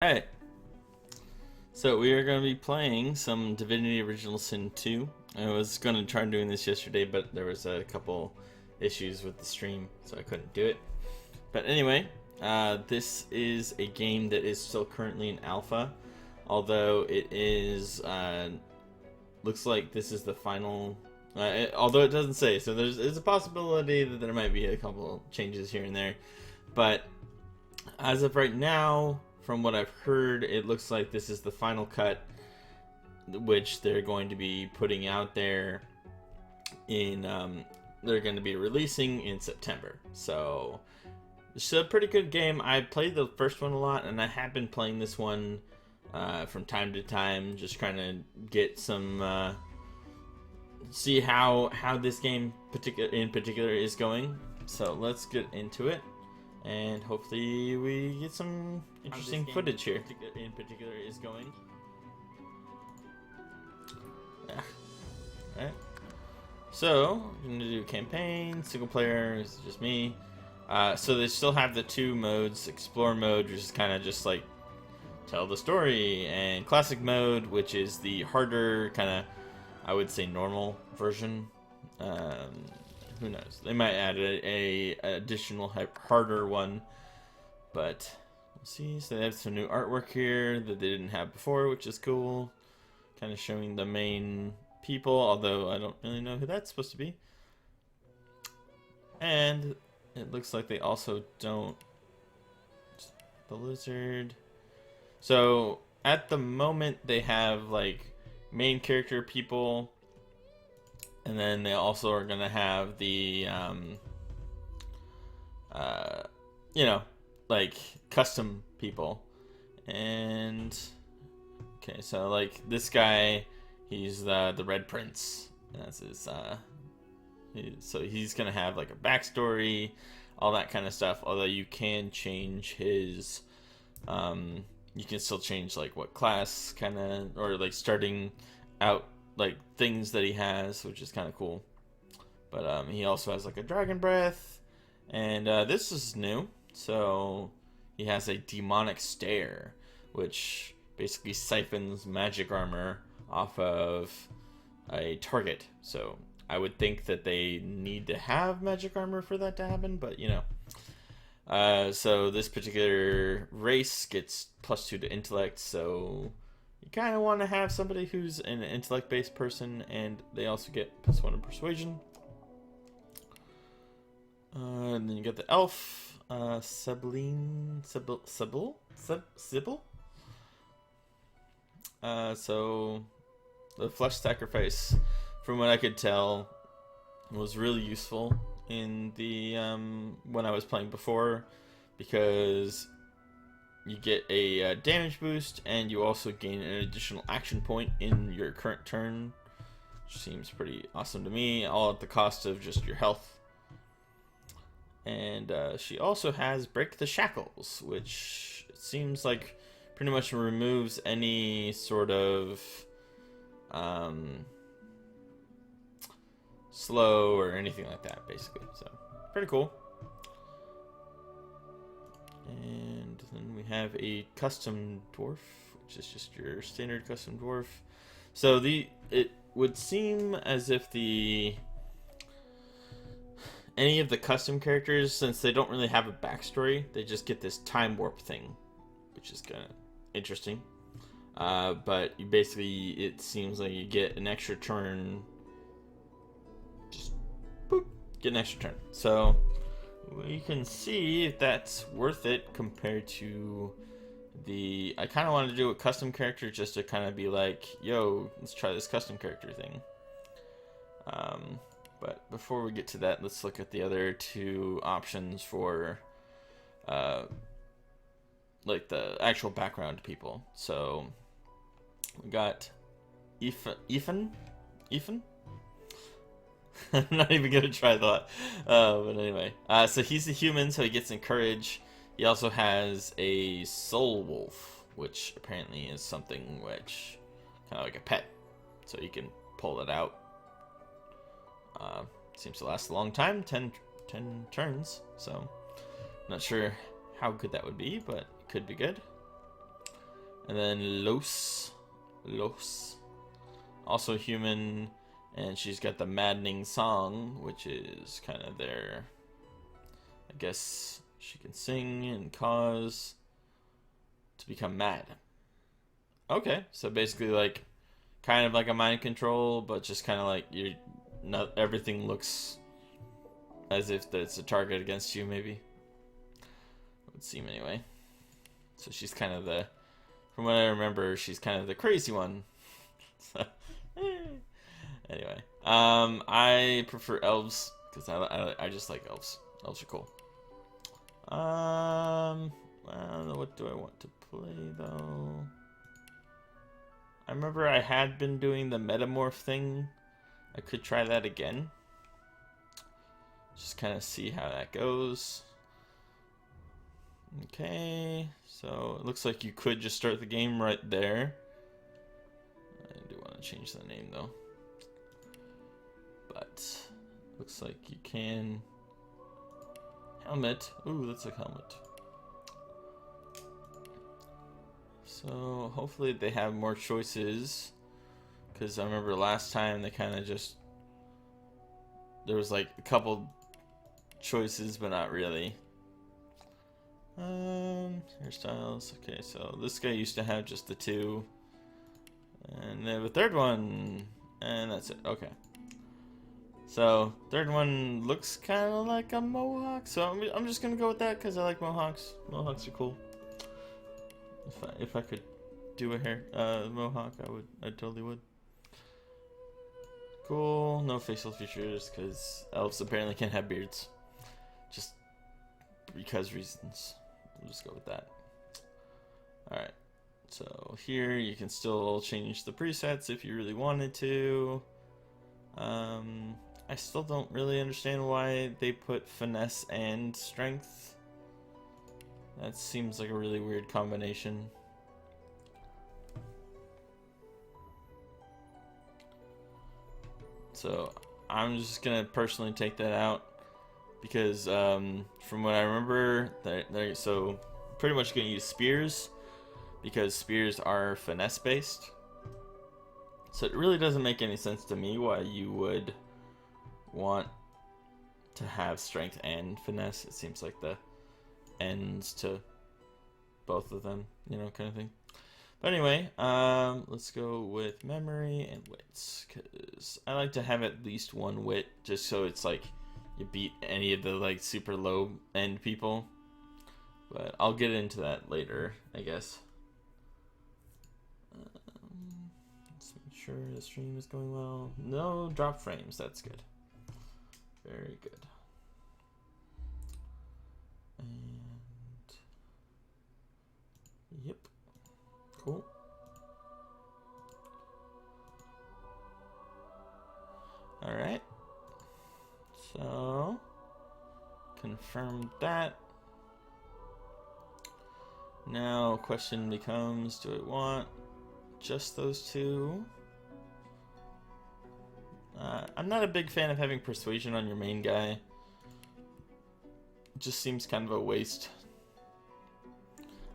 Hey, so we are going to be playing some Divinity Original Sin 2. I was going to try doing this yesterday, but there was a couple issues with the stream, so I couldn't do it. But anyway, this is a game that is still currently in alpha, although it is, looks like this is the final, although it doesn't say, so there's a possibility that there might be a couple changes here and there. But as of right now, from what I've heard, it looks like this is the final cut, which they're going to be putting out there in, they're going to be releasing in September. So, it's a pretty good game. I played the first one a lot, and I have been playing this one from time to time, just trying to get some, see how this game in particular is going. So, let's get into it. And hopefully we get some interesting footage here. In particular is going. Yeah. Alright. So, we're going to do campaign, single player, it's just me. So they still have the two modes, explore mode, which is kind of just like tell the story, and classic mode, which is the harder, kind of, I would say normal version. Who knows? They might add a additional harder one, but we'll see. So they have some new artwork here that they didn't have before, which is cool. Kind of showing the main people, although I don't really know who that's supposed to be. And it looks like they also don't. The lizard. So at the moment they have like main character people. And then they also are going to have the, you know, like custom people. And, okay, so like this guy, he's the Red Prince. That's his, so he's going to have like a backstory, all that kind of stuff. Although you can change his, you can still change like what class kind of, or like starting out, like things that he has, which is kind of cool. But he also has like a dragon breath, and this is new. So he has a demonic stare, which basically siphons magic armor off of a target. So I would think that they need to have magic armor for that to happen, but you know. So this particular race gets +2 to intellect, so you kind of want to have somebody who's an intellect-based person, and they also get +1 in persuasion. And then you got the elf, Sybil. So the flesh sacrifice, from what I could tell, was really useful in the when I was playing before, because you get a damage boost, and you also gain an additional action point in your current turn, which seems pretty awesome to me, all at the cost of just your health. And she also has Break the Shackles, which seems like pretty much removes any sort of slow or anything like that, basically. So, pretty cool. And then we have a custom dwarf, which is just your standard custom dwarf. So it would seem as if any of the custom characters, since they don't really have a backstory, they just get this time warp thing, which is kind of interesting. But you basically, it seems like you get an extra turn. Just boop, get an extra turn. So we can see if that's worth it compared to the... I kind of wanted to do a custom character just to kind of be like, yo, let's try this custom character thing. But before we get to that, let's look at the other two options for like the actual background people. So we got Ethan. I'm not even gonna try that. But anyway, so he's a human, so he gets encouraged. He also has a soul wolf, which apparently is something which kind of like a pet, so you can pull that out. Seems to last a long time, 10 turns. So not sure how good that would be, but it could be good. And then Los, also human, and she's got the maddening song, which is kind of their, I guess she can sing and cause to become mad. Okay, so basically like kind of like a mind control, but just kind of like you're not, everything looks as if it's a target against you, maybe. It would seem anyway. So she's kind of the, from what I remember, she's kind of the crazy one. So, anyway, I prefer elves because I just like elves. Elves are cool. I don't know, what do I want to play though? I remember I had been doing the metamorph thing. I could try that again. Just kind of see how that goes. Okay, so it looks like you could just start the game right there. I do want to change the name though. But looks like you can. Helmet. Ooh, that's a helmet. So hopefully they have more choices, because I remember last time they kind of just, there was like a couple choices but not really. Hairstyles. Okay, so this guy used to have just the two, and they have a third one, and that's it. Okay, so third one looks kind of like a mohawk, so I'm just gonna go with that because I like mohawks. Mohawks are cool. If I could do a hair mohawk, I totally would. Cool. No facial features because elves apparently can't have beards, just because reasons. We'll just go with that. All right. So here you can still change the presets if you really wanted to. I still don't really understand why they put finesse and strength. That seems like a really weird combination. So I'm just gonna personally take that out because from what I remember, they're so pretty much gonna use spears because spears are finesse based. So it really doesn't make any sense to me why you would want to have strength and finesse. It seems like the ends to both of them, you know, kind of thing. But anyway, let's go with memory and wits, because I like to have at least one wit, just so it's like you beat any of the like super low end people. But I'll get into that later, I guess. Let's make sure the stream is going well. No drop frames, that's good. Very good. And yep, cool. All right, so confirm that. Now question becomes, do I want just those two? I'm not a big fan of having persuasion on your main guy. It just seems kind of a waste.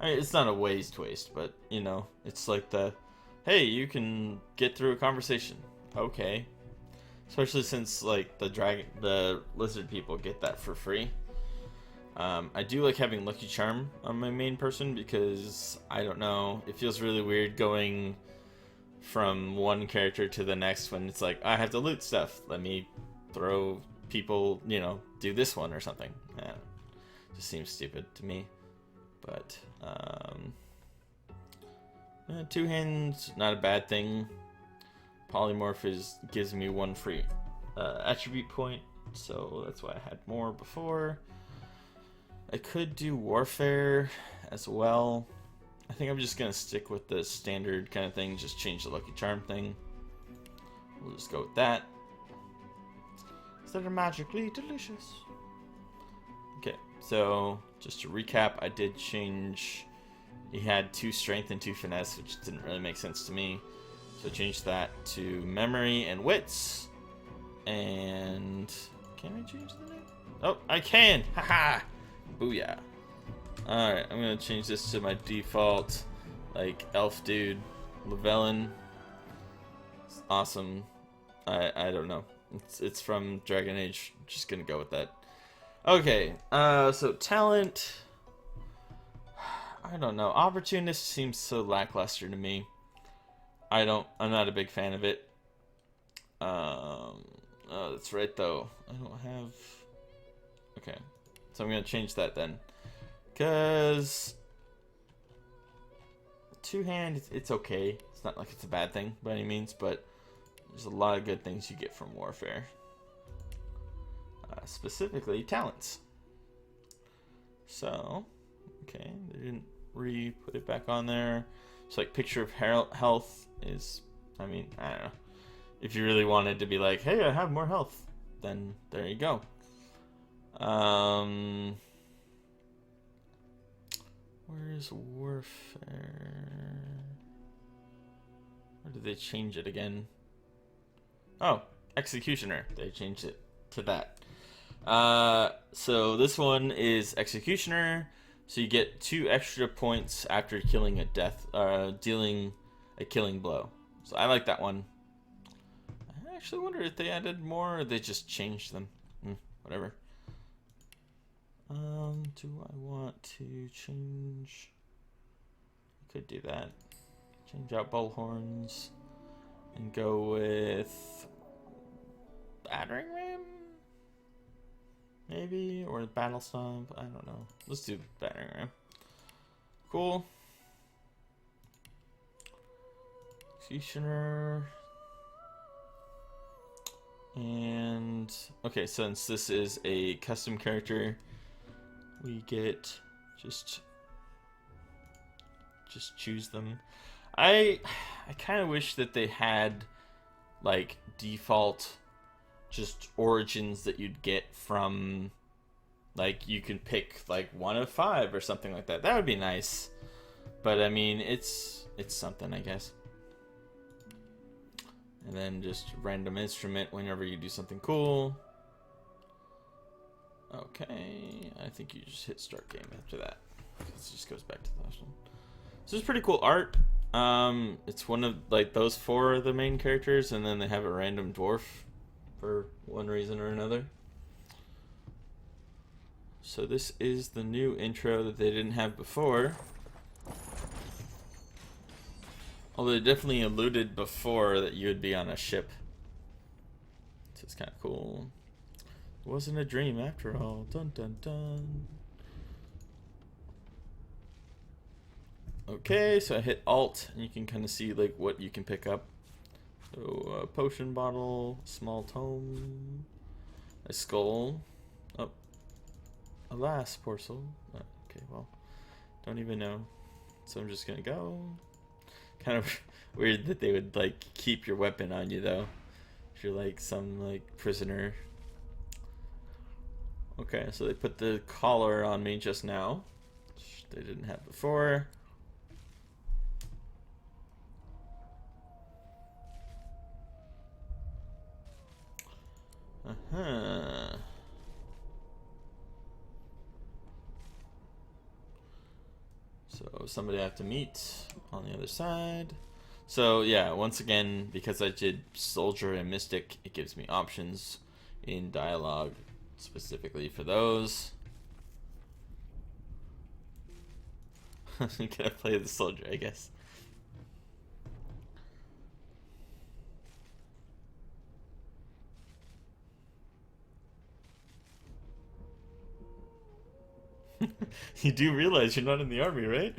I mean, it's not a waste, but you know, it's like the, hey, you can get through a conversation. Okay. Especially since like the lizard people get that for free. I do like having Lucky Charm on my main person because I don't know, it feels really weird going from one character to the next when it's like, I have to loot stuff. Let me throw people, you know, do this one or something. Yeah, just seems stupid to me. But two hands, not a bad thing. Polymorph gives me one free attribute point, so that's why I had more before. I could do warfare as well. I think I'm just gonna stick with the standard kind of thing, just change the Lucky Charm thing. We'll just go with that. Instead of magically delicious. Okay, so just to recap, I did change. He had 2 strength and 2 finesse, which didn't really make sense to me. So change that to memory and wits. And can I change the name? Oh, I can! Haha! Booyah. Alright, I'm gonna change this to my default like elf dude, Llewellyn. It's awesome. I don't know. It's from Dragon Age. Just gonna go with that. Okay. So talent. I don't know. Opportunist seems so lackluster to me. I'm not a big fan of it. Oh, that's right though. I don't have. Okay, so I'm gonna change that then, cause two-hand, it's okay. It's not like it's a bad thing by any means, but there's a lot of good things you get from warfare. Specifically, talents. So, okay, they didn't re-put it back on there. So like picture of health is, I mean, I don't know. If you really wanted to be like, hey, I have more health, then there you go. Where's warfare? Or did they change it again? Oh, executioner. They changed it to that. So this one is executioner. So you get 2 extra points after killing a dealing a killing blow. So I like that one. I actually wonder if they added more or they just changed them. Whatever. Do I want to change? I could do that. Change out bullhorns and go with battering ram, maybe, or battle stomp. I don't know. Let's do battering ram. Cool. Executioner. And okay, since this is a custom character, we get just choose them. I kind of wish that they had like default just origins that you'd get from, like, you can pick like 1 of 5 or something like that. That would be nice. But I mean, it's something, I guess. And then just random instrument whenever you do something cool. Okay, I think you just hit start game after that. This just goes back to the last one. So it's pretty cool art. It's one of like those 4 are the main characters, and then they have a random dwarf for one reason or another. So this is the new intro that they didn't have before. Although they definitely alluded before that you would be on a ship. So it's kind of cool. It wasn't a dream after all. Dun dun dun. Okay, so I hit Alt, and you can kind of see like what you can pick up. So a potion bottle, small tome, a skull. Oh, alas, poor soul. Oh, okay, well, don't even know. So I'm just gonna go. Kind of weird that they would like keep your weapon on you though, if you're like some like prisoner. Okay, so they put the collar on me just now, which they didn't have before. So somebody I have to meet on the other side. So yeah, once again, because I did soldier and mystic, it gives me options in dialogue specifically for those. Can I play the soldier, I guess? You do realize you're not in the army, right?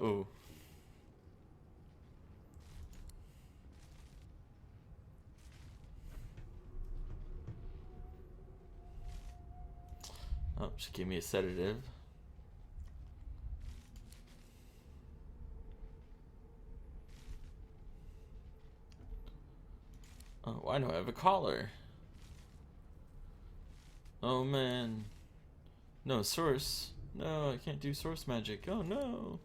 Ooh. Oh, she gave me a sedative. Oh, why do I have a collar? Oh man. No, source. No, I can't do source magic. Oh no.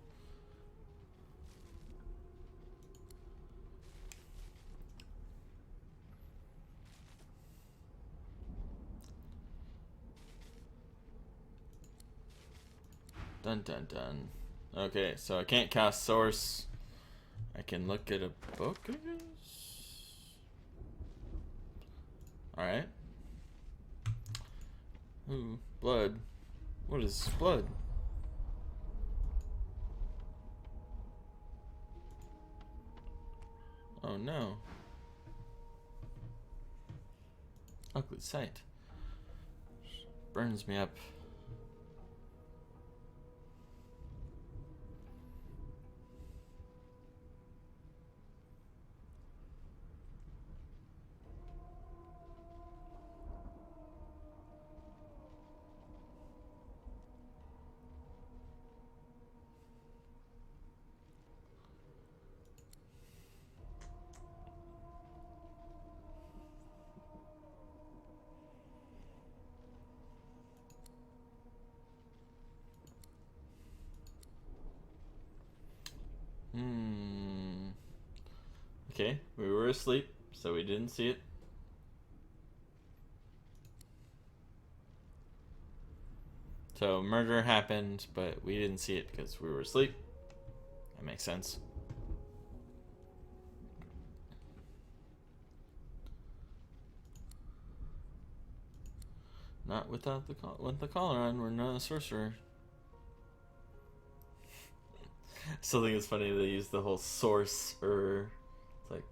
Dun dun dun. Okay, so I can't cast source. I can look at a book, I guess? Alright. Ooh, blood. What is blood? Oh no. Ugly sight. Burns me up. Okay, we were asleep, so we didn't see it. So murder happened, but we didn't see it because we were asleep. That makes sense. Not without with the collar on. We're not a sorcerer. Still think it's funny they use the whole source or it's like.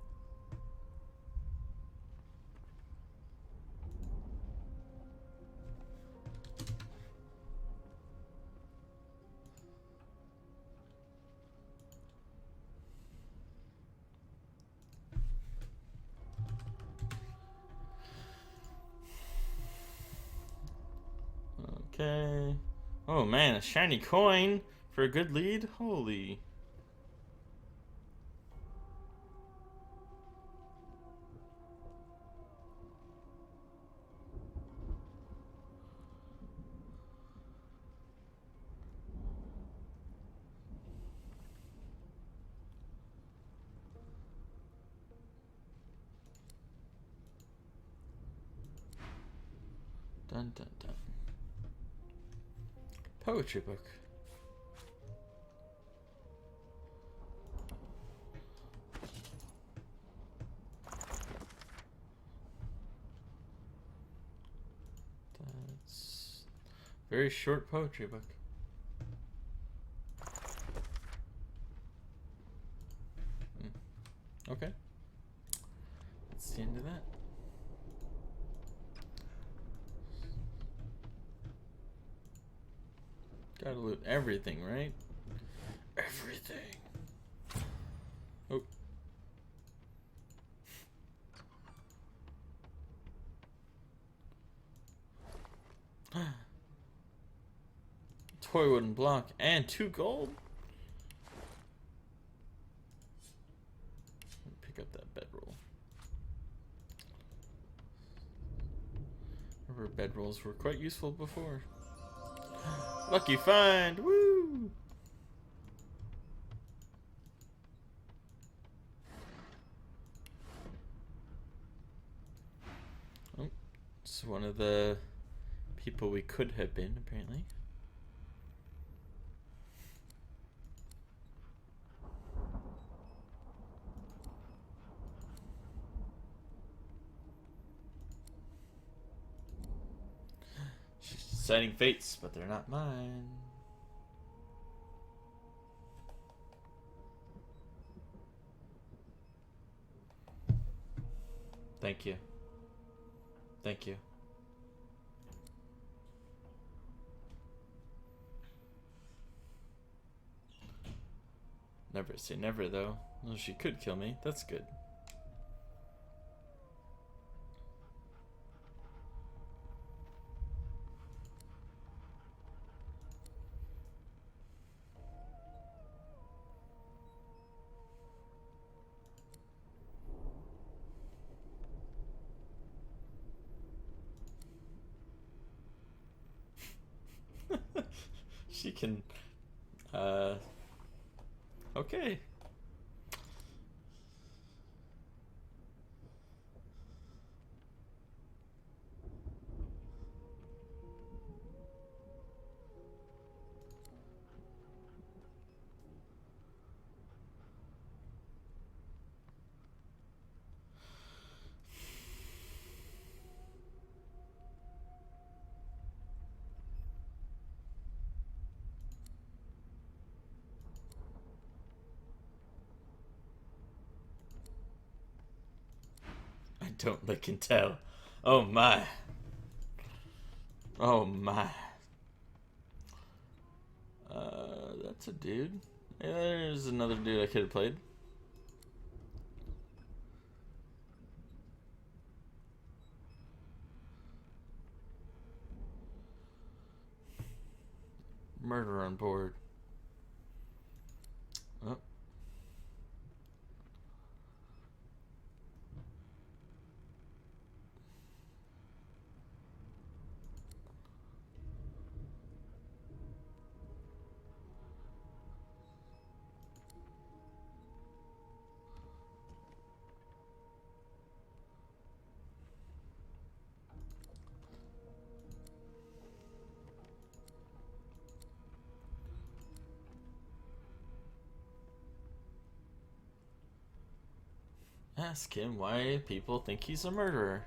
Okay. Oh man, a shiny coin for a good lead? Holy. Dun dun dun. Poetry book. That's very short poetry book. Okay. That's the end of that. Gotta loot everything, right? Everything. Oh. Toy wooden block and 2 gold. Pick up that bedroll. Remember, bedrolls were quite useful before. Lucky find! Woo! Oh, it's one of the people we could have been, apparently. She's deciding fates, but they're not mine. Thank you. Thank you. Never say never, though. Well, she could kill me. That's good. She can, okay. don't lick and tell. Oh my. Oh my. That's a dude. Yeah, there's another dude I could have played. Murder on board. Oh. Ask him why people think he's a murderer.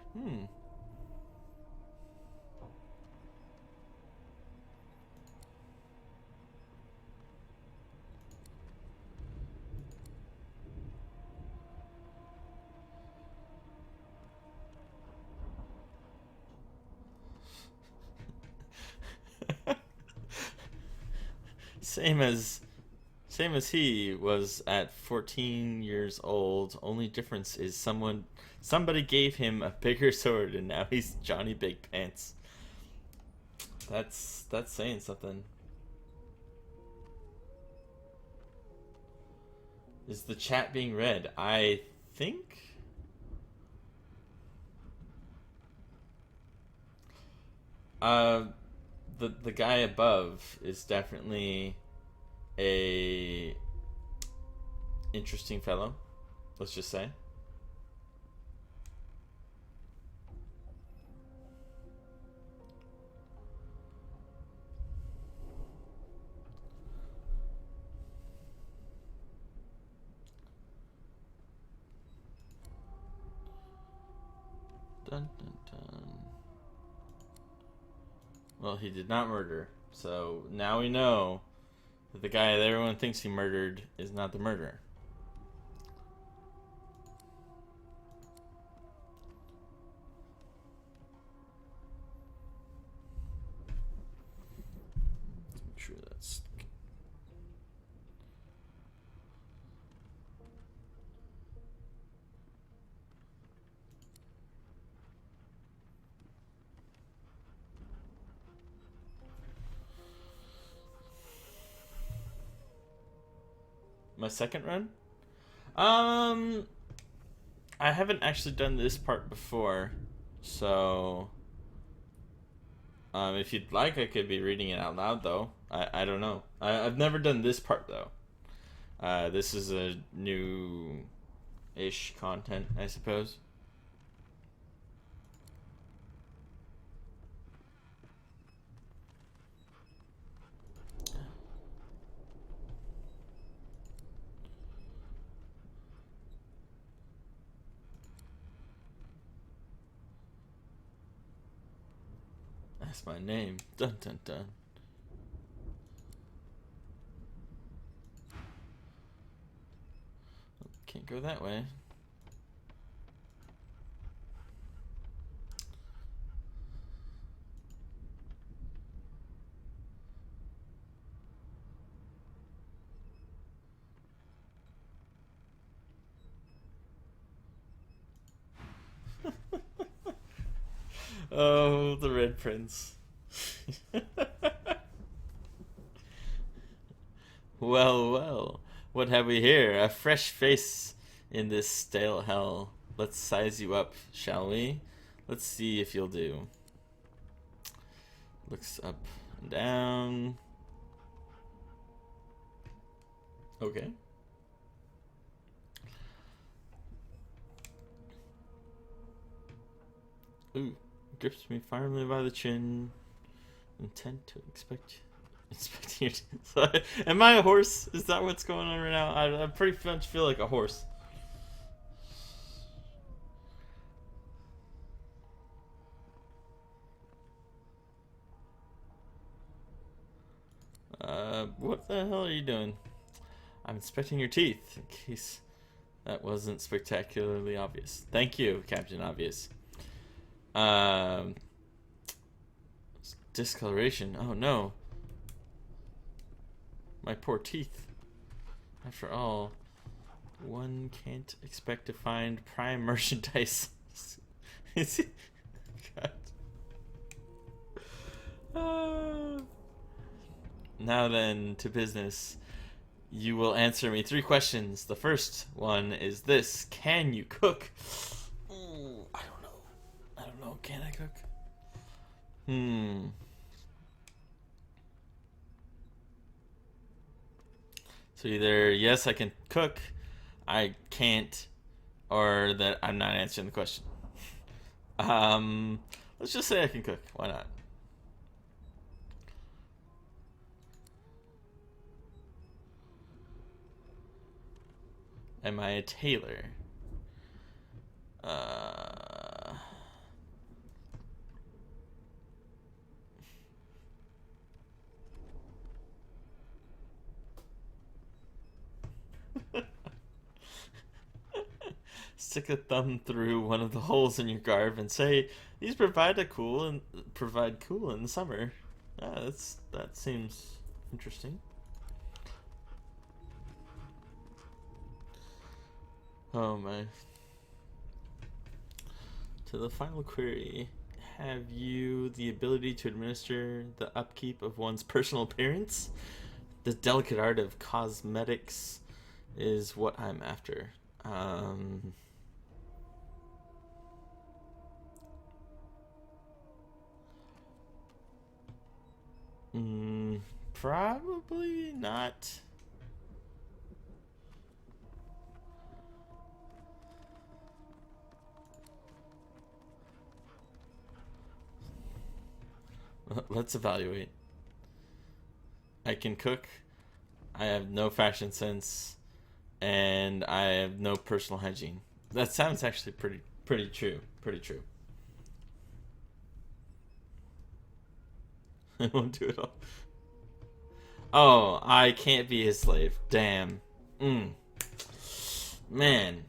Same as he was at 14 years old. Only difference is somebody gave him a bigger sword and now he's Johnny Big Pants. That's saying something. Is the chat being read? I think the guy above is definitely a interesting fellow, let's just say. Dun, dun, dun. Well, he did not murder, so now we know that the guy that everyone thinks he murdered is not the murderer. Let's make sure that's... My second run? I haven't actually done this part before, so if you'd like, I could be reading it out loud, though. I don't know. I've never done this part, though. This is a new-ish content, I suppose. That's my name. Dun dun dun. Can't go that way. Oh, the Red Prince. Well, well. What have we here? A fresh face in this stale hell. Let's size you up, shall we? Let's see if you'll do. Looks up and down. Okay. Ooh. Grips me firmly by the chin. Intent to inspecting your... Am I a horse? Is that what's going on right now? I pretty much feel like a horse. What the hell are you doing? I'm inspecting your teeth in case That wasn't spectacularly obvious. Thank you, Captain Obvious. Um, discoloration. Oh no. My poor teeth. After all, one can't expect to find prime merchandise. God. Now then, to business. You will answer me 3 questions. The first one is this: can you cook? Ooh, I don't know. I don't know. Can I cook? So either yes, I can cook, I can't, or that I'm not answering the question. Let's just say I can cook. Why not? Am I a tailor? Stick a thumb through one of the holes in your garb and say, "These provide cool in the summer." That seems interesting. Oh my. To the final query. Have you the ability to administer the upkeep of one's personal appearance? The delicate art of cosmetics is what I'm after. Probably not. Let's evaluate. I can cook. I have no fashion sense, and I have no personal hygiene. That sounds actually pretty true. Pretty true. I won't do it all. Oh, I can't be his slave. Damn. Man,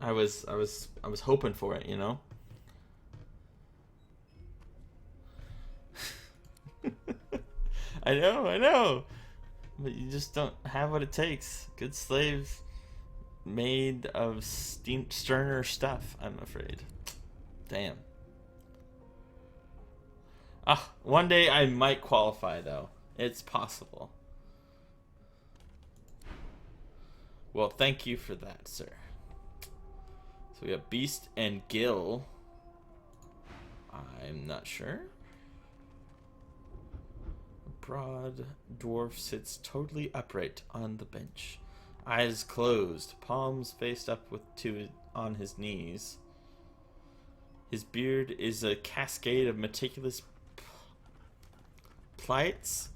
I was hoping for it, you know. I know. But you just don't have what it takes. Good slaves made of sterner stuff, I'm afraid. Damn. One day I might qualify, though. It's possible. Well, thank you for that, sir. So we got Beast and Gill. I'm not sure. A broad dwarf sits totally upright on the bench. Eyes closed, palms faced up on his knees. His beard is a cascade of meticulous plaits.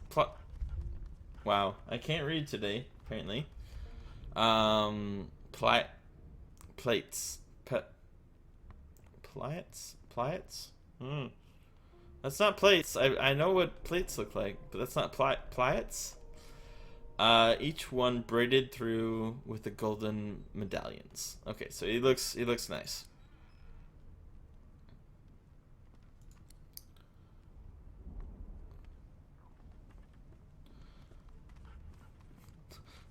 Wow, I can't read today, apparently. Plates. Plaits? That's not plates. I know what plates look like, but that's not plaits. Each one braided through with the golden medallions. Okay, so he looks nice.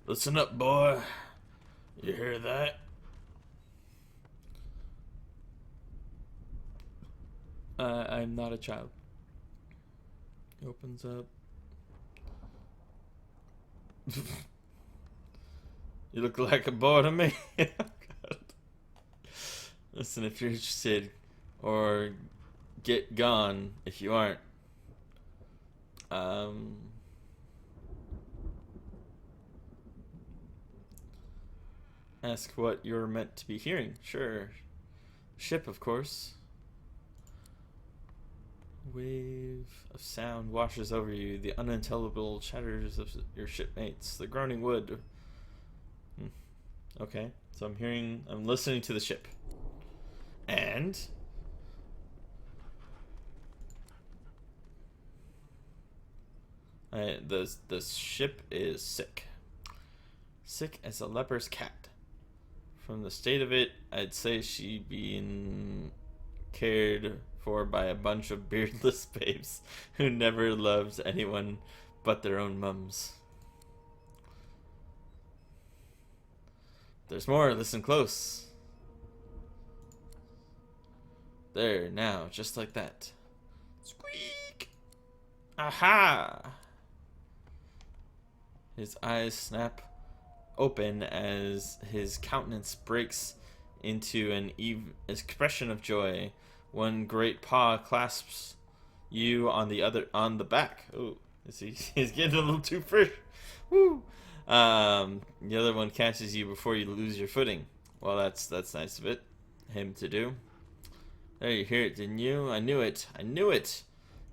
Listen up, boy. You hear that? I'm not a child. He opens up. You look like a boy to me. Oh, God. Listen, if you're interested, or get gone if you aren't. Ask what you're meant to be hearing. Sure. Ship, of course. Wave of sound washes over you. The unintelligible chatters of your shipmates. The groaning wood. Okay, so I'm listening to the ship. And the ship is sick. Sick as a leper's cat. From the state of it, I'd say she being cared for by a bunch of beardless babes who never loved anyone but their own mums. There's more, listen close. There, now, just like that. Squeak! Aha! His eyes snap open as his countenance breaks into an expression of joy. One great paw clasps you on the back. Oh, he's getting a little too fresh. Woo! The other one catches you before you lose your footing. Well, that's nice of him to do. There, you hear it, didn't you? I knew it. I knew it.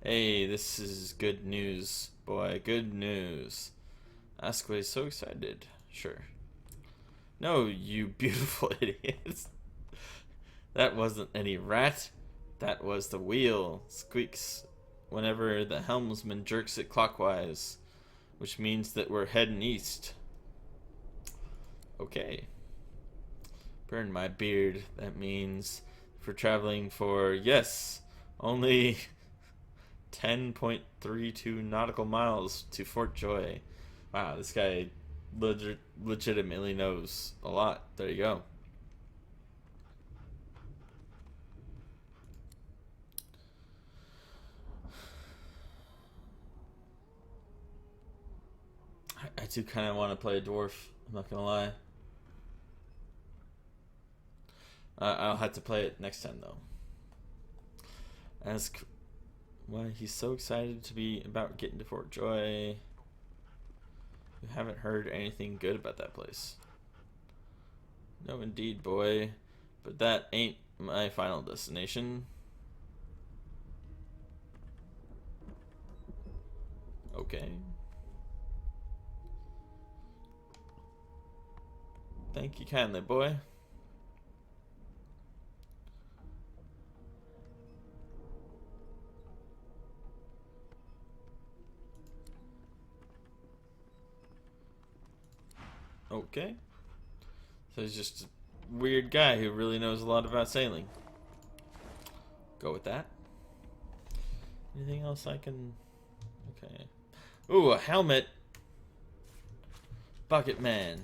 Hey, this is good news, boy. Good news. Asqua is so excited. Sure. No, you beautiful idiots. That wasn't any rat. That was the wheel. Squeaks whenever the helmsman jerks it clockwise, which means that we're heading east. Okay. Burn my beard. That means for traveling for, yes, only 10.32 nautical miles to Fort Joy. Wow, this guy legitimately knows a lot. There you go. I do kind of want to play a dwarf. I'm not gonna lie. I'll have to play it next time though. Ask why he's so excited to be about getting to Fort Joy. You haven't heard anything good about that place. No, indeed, boy. But that ain't my final destination. Okay. Thank you kindly, boy. Okay. So he's just a weird guy who really knows a lot about sailing. Go with that. Anything else I can... Okay. Ooh, a helmet. Bucket man.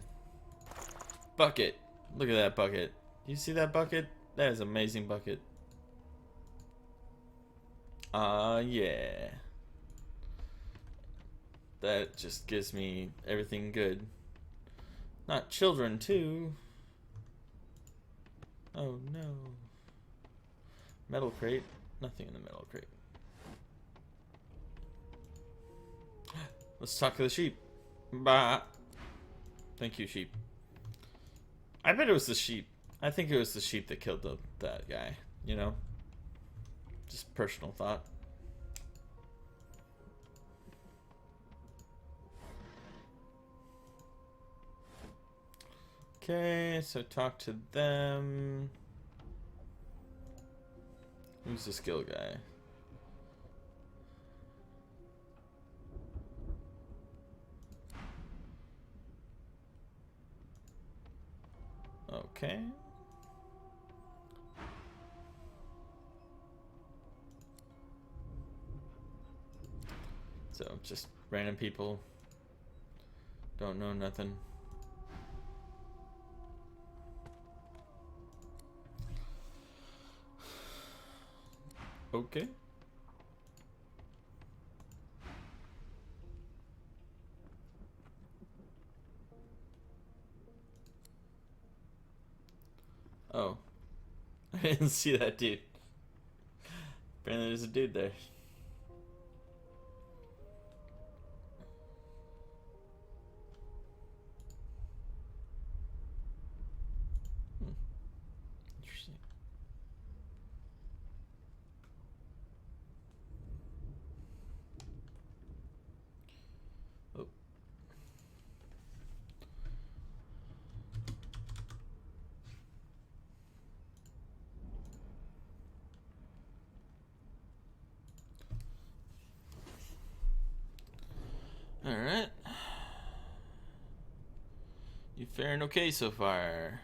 Bucket. Look at that bucket. You see that bucket? That is an amazing bucket. Yeah. That just gives me everything good. Not children, too. Oh, no. Metal crate. Nothing in the metal crate. Let's talk to the sheep. Bah. Thank you, sheep. I bet it was the sheep. I think it was the sheep that killed that guy. You know? Just personal thought. Okay, so talk to them. Who's the skill guy? Okay. So, just random people. Don't know nothing. Okay. Oh. I didn't see that dude. Apparently there's a dude there. Interesting. Oh. Alright. You faring okay so far?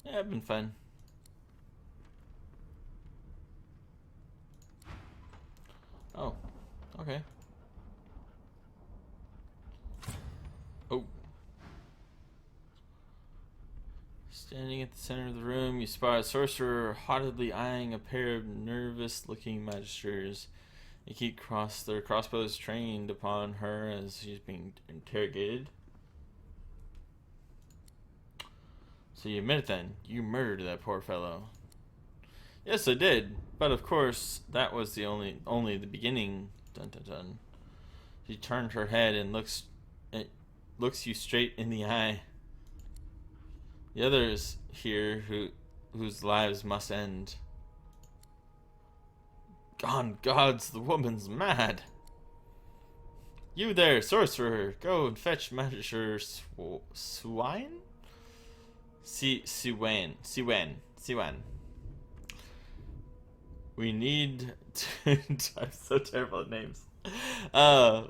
Yeah, I've been fun. Oh, okay. Oh. Standing at the center of the room, you spot a sorcerer haughtily eyeing a pair of nervous-looking magisters. They keep their crossbows trained upon her as she's being interrogated. So you admit it then? You murdered that poor fellow. Yes, I did. But of course, that was the only the beginning. Dun dun dun. She turned her head and looks you straight in the eye. The others here whose lives must end. On gods, the woman's mad. You there, sorcerer, go and fetch Magister Swine? Siwan. We need to... I'm so terrible at names.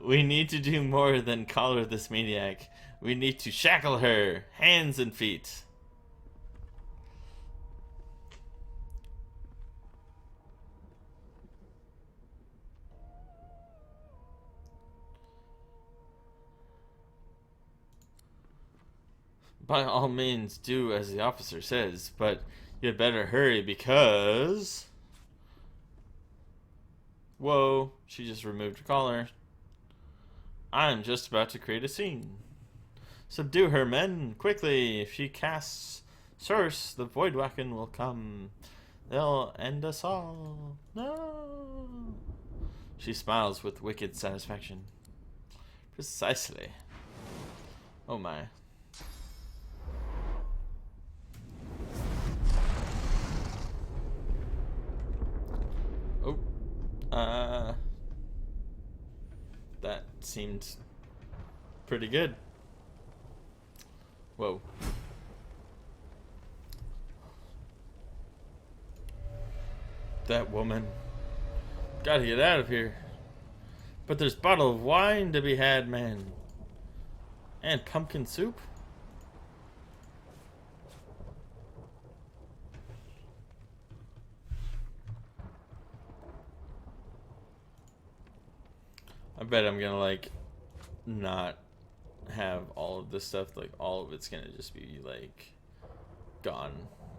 We need to do more than collar this maniac. We need to shackle her, hands and feet. By all means, do as the officer says, but you'd better hurry because... Whoa, she just removed her collar. I'm just about to create a scene. Subdue her, men, quickly. If she casts Source, the Voidwacken will come. They'll end us all. No. She smiles with wicked satisfaction. Precisely. Oh my. Oh. That seemed pretty good. Whoa. That woman. Gotta get out of here. But there's a bottle of wine to be had, man. And pumpkin soup? I bet I'm gonna, like, not have all of this stuff. Like, all of it's gonna just be, like, gone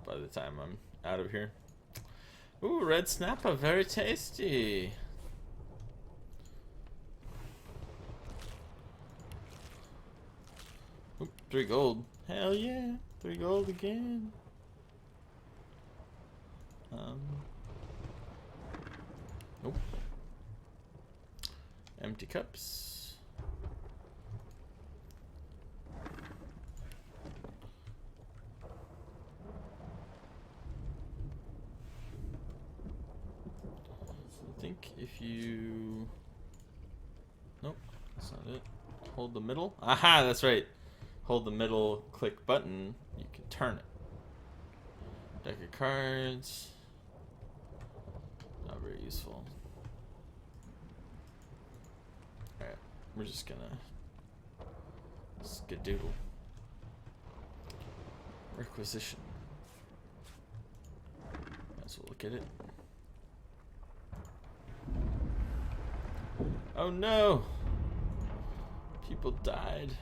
by the time I'm out of here. Ooh, red snapper, very tasty. Ooh, 3 gold. Hell yeah, 3 gold again. Nope. Empty cups. I think if you... Nope, that's not it. Hold the middle. Aha, that's right. Hold the middle click button. You can turn it. Deck of cards. Not very useful. Alright, we're just gonna skedoodle. Requisition. Might as well look at it. Oh no! People died.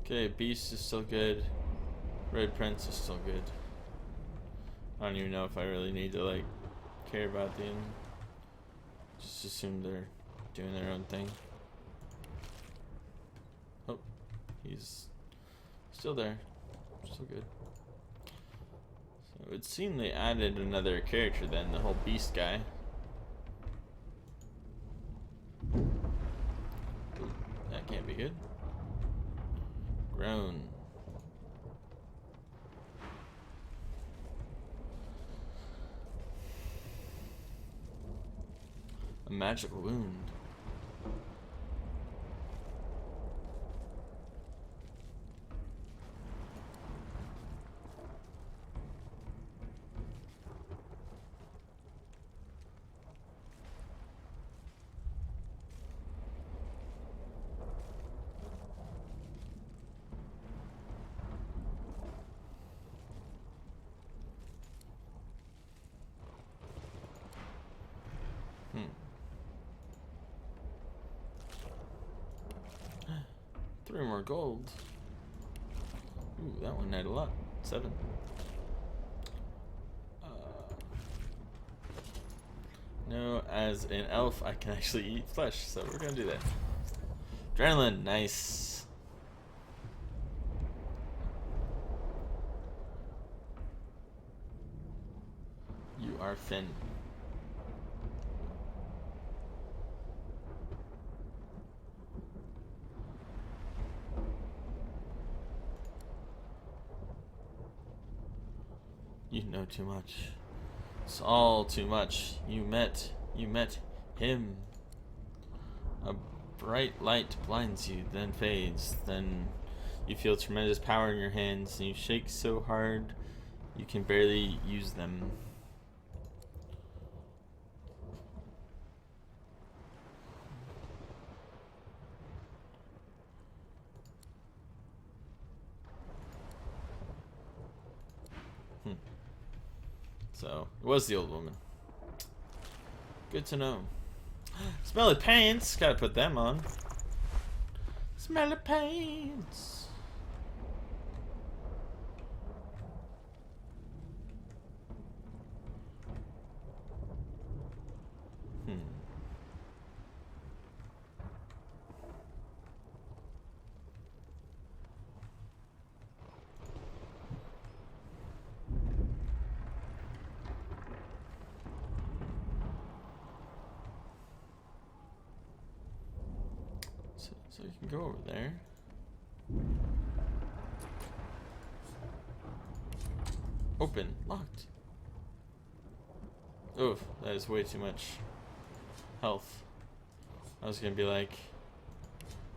Okay, Beast is still good. Red Prince is still good. I don't even know if I really need to, like, care about them. Just assume they're doing their own thing. Oh, he's still there. Still good. So it would seem they added another character then, the whole Beast guy. Ooh, that can't be good. Groan. A magical wound. more gold. Ooh, that one had a lot. 7. No, as an elf, I can actually eat flesh, so we're gonna do that. Adrenaline, nice. You are Finn. You know too much. It's all too much. You met him. A bright light blinds you, then fades. Then you feel tremendous power in your hands, and you shake so hard you can barely use them. So, it was the old woman. Good to know. Smelly pants! Gotta put them on. Smelly pants! So you can go over there. Open. Locked. Oof, that is way too much health. I was gonna be like,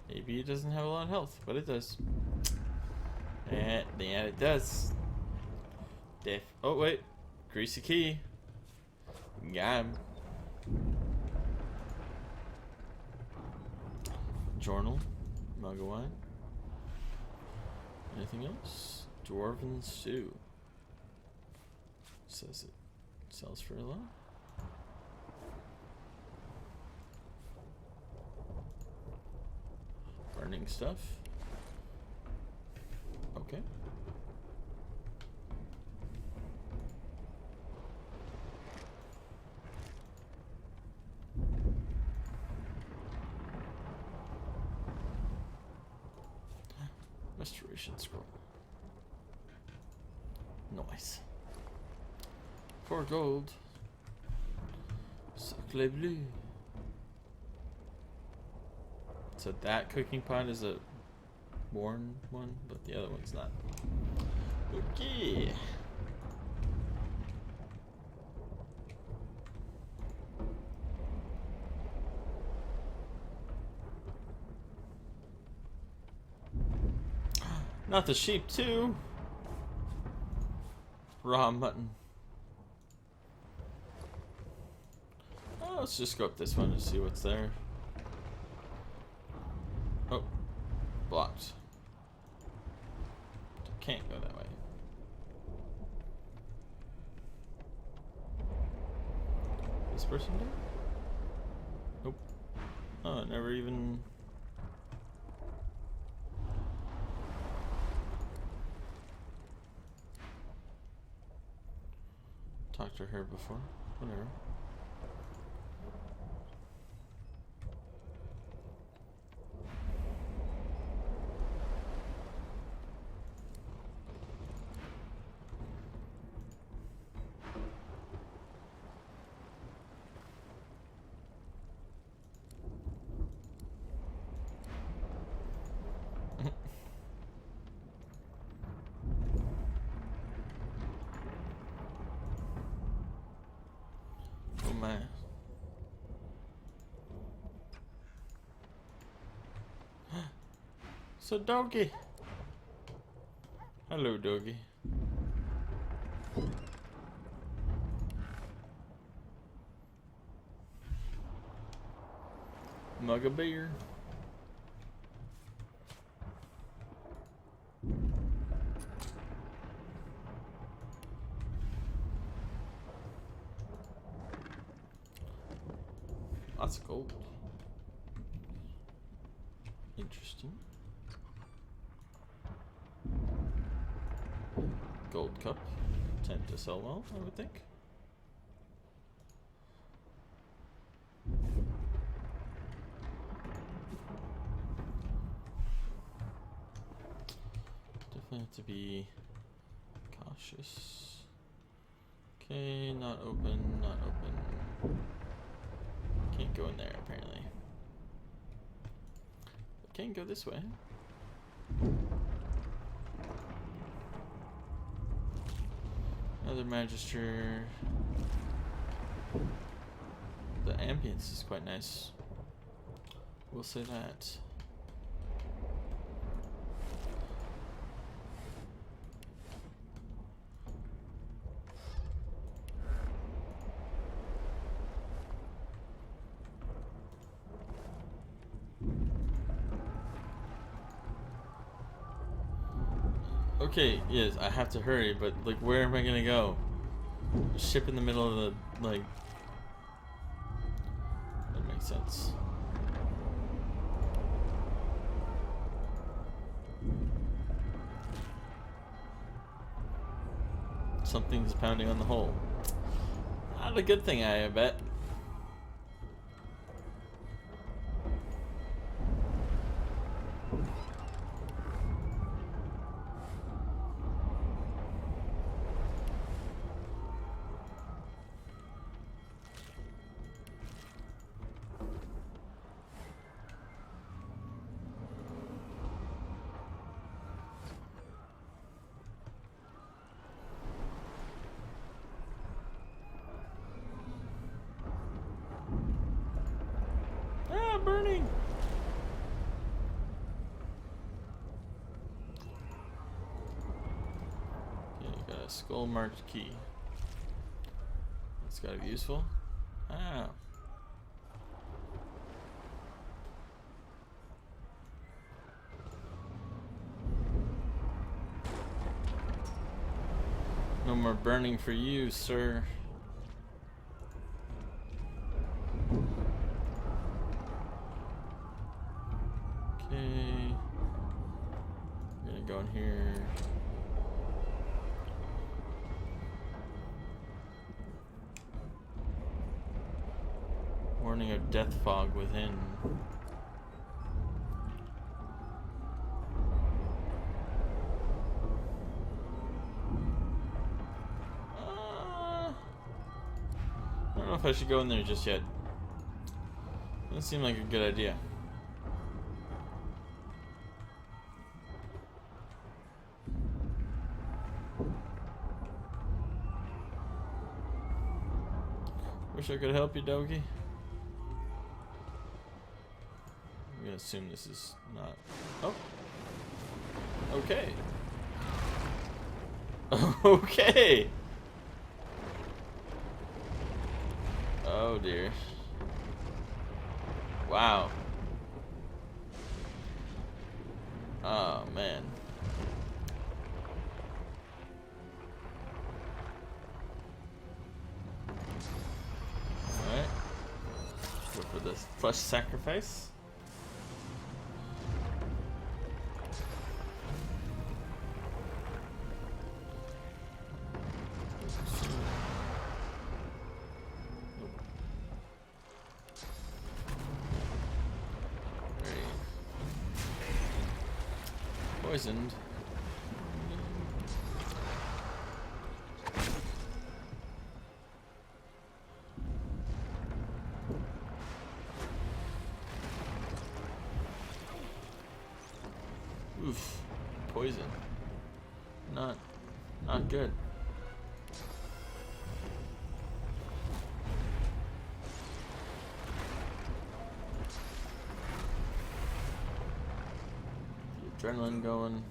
maybe it doesn't have a lot of health, but it does. Yeah, it does. Oh wait, greasy key. Got him. Journal, mug of wine. Anything else? Dwarven stew. Says it sells for a lot. Burning stuff. Okay. Restoration scroll. Nice. 4 gold. Sacre bleu. So that cooking pot is a worn one, but the other one's not. Okay. Not the sheep too. Raw mutton. Oh, let's just go up this one and see what's there. Oh, blocked. Can't go that way. This person did? Nope. Oh, it never even. Talked to her before. Whatever. Oh my. So doggy. Hello doggy. Mug of beer. Lots of gold. Interesting. gold cup tend to sell well, I would think. Definitely have to be cautious. Okay, not open, not open. Can't go in there apparently. Can't go this way. Another Magister. The ambience is quite nice. We'll say that. Okay, yes, I have to hurry, but like, where am I gonna go? A ship in the middle of the, like, that makes sense. Something's pounding on the hull. Not a good thing, I bet. Burning. Okay, you got a skull marked key. That's gotta be useful. Ah. No more burning for you, sir. Go in here. Warning of death fog within. I don't know if I should go in there just yet. Doesn't seem like a good idea. Wish I could help you, Dogi. I'm gonna assume this is not. Oh. Okay. Okay. Oh dear. Wow. Oh man. Alright. Go for this flesh sacrifice. Poisoned. Oof. Poison. Not good. Adrenaline going.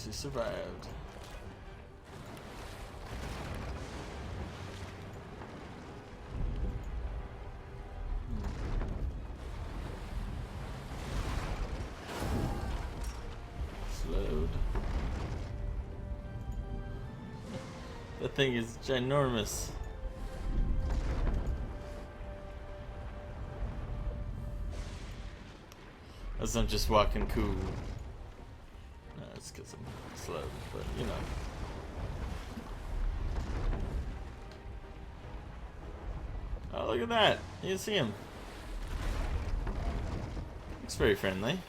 She survived. Slowed. That thing is ginormous. As I'm just walking cool. No, it's because I'm slow, but you know. Oh, look at that. You can see him. Looks very friendly.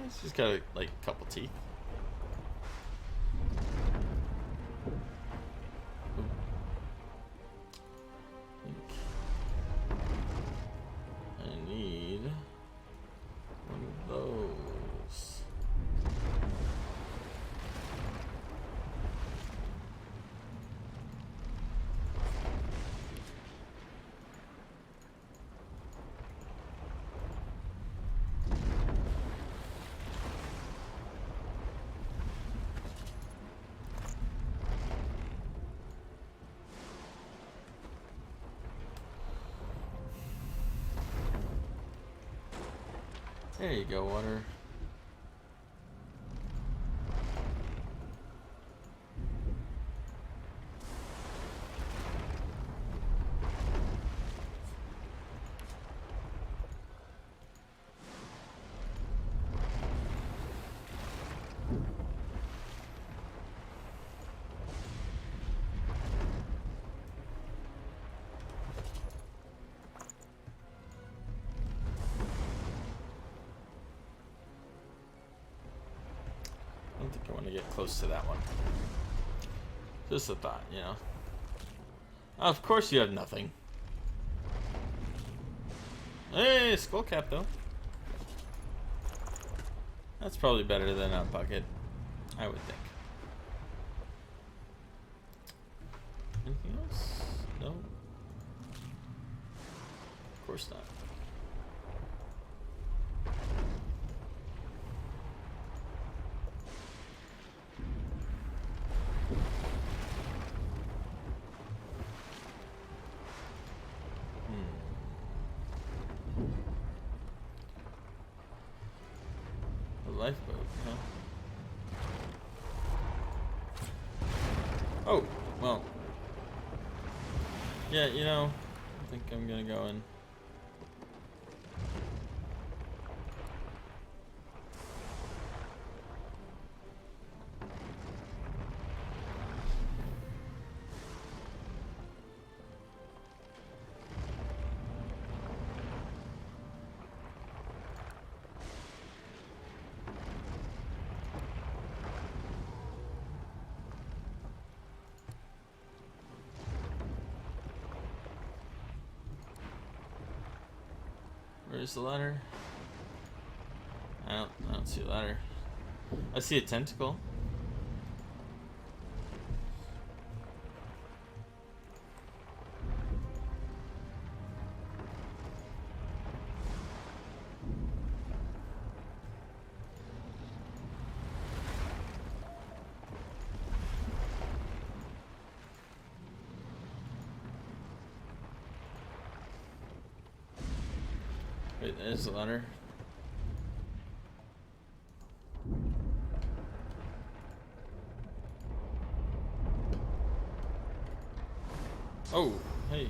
He's just got like a couple teeth. I need one of those. There you go, water. I don't think I want to get close to that one. Just a thought, you know. Of course you have nothing. Hey, skull cap though. That's probably better than a bucket, I would think. Anything else? No. Of course not. Lifeboat, huh? Oh, well. Yeah, you know, I think I'm gonna go in. Where's the ladder? I don't see a ladder. I see a tentacle. Wait, there's the ladder. Oh, hey.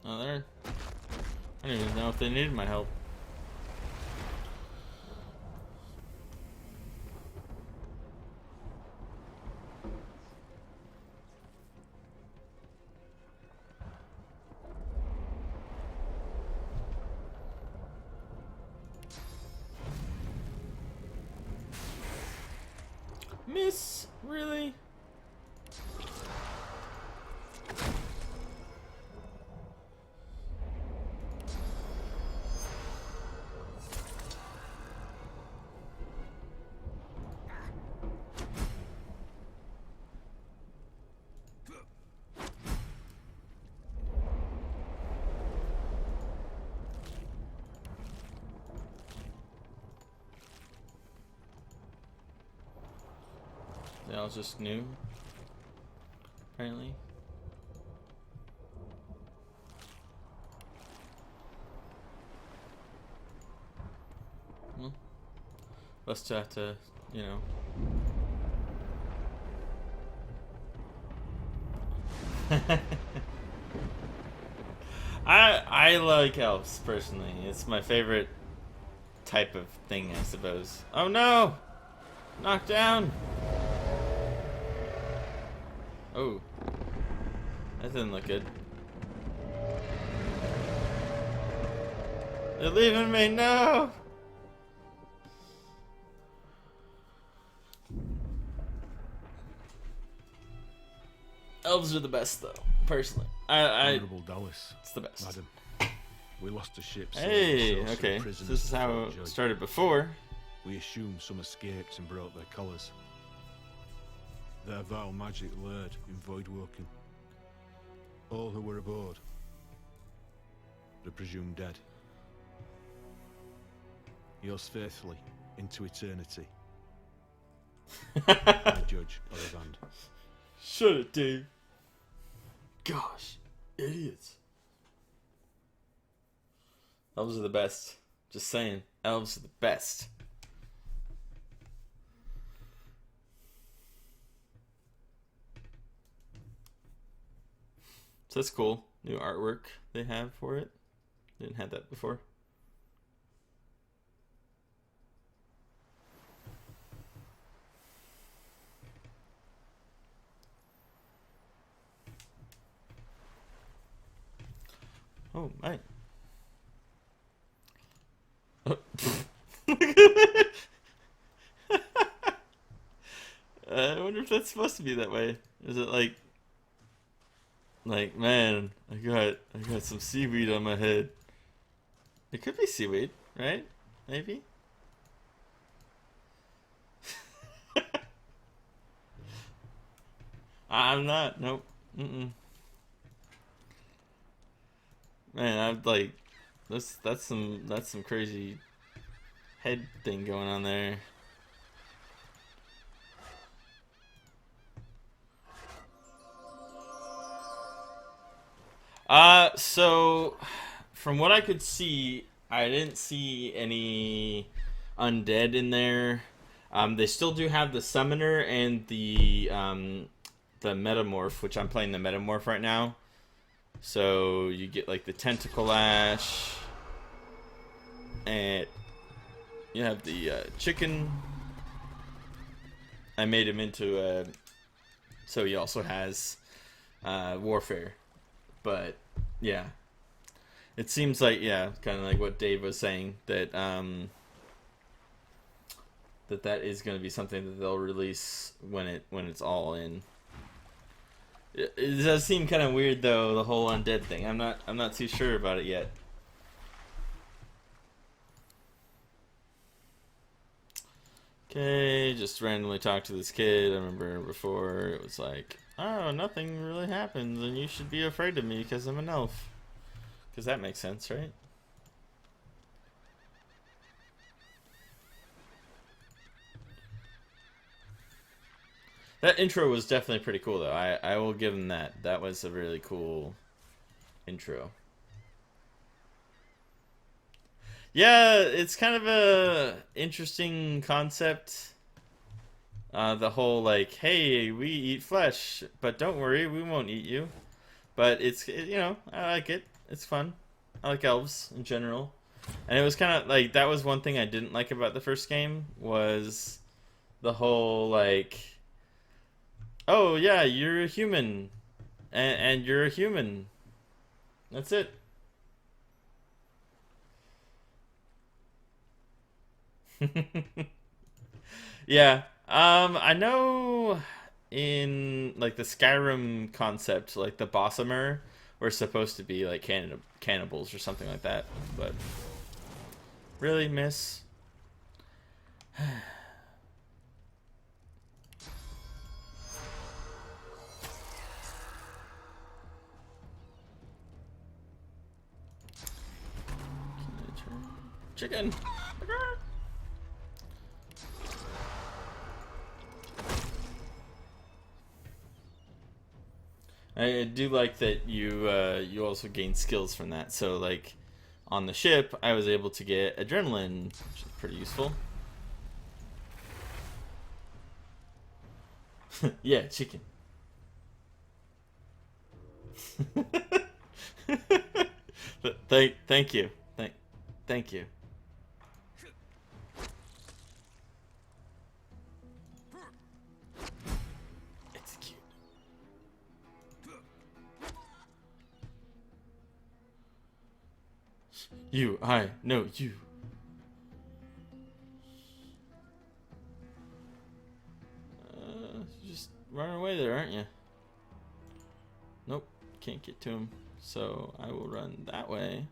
Oh, there. I don't even know if they needed my help. Miss? Really? They all just new, apparently. Well, let's have to, you know. I like elves personally. It's my favorite type of thing, I suppose. Oh no! Knocked down! Oh. That didn't look good. They're leaving me, no! Elves are the best though, personally. Honorable Dallas. It's the best. Madam, we lost a ship. Hey, okay. So this is how it started before. We assumed some escaped and broke their collars. Their vile magic lured in Voidwoken. All who were aboard are presumed dead. Yours faithfully into eternity. I judge Orivand. Shut it, Dave. Gosh, idiots. Elves are the best. Just saying, elves are the best. So that's cool. New artwork they have for it. Didn't have that before. Oh, my. I wonder if that's supposed to be that way. Is it like, man, I got some seaweed on my head. It could be seaweed, right? Maybe. I'm not. Nope. Mm-mm. Man, I'd like that's some crazy head thing going on there. So from what I could see, I didn't see any undead in there. They still do have the summoner and the metamorph, which I'm playing the metamorph right now. So you get like the tentacle ash, and you have the chicken. I made him into a. So he also has warfare, but yeah, it seems like kind of like what Dave was saying that that is going to be something that they'll release when it's all in. It does seem kind of weird though, the whole undead thing. I'm not too sure about it yet. Okay, just randomly talked to this kid. I remember before it was like, oh, nothing really happens and you should be afraid of me because I'm an elf. Because that makes sense, right? That intro was definitely pretty cool, though. I will give him that. That was a really cool intro. Yeah, it's kind of a interesting concept. The whole like, hey, we eat flesh, but don't worry, we won't eat you. But I like it. It's fun. I like elves in general. And it was kind of like, that was one thing I didn't like about the first game, was the whole like, oh yeah, you're a human, and you're a human. That's it. Yeah, I know in like the Skyrim concept, like the Bossamer were supposed to be like cannibals or something like that, but really, miss? Chicken. I do like that you also gain skills from that. So like on the ship, I was able to get adrenaline, which is pretty useful. Yeah, chicken. Thank you. Thank you. Execute. No, you. Just running away there, aren't you? Nope, can't get to him. So I will run that way.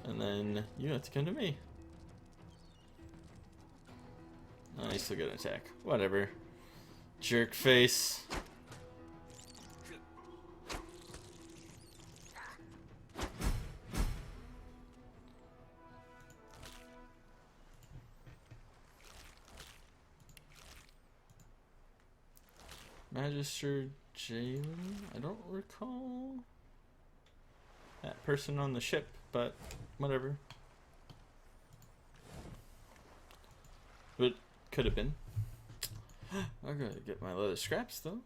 And then you have to come to me. Oh, he's still gonna attack. Whatever. Jerk face. Magister Jalen? I don't recall that person on the ship, but whatever. But could have been. I'm gonna get my leather scraps though.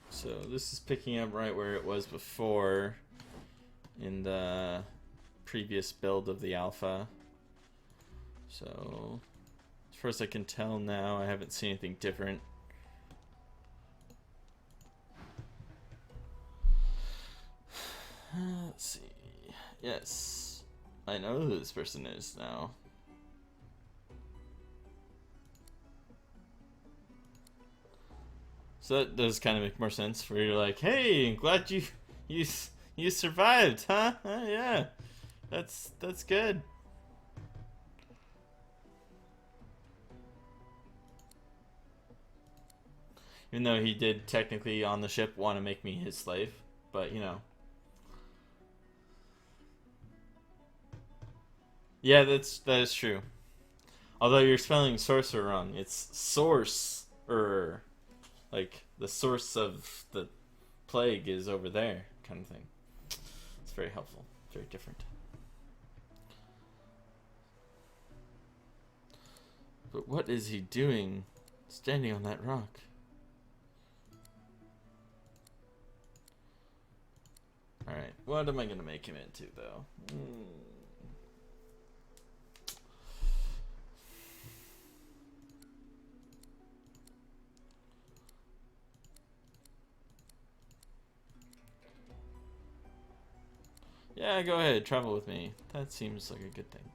So this is picking up right where it was before in the previous build of the alpha. So as far as I can tell now, I haven't seen anything different. Let's see. Yes, I know who this person is now. So that does kind of make more sense. Where you're like, "Hey, I'm glad you survived, huh? Yeah, that's good." Even though he did technically on the ship want to make me his slave, but you know. Yeah, that is true. Although you're spelling sorcerer wrong, it's source-er. Like the source of the plague is over there, kind of thing. It's very helpful, very different. But what is he doing, standing on that rock? All right, what am I gonna make him into, though? Yeah, go ahead, travel with me. That seems like a good thing.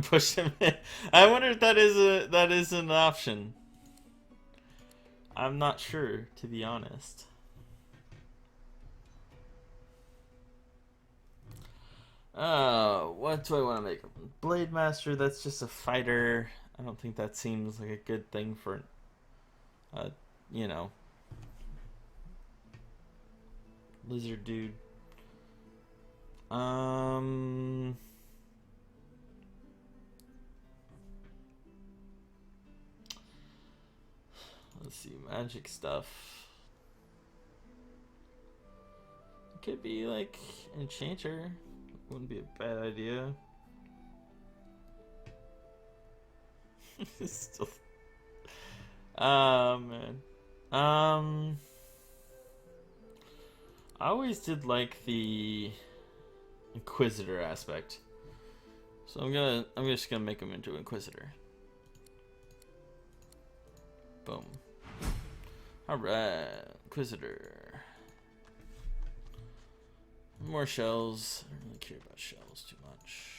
Push him in. I wonder if that is an option. I'm not sure, to be honest. What do I want to make him? Blade Master, that's just a fighter. I don't think that seems like a good thing for, you know, lizard dude. Let's see, magic stuff. It could be like enchanter. Wouldn't be a bad idea. Still. Man. I always did like the Inquisitor aspect. So I'm just gonna make him into Inquisitor. Boom. Alright, Inquisitor. More shells. I don't really care about shells too much.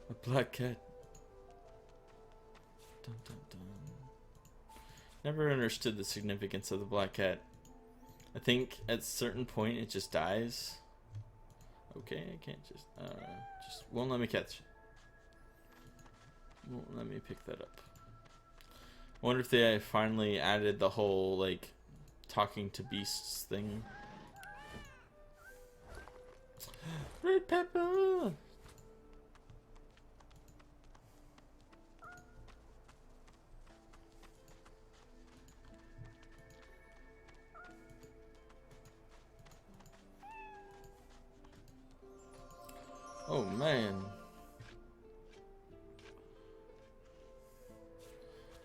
A black cat. Dun, dun, dun. Never understood the significance of the black cat. I think at a certain point it just dies. Okay, I can't just won't let me catch. Won't let me pick that up. I wonder if they finally added the whole like talking to beasts thing. Red pepper. Oh man.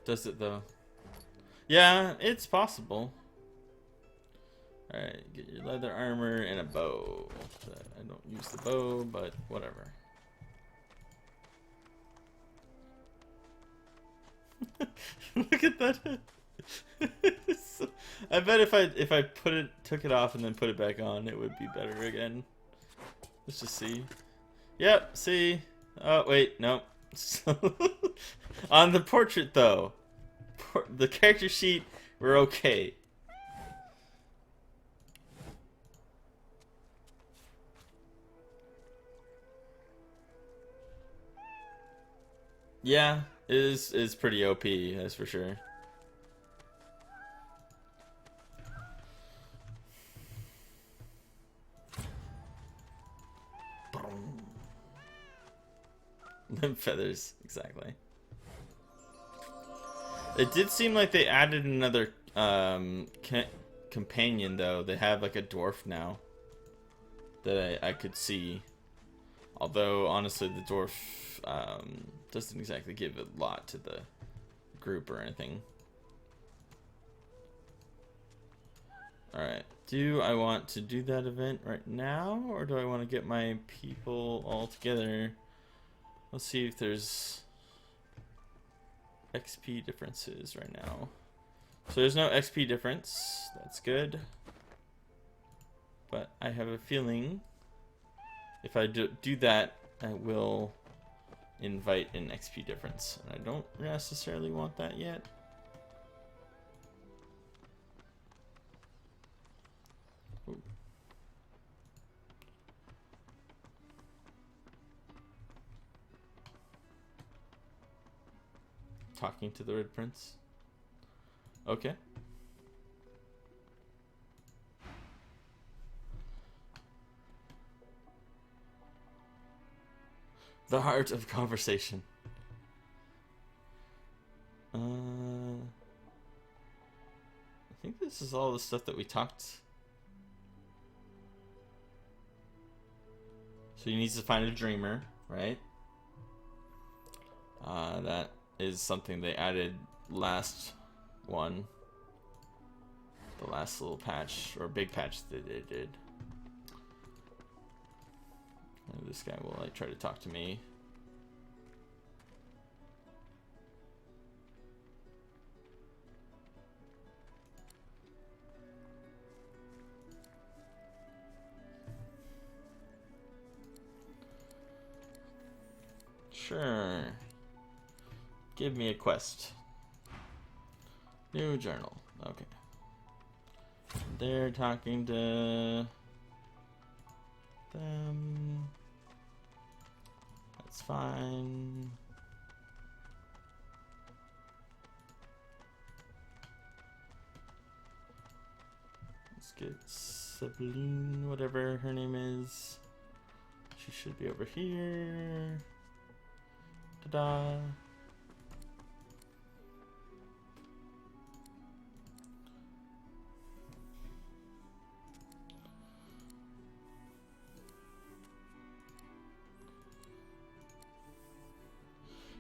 Does it though? Yeah, it's possible. Alright, get your leather armor and a bow. I don't use the bow, but whatever. Look at that. I bet if I took it off and then put it back on, it would be better again. Let's just see. Yep, see? Oh, wait, no. On the portrait, though. The character sheet, we're okay. Yeah, it is pretty OP, that's for sure. Limp feathers, exactly. It did seem like they added another companion, though. They have like a dwarf now that I could see. Although, honestly, the dwarf doesn't exactly give a lot to the group or anything. Alright, do I want to do that event right now? Or do I want to get my people all together? Let's see if there's XP differences right now. So there's no XP difference. That's good. But I have a feeling if I do that, I will invite an XP difference. And I don't necessarily want that yet. Ooh. Talking to the Red Prince. Okay. The heart of conversation. I think this is all the stuff that we talked. So he needs to find a dreamer, right? That is something they added last one. The last little patch, or big patch that they did. And this guy will like try to talk to me. Sure. Give me a quest. New journal. Okay. They're talking to them. That's fine. Let's get Sabine, whatever her name is. She should be over here. Ta-da.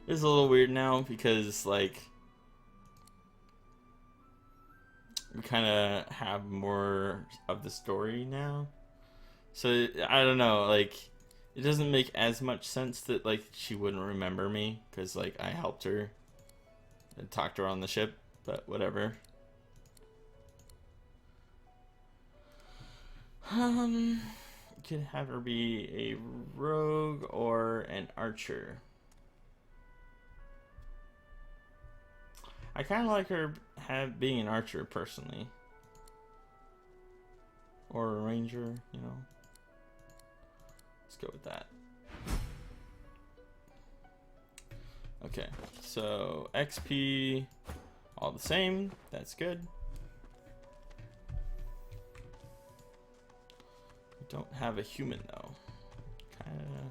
It's a little weird now because, like, we kind of have more of the story now. So I don't know, like it doesn't make as much sense that like she wouldn't remember me because like I helped her and talked to her on the ship, but whatever. You could have her be a rogue or an archer. I kind of like her being an archer personally, or a ranger, you know. Let's go with that. Okay, so XP, all the same. That's good. We don't have a human though. Kind of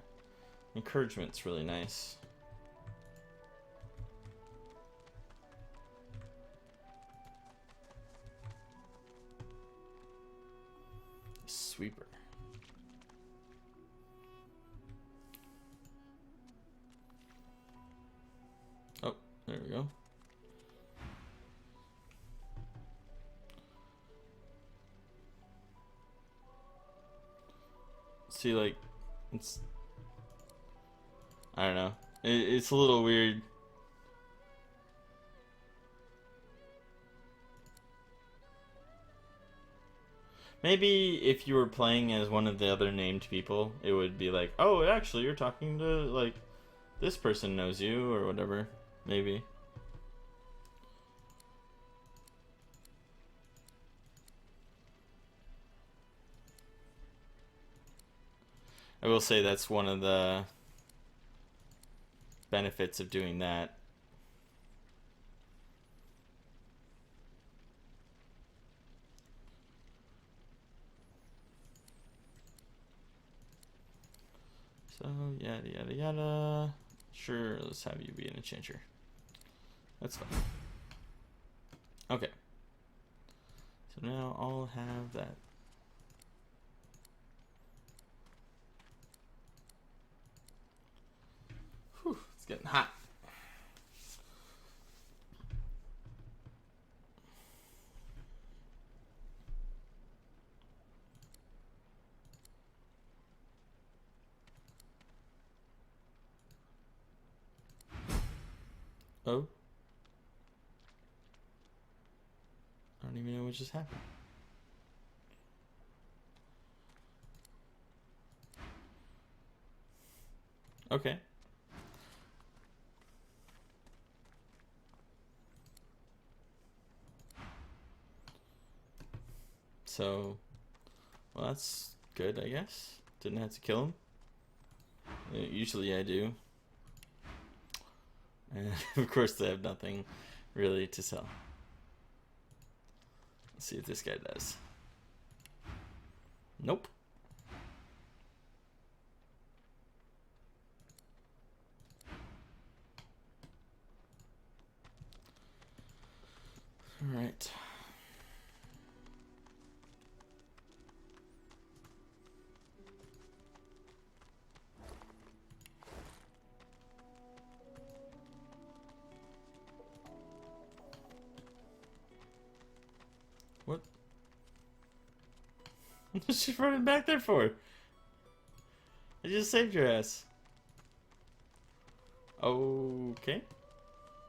encouragement's really nice. Sweeper. Oh, there we go. See, like, it's, I don't know. It's a little weird. Maybe if you were playing as one of the other named people, it would be like, oh, actually, you're talking to, like, this person knows you, or whatever. Maybe. I will say that's one of the benefits of doing that. So, yada yada yada. Sure, let's have you be an enchanter. That's fine. Okay. So now I'll have that. Whew, it's getting hot. Oh. I don't even know what just happened. Okay. So, well, that's good, I guess. Didn't have to kill him. Usually I do. And of course they have nothing really to sell. Let's see if this guy does. Nope. All right. What? What's she running back there for? I just saved your ass. Okay.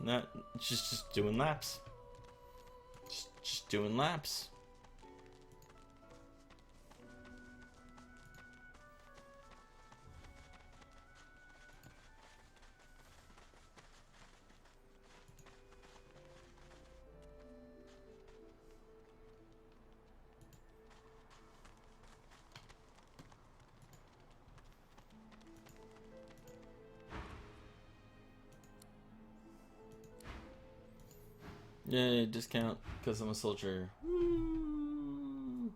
Not just doing laps. Just doing laps. Yay, discount because I'm a soldier. Woo.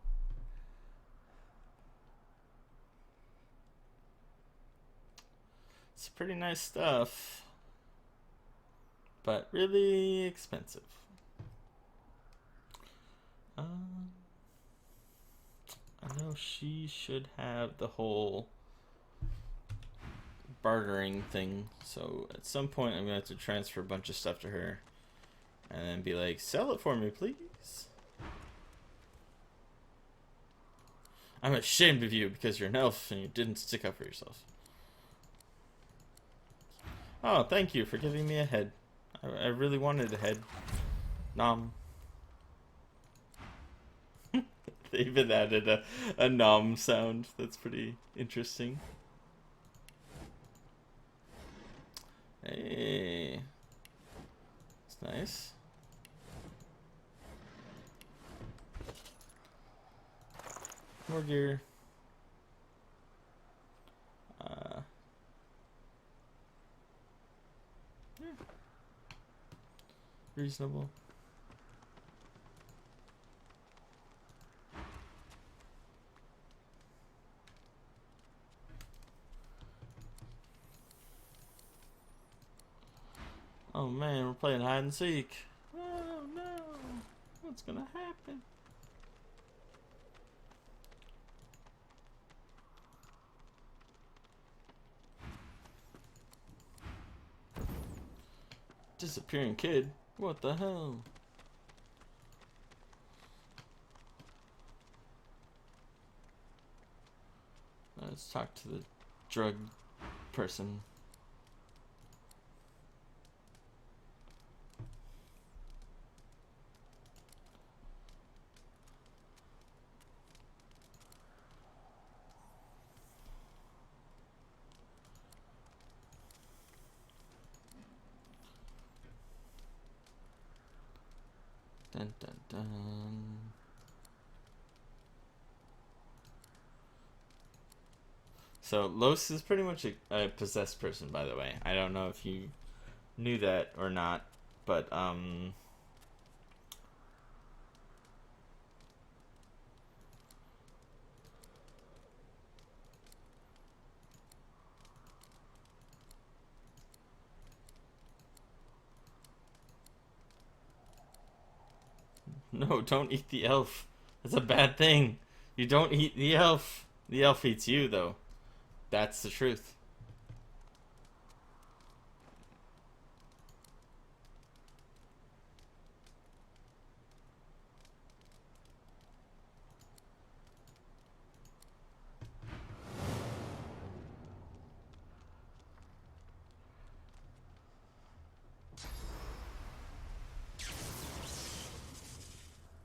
It's pretty nice stuff, but really expensive. I know she should have the whole bartering thing, so at some point I'm gonna have to transfer a bunch of stuff to her and then be like, sell it for me, please. I'm ashamed of you because you're an elf and you didn't stick up for yourself. Oh, thank you for giving me a head. I really wanted a head. Nom. They even added a nom sound. That's pretty interesting. Hey. It's nice. More gear. Yeah. Reasonable. Oh man, we're playing hide and seek. Oh no, what's gonna happen? Disappearing kid? What the hell? Let's talk to the drug person. Dun dun dun. So Los is pretty much a possessed person, by the way. I don't know if you knew that or not, but no, don't eat the elf. That's a bad thing. You don't eat the elf. The elf eats you, though. That's the truth.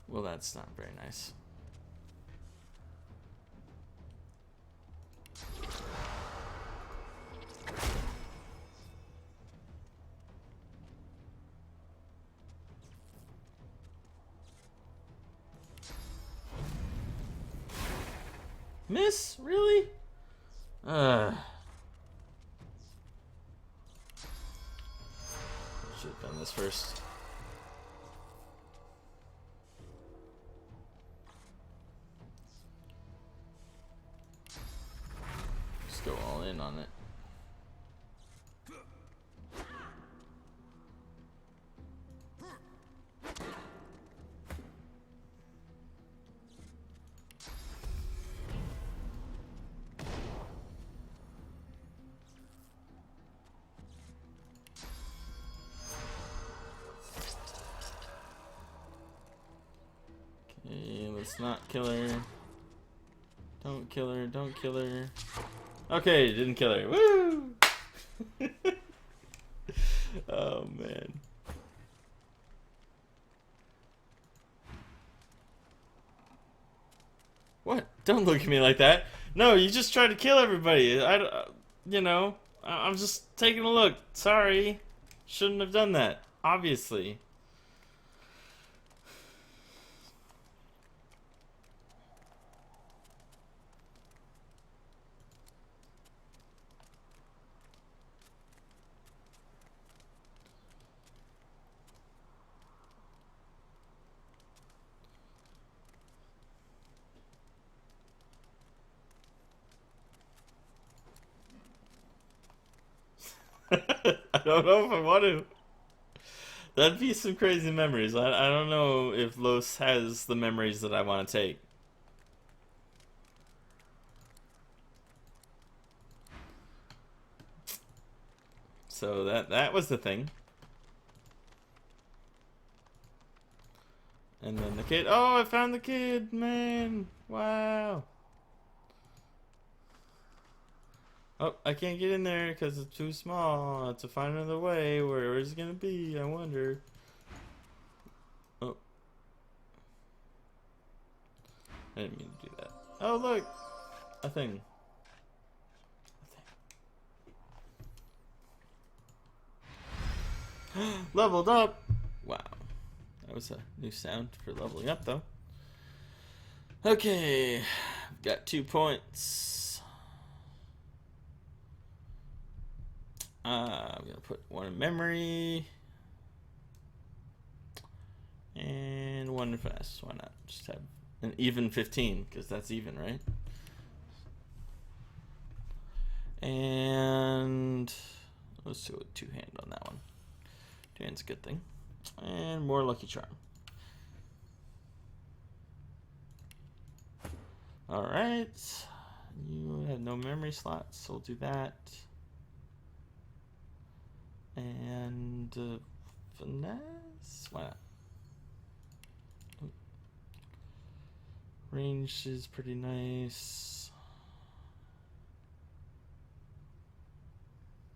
Well, that's not very nice. Miss? Really? Should have done this first. Just go all in on it. Okay, let's not kill her. Don't kill her, don't kill her. Okay, didn't kill her. Woo! Oh man. What? Don't look at me like that. No, you just tried to kill everybody. You know, I'm just taking a look. Sorry. Shouldn't have done that. Obviously. I don't know if I want to. That'd be some crazy memories. I don't know if Los has the memories that I want to take. So that was the thing. And then the kid. Oh, I found the kid, man. Wow. Oh, I can't get in there because it's too small. I have to find another way. Where is it gonna be? I wonder. Oh, I didn't mean to do that. Oh, look, a thing. Leveled up. Wow, that was a new sound for leveling up, though. Okay, got 2 points. I'm gonna put 1 in memory and 1 in finesse. Why not? Just have an even 15 because that's even, right? And let's do a 2-hand on that one. 2-hand's a good thing. And more lucky charm. All right, you have no memory slots, so we'll do that. And finesse, why not? Range is pretty nice.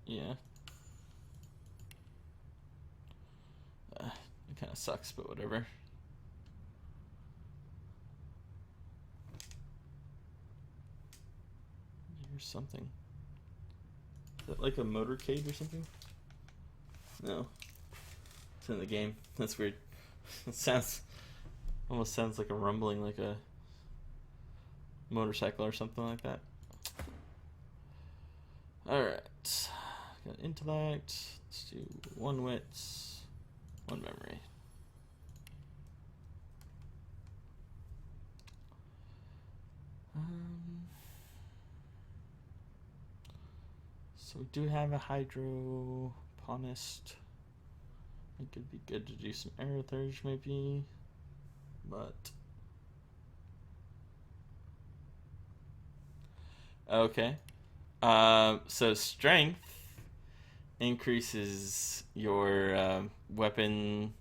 Yeah. It kind of sucks, but whatever. Here's something. Is that like a motorcade or something? No. It's in the game. That's weird. It almost sounds like a rumbling, like a motorcycle or something like that. Alright. Got intellect. Let's do 1 wits, 1 memory. So we do have a hydroponist. It could be good to do some aerothurge maybe, but okay. So strength increases your weapon,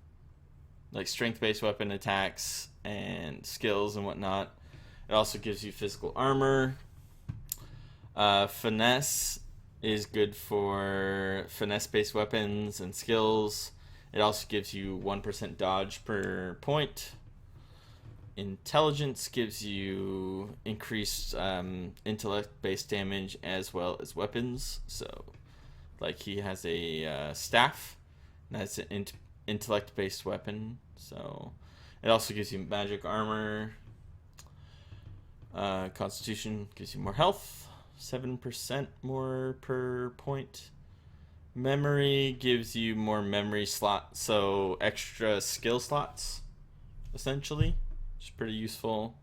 like strength-based weapon attacks and skills and whatnot. It also gives you physical armor. Finesse is good for finesse-based weapons and skills. It also gives you 1% dodge per point. Intelligence gives you increased intellect-based damage as well as weapons. So, like he has a staff, and that's an intellect-based weapon. So, it also gives you magic armor. Constitution gives you more health, 7% more per point. Memory gives you more memory slots, so extra skill slots, essentially, which is pretty useful.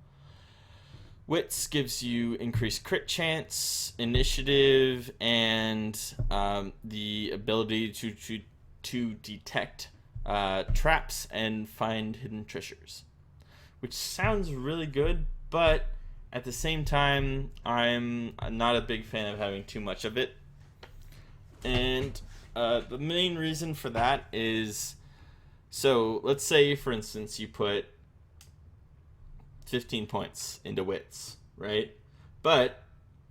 Wits gives you increased crit chance, initiative, and the ability to detect traps and find hidden treasures, which sounds really good, but at the same time, I'm not a big fan of having too much of it. And the main reason for that is, so let's say, for instance, you put 15 points into wits, right? But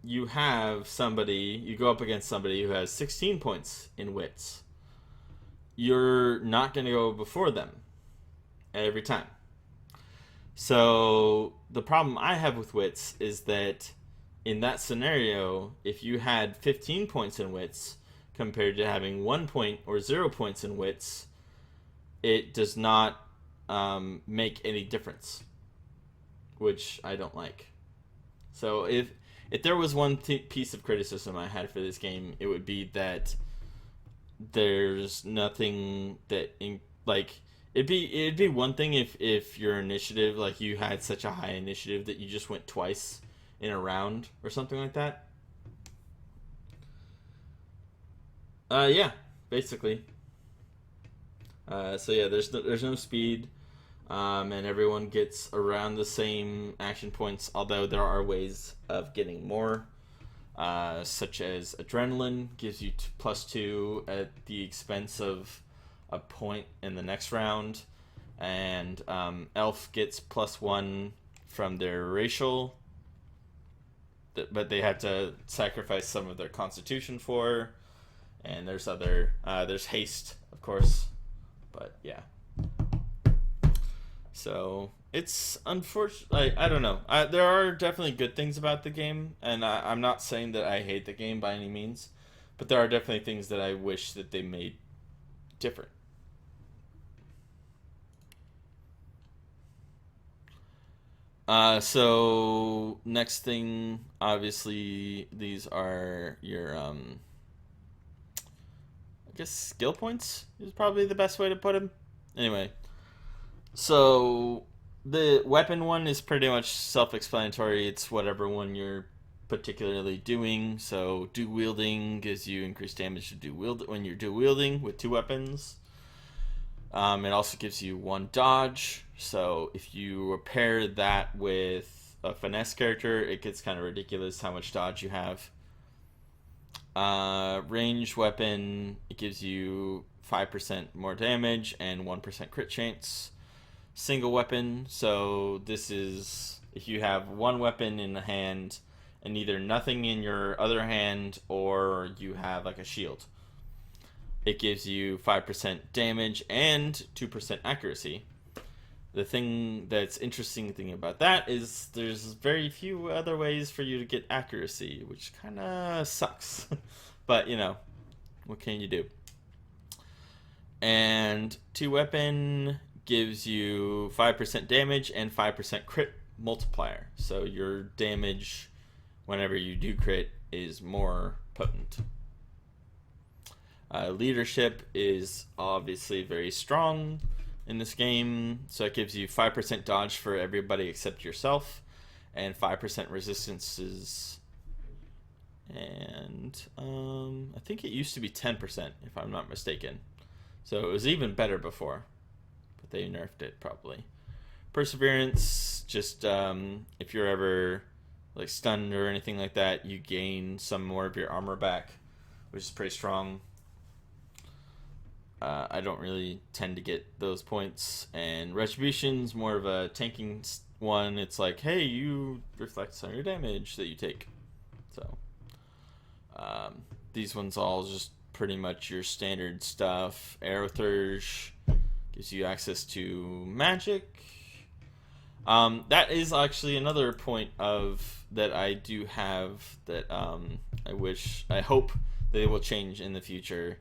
you go up against somebody who has 16 points in wits. You're not going to go before them every time. So the problem I have with wits is that in that scenario, if you had 15 points in wits compared to having 1 point or 0 points in wits, it does not make any difference, which I don't like. So if there was one piece of criticism I had for this game, it would be that there's nothing that it'd be one thing if your initiative, like you had such a high initiative that you just went twice in a round or something like that. Yeah, basically. So yeah, there's no speed, and everyone gets around the same action points. Although there are ways of getting more, such as adrenaline gives you +2 at the expense of a point in the next round, and elf gets +1 from their racial. but they had to sacrifice some of their constitution for. And there's there's haste, of course, but yeah. So it's unfortunate. I don't know. There are definitely good things about the game, and I'm not saying that I hate the game by any means, but there are definitely things that I wish that they made different. So next thing, obviously, these are your I guess skill points is probably the best way to put them. Anyway, so the weapon one is pretty much self-explanatory. It's whatever one you're particularly doing. So dual wielding gives you increased damage to when you're dual wielding with 2 weapons. It also gives you 1 dodge. So if you pair that with a finesse character, it gets kind of ridiculous how much dodge you have. Ranged weapon, it gives you 5% more damage and 1% crit chance. Single weapon, so this is if you have 1 weapon in the hand and either nothing in your other hand or you have like a shield. It gives you 5% damage and 2% accuracy. The thing that's interesting thing about that is there's very few other ways for you to get accuracy, which kind of sucks. But, you know, what can you do? And 2 weapon gives you 5% damage and 5% crit multiplier. So your damage whenever you do crit is more potent. Leadership is obviously very strong in this game, so it gives you 5% dodge for everybody except yourself, and 5% resistances. And I think it used to be 10%, if I'm not mistaken. So it was even better before, but they nerfed it probably. Perseverance, just if you're ever like stunned or anything like that, you gain some more of your armor back, which is pretty strong. I don't really tend to get those points. And Retribution's more of a tanking one. It's like, hey, you reflect some of your damage that you take. So these ones all just pretty much your standard stuff. Aerothurge gives you access to magic. That is actually another point of that I do have that I hope they will change in the future.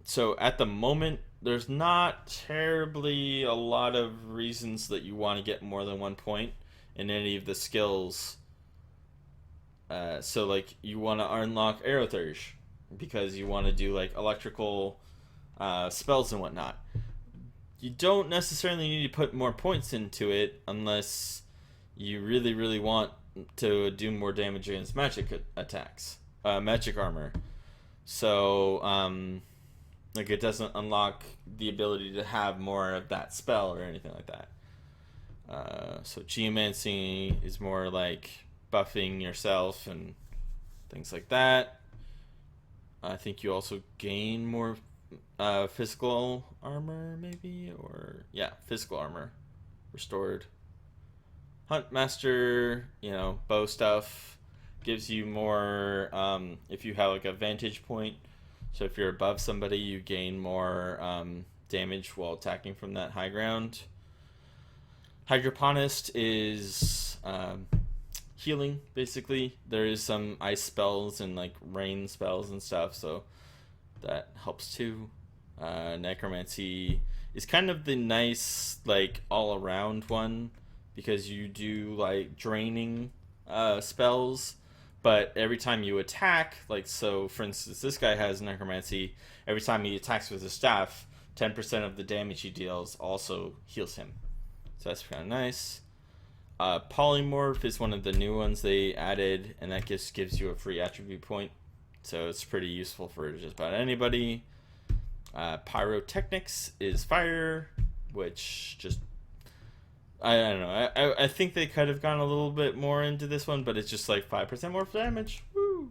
So at the moment, there's not terribly a lot of reasons that you want to get more than 1 point in any of the skills. So like you want to unlock Aerothurge because you want to do like electrical spells and whatnot. You don't necessarily need to put more points into it unless you really, really want to do more damage against magic attacks, magic armor. So, like it doesn't unlock the ability to have more of that spell or anything like that. So Geomancy is more like buffing yourself and things like that. I think you also gain more physical armor, maybe, or yeah, physical armor restored. Huntmaster, bow stuff gives you more. If you have like a vantage point, so if you're above somebody, you gain more damage while attacking from that high ground. Hydroponist is healing, basically. There is some ice spells and like rain spells and stuff, so that helps too. Necromancy is kind of the nice like all around one because you do like draining spells, but every time you attack, like so for instance this guy has necromancy, every time he attacks with his staff, 10% of the damage he deals also heals him, so that's kind of nice. Polymorph is one of the new ones they added, and that just gives you a free attribute point, so it's pretty useful for just about anybody. Pyrotechnics is fire, which just I don't know. I think they could have gone a little bit more into this one, but it's just like 5% more damage. Woo!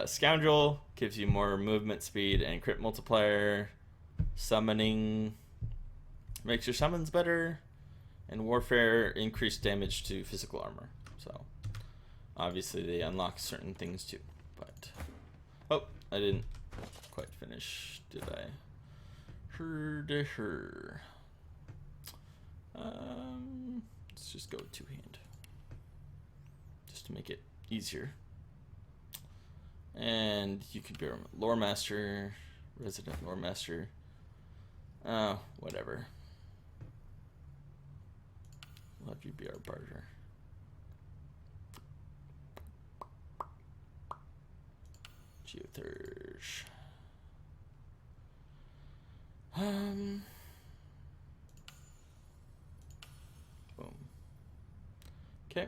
Scoundrel gives you more movement speed and crit multiplier. Summoning makes your summons better. And Warfare increased damage to physical armor. So obviously they unlock certain things too. But oh, I didn't quite finish, did I? Her. Let's just go two-hand, just to make it easier. And you could be a lore master, resident lore master. Whatever. We'll have you be our barter. Geothurge. Boom. Okay.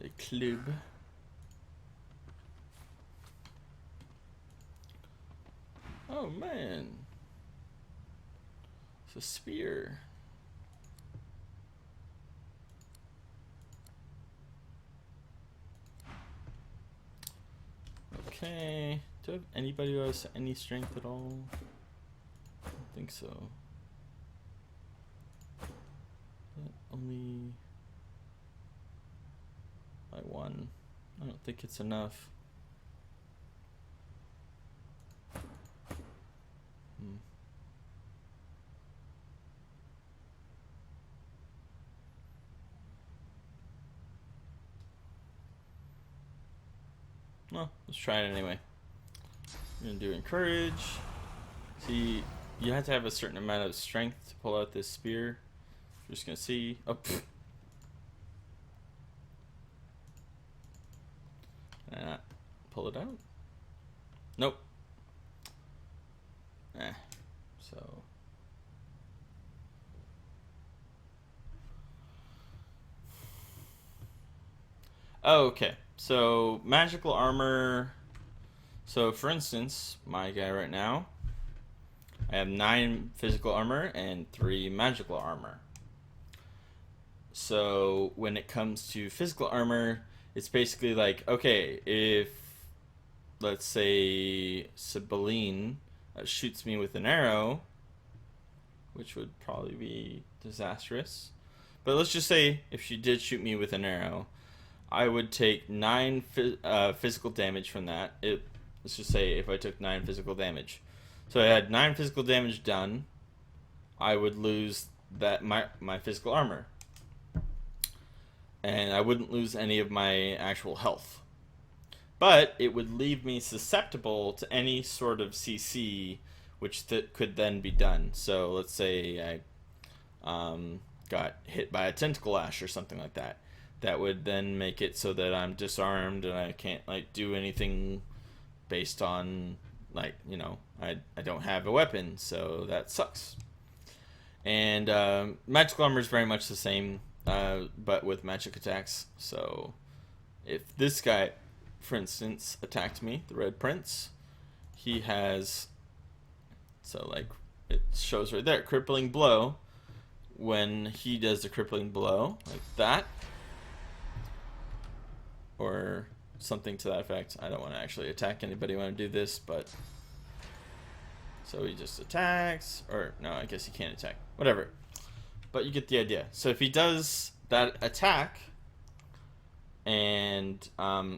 A club. Oh man, it's a spear. Okay, do I have anybody who has any strength at all? I don't think so. But only by one. I don't think it's enough. Well, let's try it anyway. I'm gonna do encourage. See, you have to have a certain amount of strength to pull out this spear. We're just gonna see. Oh, can I not pull it out? Nope. So. Oh, okay. So, magical armor. So, for instance, my guy right now, I have 9 physical armor and 3 magical armor. So, when it comes to physical armor, it's basically like, okay, if, let's say, Sibylline shoots me with an arrow, which would probably be disastrous. But let's just say if she did shoot me with an arrow, I would take 9 physical damage from that. Let's just say if I took 9 physical damage. So I had 9 physical damage done. I would lose that my physical armor. And I wouldn't lose any of my actual health. But it would leave me susceptible to any sort of CC which could then be done. So let's say I got hit by a tentacle lash or something like that. That would then make it so that I'm disarmed and I can't like do anything based on like, you know, I don't have a weapon, so that sucks. And magical armor is very much the same, but with magic attacks. So if this guy, for instance, attacked me, the Red Prince, he has, so like it shows right there, crippling blow. When he does the crippling blow like that, or something to that effect. I don't want to actually attack anybody when I do this, but so he just attacks, or no, I guess he can't attack. Whatever. But you get the idea. So if he does that attack, and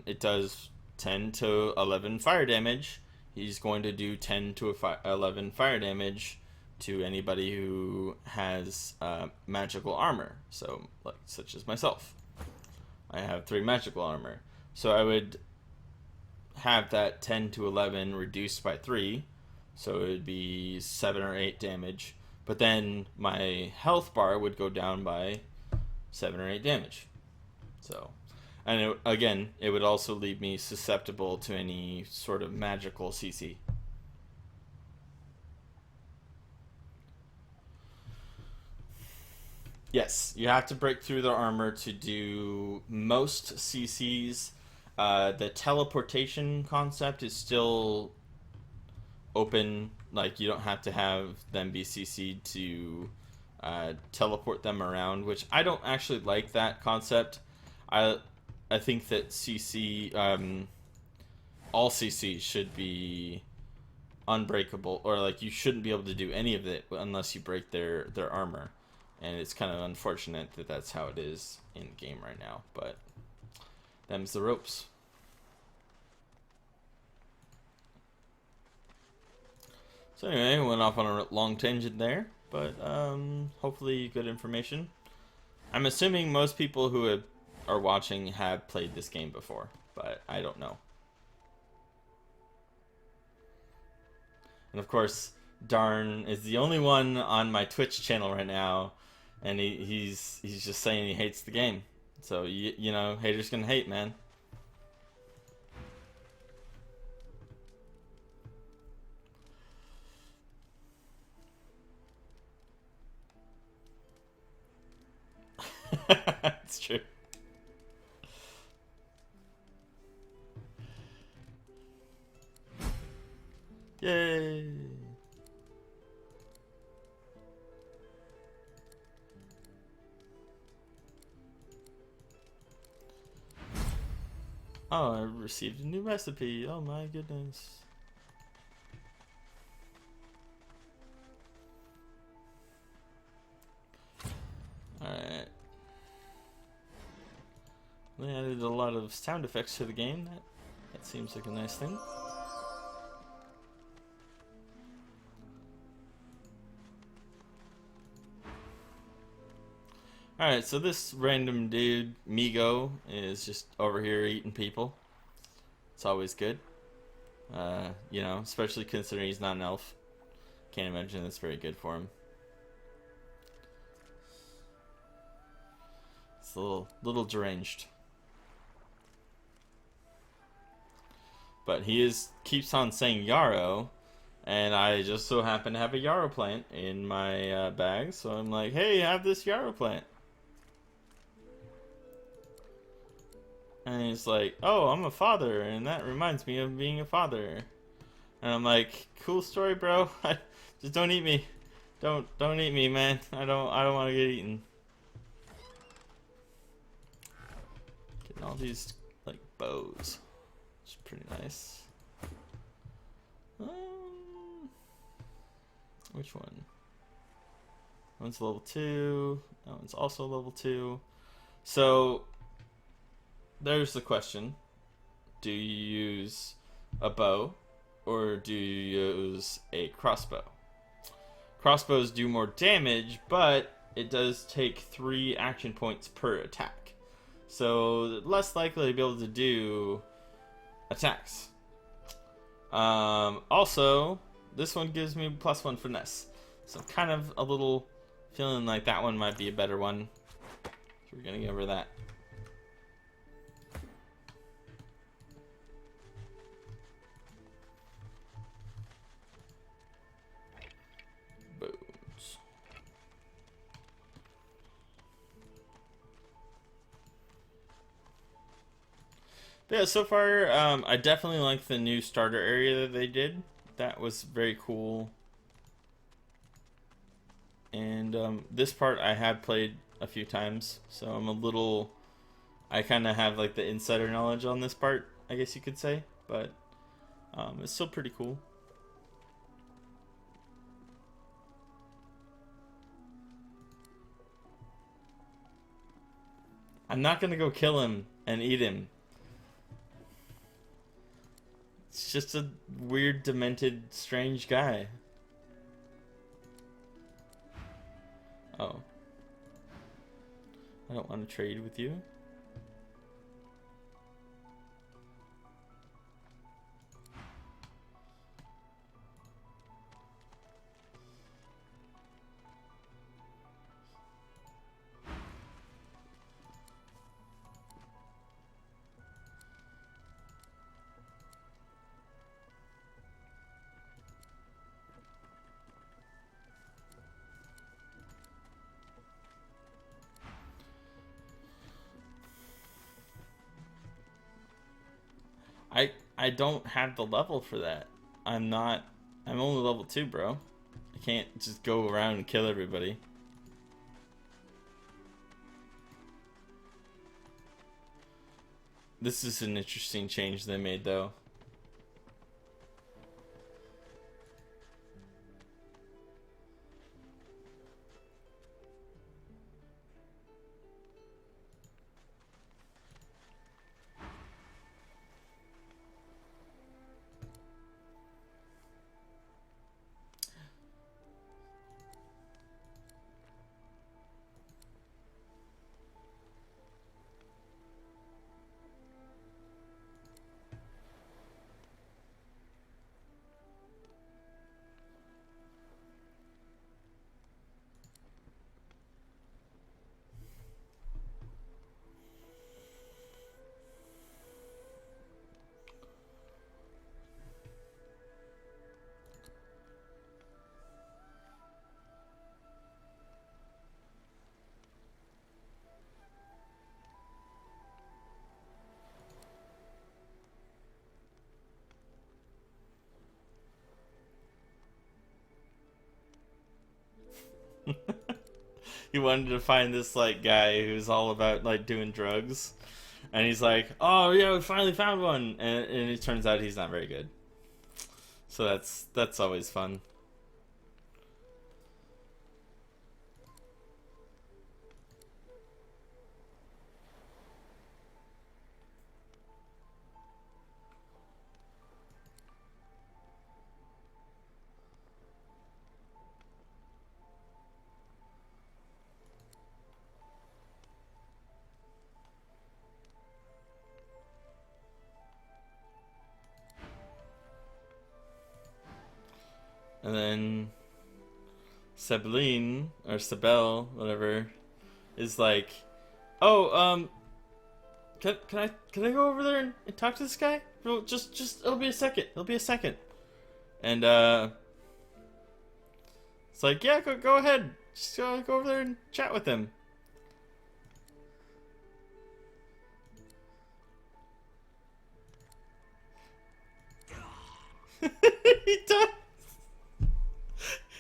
it does 10 to 11 fire damage, he's going to do 10 to 11 fire damage to anybody who has magical armor. So, like, such as myself. I have 3 magical armor. So I would have that 10 to 11 reduced by 3. So it would be 7 or 8 damage. But then my health bar would go down by 7 or 8 damage. So, and again, it would also leave me susceptible to any sort of magical CC. Yes, you have to break through the armor to do most CCs. The teleportation concept is still open. Like, you don't have to have them be CC'd to teleport them around, which I don't actually like that concept. I think that all CCs should be unbreakable, or like you shouldn't be able to do any of it unless you break their armor, and it's kind of unfortunate that that's how it is in game right now, but them's the ropes. So anyway, went off on a long tangent there, but hopefully good information. I'm assuming most people who are watching have played this game before, but I don't know. And of course, Darn is the only one on my Twitch channel right now, and he's just saying he hates the game. So you know, haters gonna hate, man. It's true. Yay! Oh, I received a new recipe. Oh my goodness. Alright. They added a lot of sound effects to the game. That seems like a nice thing. Alright, so this random dude, Migo, is just over here eating people. It's always good. You know, especially considering he's not an elf. Can't imagine that's very good for him. It's a little deranged. But he keeps on saying yarrow, and I just so happen to have a yarrow plant in my bag, so I'm like, hey, have this yarrow plant. And he's like, oh, I'm a father, and that reminds me of being a father. And I'm like, cool story, bro. Just don't eat me. Don't eat me, man. I don't want to get eaten. Getting all these like bows. It's pretty nice. Which one? One's level 2. That one's also level 2. So there's the question. Do you use a bow or do you use a crossbow? Crossbows do more damage, but it does take 3 action points per attack. So less likely to be able to do attacks. Also, this one gives me +1 finesse. So I'm kind of a little feeling like that one might be a better one. So we're gonna go over that. Bones. Yeah, so far, I definitely like the new starter area that they did. That was very cool. And this part I have played a few times, so I kind of have like the insider knowledge on this part, I guess you could say, but it's still pretty cool. I'm not gonna go kill him and eat him. It's just a weird, demented, strange guy. Oh. I don't want to trade with you. I don't have the level for that. I'm only level 2, bro. I can't just go around and kill everybody. This is an interesting change they made, though. He wanted to find this like guy who's all about like doing drugs, and he's like, "Oh yeah, we finally found one," and it turns out he's not very good. So that's always fun. And then Sabine or Sabelle, whatever, is like, "Oh, can I go over there and talk to this guy? No, just it'll be a second. It'll be a second." And it's like, "Yeah, go ahead. Just go over there and chat with him." He died.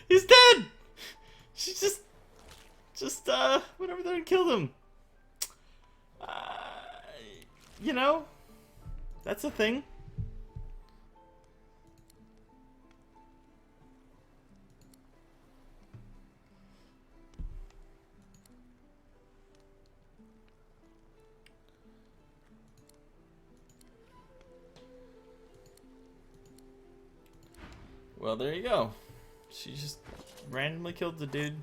He's dead. She just went over there and killed him. You know, that's a thing. Well, there you go. She just randomly killed the dude.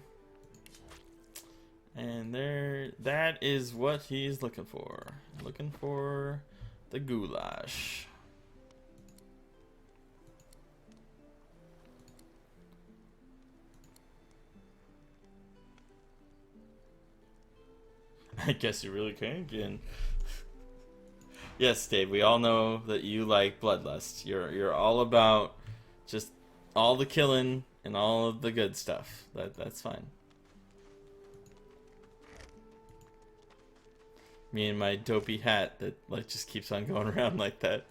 And that is what he's looking for. Looking for the goulash. I guess you really can again. Yes, Dave, we all know that you like bloodlust. You're all about just all the killing and all of the good stuff. That's fine. Me and my dopey hat that like just keeps on going around like that.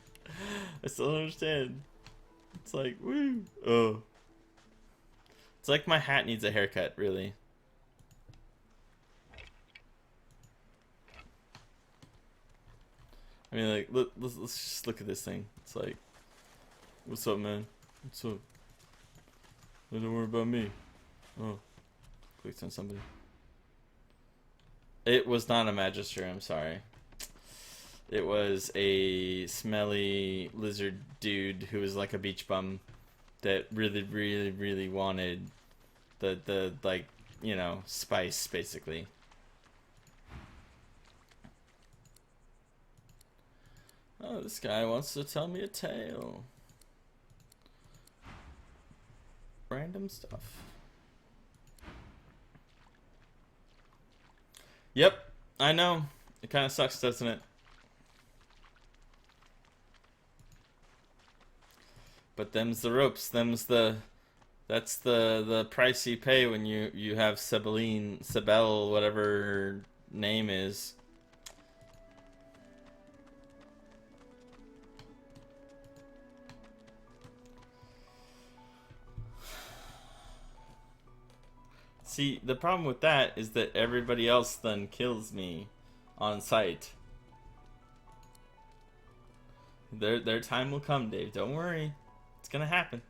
I still don't understand. It's like, woo. Oh. It's like my hat needs a haircut, really. I mean, like, let's just look at this thing. It's like, what's up, man? What's up? Don't worry about me. Oh, clicked on somebody. It was not a magister, I'm sorry. It was a smelly lizard dude who was like a beach bum that really wanted the like, you know, spice, basically. Oh, this guy wants to tell me a tale. Random stuff. Yep, I know. It kind of sucks, doesn't it? But them's the ropes. That's the price you pay when you have Sabelle, whatever her name is. See, the problem with that is that everybody else then kills me on sight. Their time will come, Dave. Don't worry. It's gonna happen.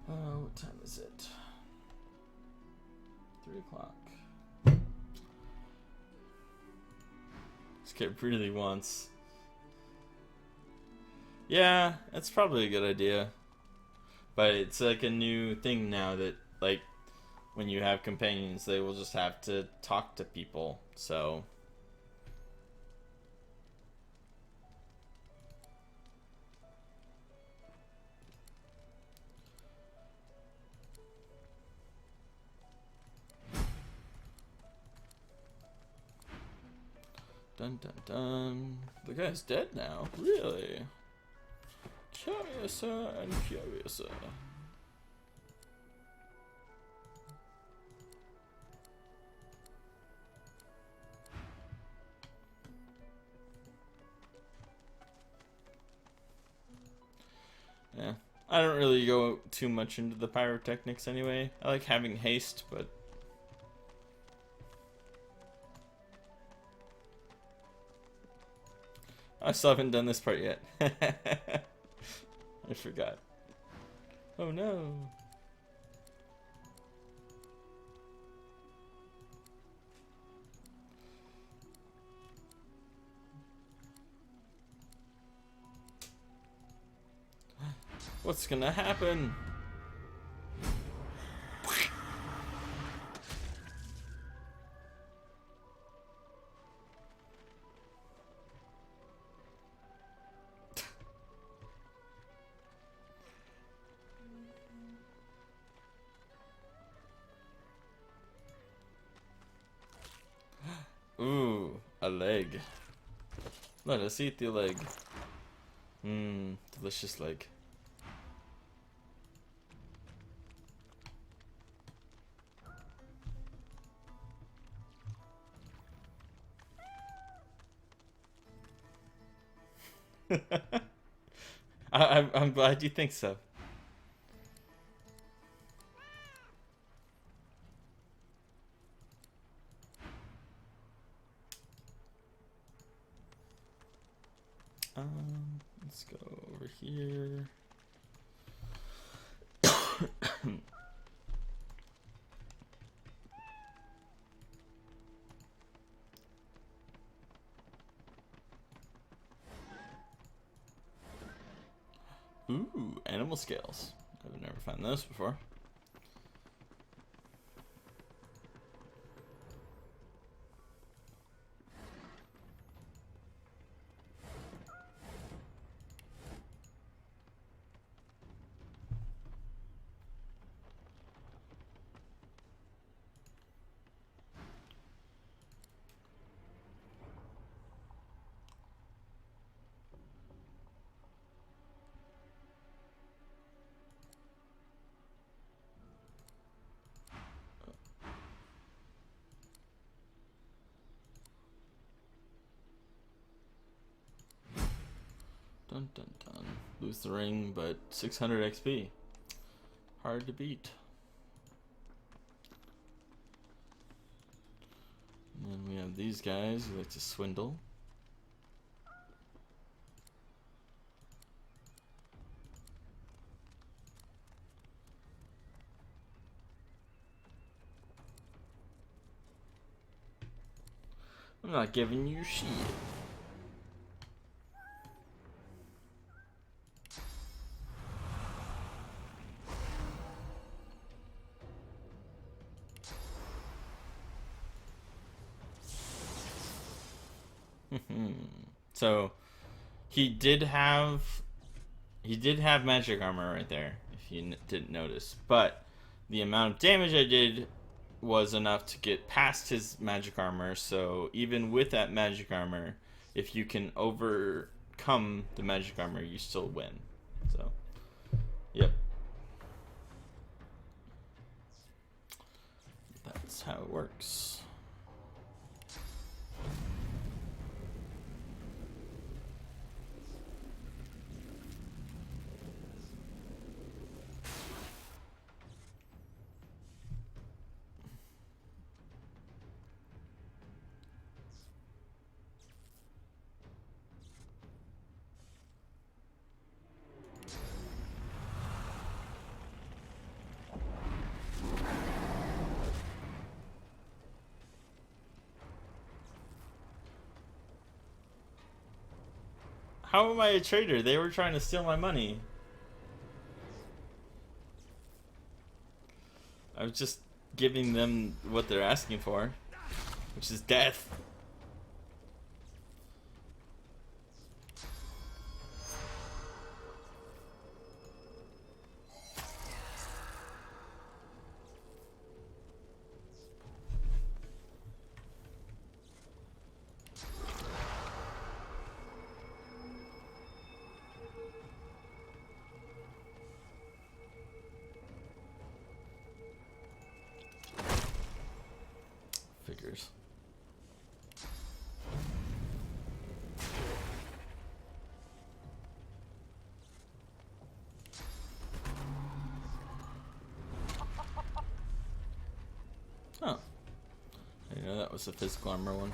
Oh, what time is it? 3 o'clock. This kid really wants. Yeah, that's probably a good idea. But it's like a new thing now that, like, when you have companions, they will just have to talk to people. So. Dun dun dun. The guy's dead now. Really? Curiouser and curiouser. Yeah. I don't really go too much into the pyrotechnics anyway. I like having haste, but I still haven't done this part yet. I forgot. Oh no. What's gonna happen? Ooh, a leg. Let us eat the leg. Mmm, delicious leg. I'm glad you think so. Let's go over here. Ooh, animal scales. I've never found those before. Dun dun dun. Lose the ring, but 600 XP. Hard to beat. And then we have these guys who like to swindle. I'm not giving you shit. So he did have magic armor right there, if you didn't notice, but the amount of damage I did was enough to get past his magic armor. So even with that magic armor, if you can overcome the magic armor, you still win. So yep, that's how it works. How am I a traitor? They were trying to steal my money. I was just giving them what they're asking for, which is death. Figures. Oh. I didn't know that was a physical armor one.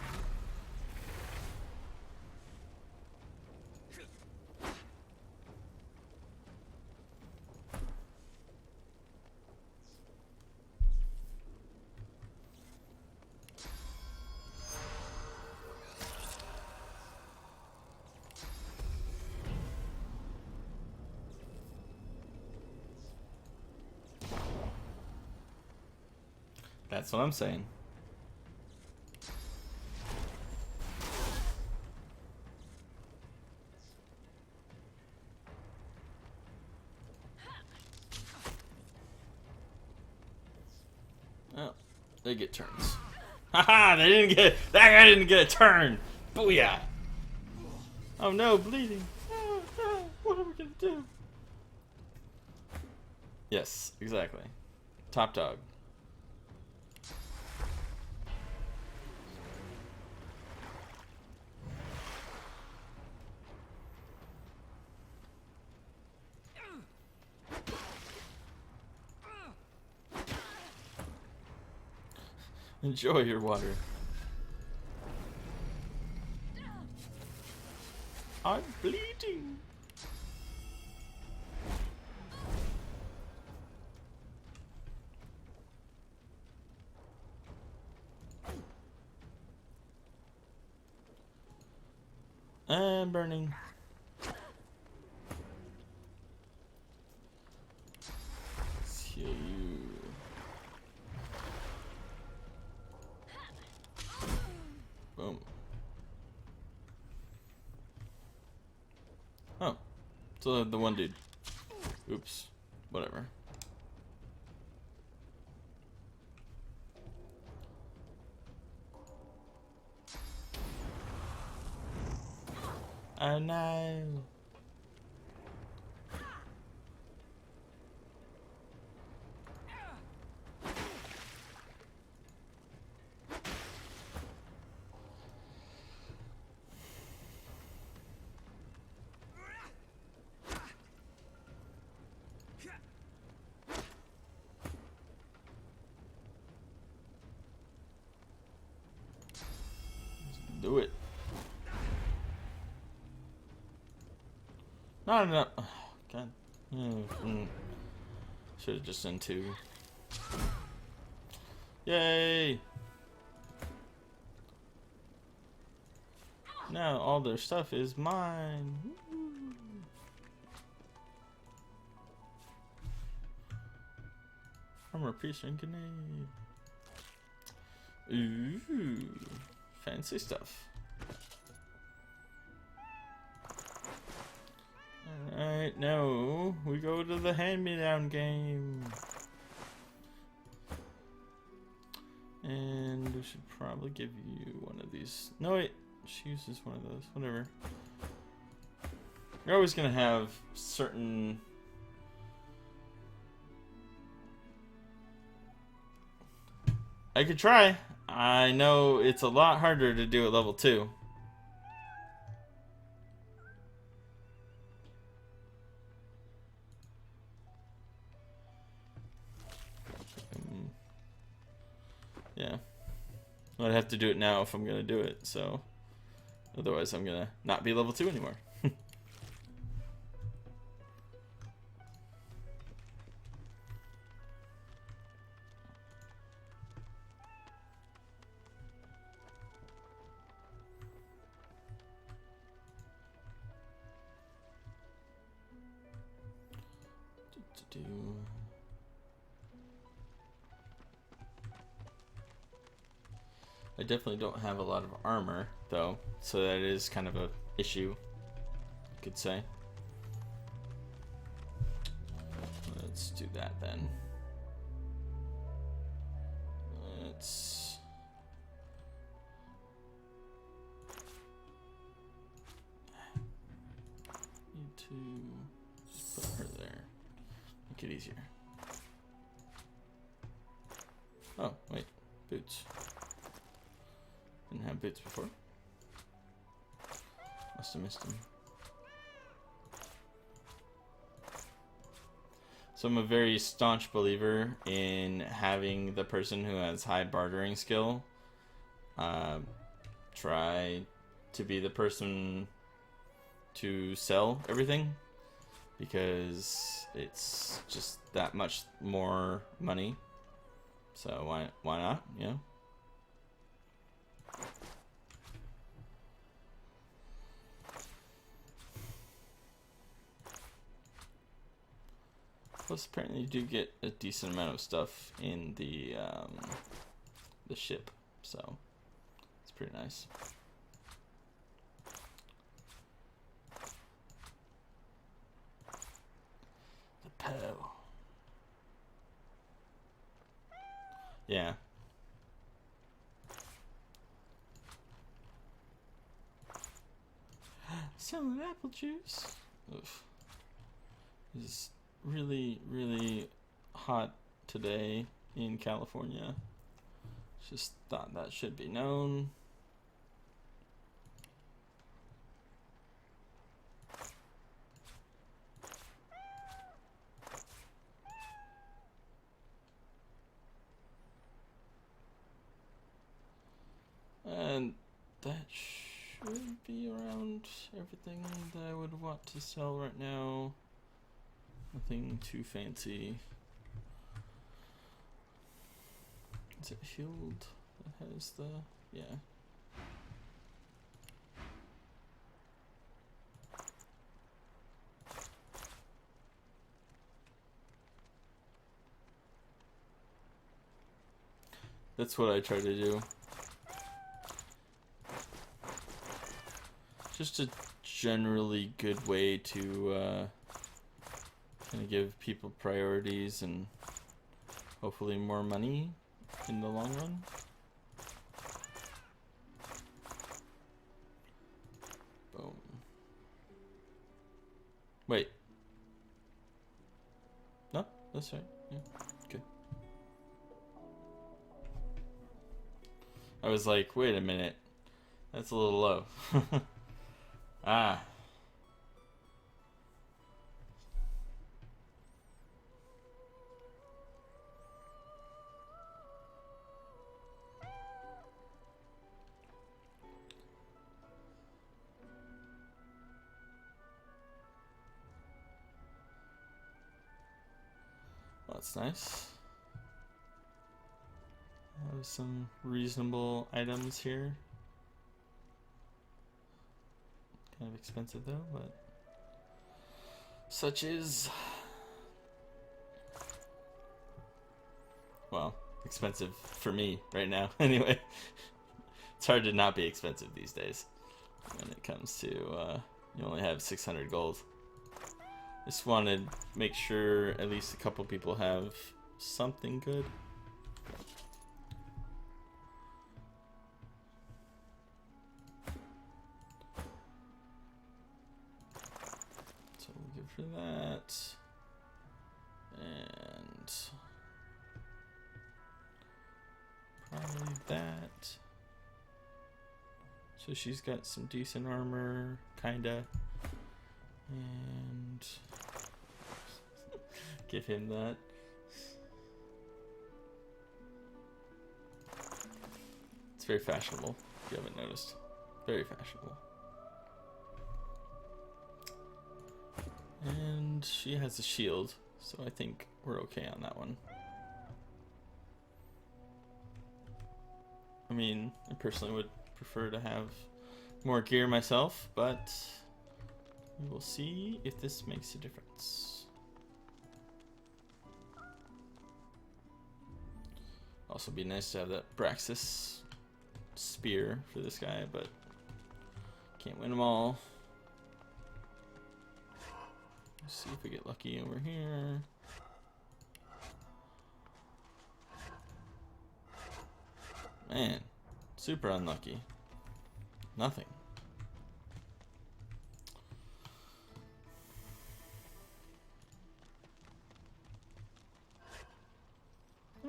That's what I'm saying. Oh, they get turns. Haha, they didn't get, that guy didn't get a turn. Booyah. Oh no, bleeding. Oh, no, what are we gonna do? Yes, exactly. Top dog. Enjoy your water. I'm bleeding. And burning. Let's heal you. Boom. Oh, so the one dude. Oops. Whatever. Oh no. Do it. Not enough. Oh, God. Should have just done 2. Yay! Now all their stuff is mine. Woo. Armor piercing grenade. Ooh, fancy stuff. Alright, now we go to the hand-me-down game. And we should probably give you one of these. No, wait. She uses one of those. Whatever. You're always going to have certain... I could try. I know it's a lot harder to do at level 2. Yeah. I'd have to do it now if I'm going to do it, so... Otherwise I'm going to not be level 2 anymore. do. I definitely don't have a lot of armor, though, so that is kind of a issue, you could say. Let's do that then. Let's... need to just put her there. Make it easier. Oh, wait. Boots. Didn't have boots before. Must have missed them. So I'm a very staunch believer in having the person who has high bartering skill try to be the person to sell everything, because it's just that much more money. So why not, you know? Plus, apparently you do get a decent amount of stuff in the ship, so it's pretty nice. The pearl. Yeah. Selling apple juice. Oof. It's really, really hot today in California. Just thought that should be known. And that should be around everything that I would want to sell right now. Nothing too fancy. Is it healed? That has the... yeah. That's what I try to do. Just a generally good way to kind of give people priorities and hopefully more money in the long run. Boom. Wait. No, that's right. Yeah. Okay. I was like, wait a minute. That's a little low. Ah. Well, that's nice. Have some reasonable items here. Kind of expensive though, but such is. Well, expensive for me right now. Anyway, it's hard to not be expensive these days when it comes to you only have 600 gold. Just wanted to make sure at least a couple people have something good. So we'll give her that. And probably that. So she's got some decent armor, kinda. And give him that. It's very fashionable, if you haven't noticed. Very fashionable. And she has a shield, so I think we're okay on that one. I mean, I personally would prefer to have more gear myself, but we will see if this makes a difference. Also be nice to have that Braxis spear for this guy, but can't win them all. Let's see if we get lucky over here. Man, super unlucky. Nothing.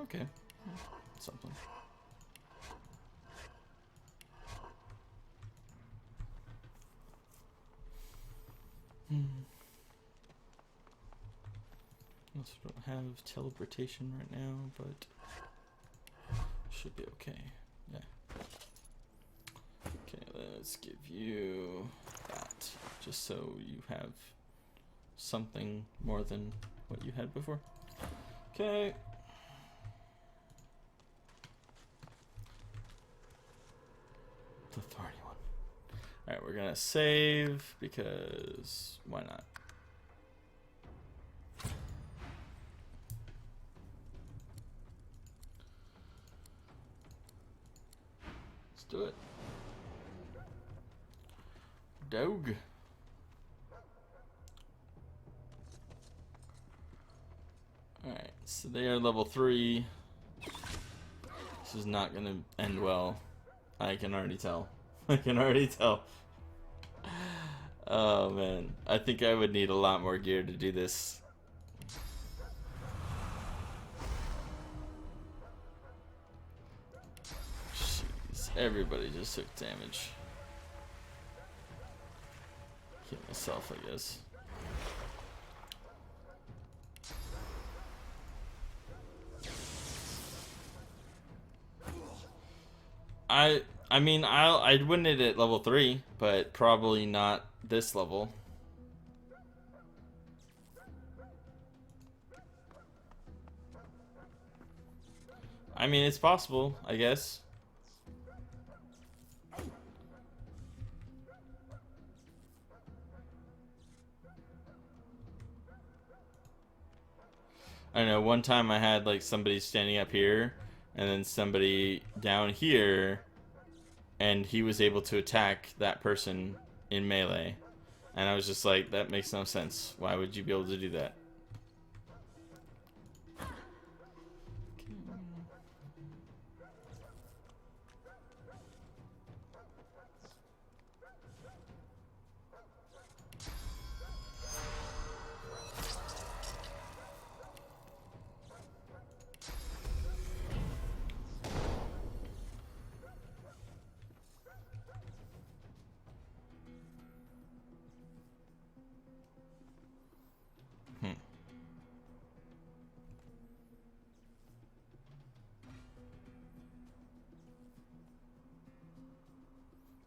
Okay, something. Also don't have teleportation right now, but should be okay. Yeah. Okay, let's give you that, just so you have something more than what you had before. Okay. The thorny one. Alright, we're gonna save because why not? Let's do it. Dog. Alright, so they are level 3. This is not gonna end well. I can already tell. I can already tell. Oh man, I think I would need a lot more gear to do this. Jeez, everybody just took damage. Kill myself, I guess. I mean, I'd win it at level 3, but probably not this level. I mean, it's possible, I guess. I don't know, one time I had like somebody standing up here and then somebody down here, and he was able to attack that person in melee. And I was just like, that makes no sense. Why would you be able to do that?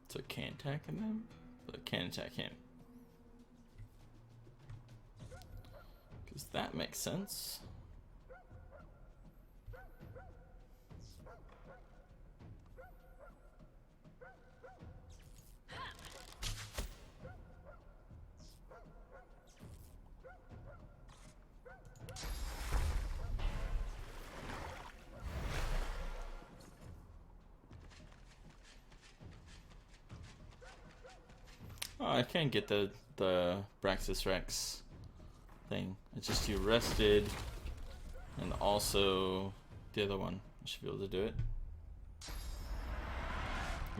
So it can't attack him, but it can attack him. Because that makes sense. Oh, I can't get the Braxis Rex thing. It's just you rested, and also the other one. I should be able to do it.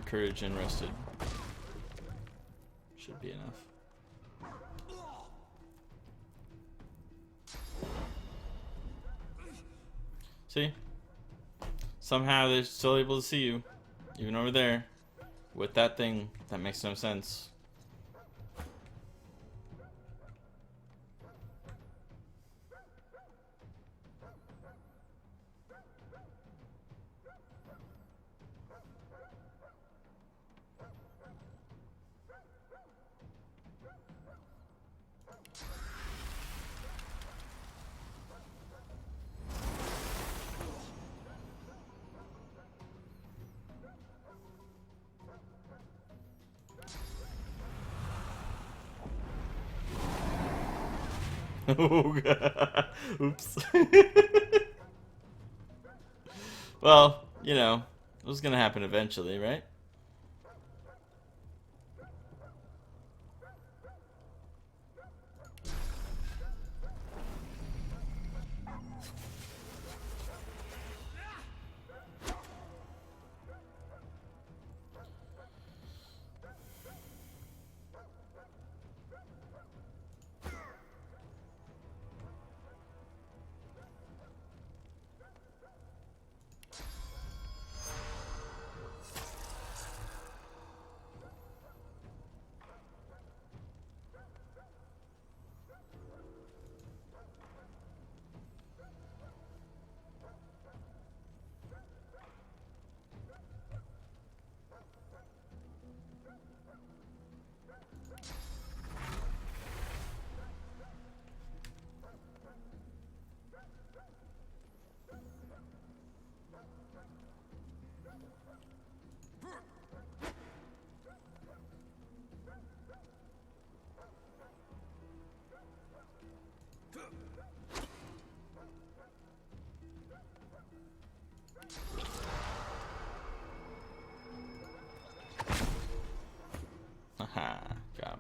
Courage and rested. Should be enough. See? Somehow they're still able to see you, even over there, with that thing. That makes no sense. Oh god. Oops. Well, you know, it was gonna happen eventually, right? Haha, got him.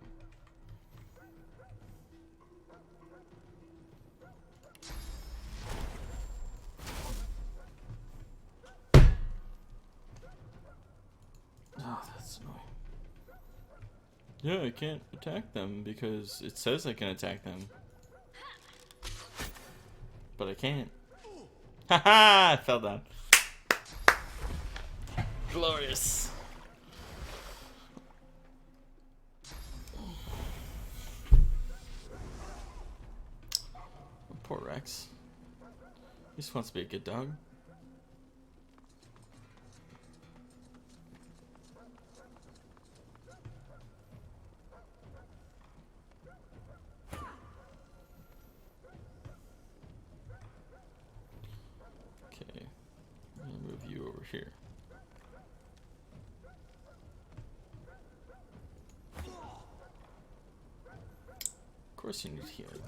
Oh, that's annoying. Yeah, I can't attack them because it says I can attack them. But I can't. Haha, I fell down. Glorious. Poor Rex. He just wants to be a good dog. Okay, I'm gonna move you over here. Of course you need healing.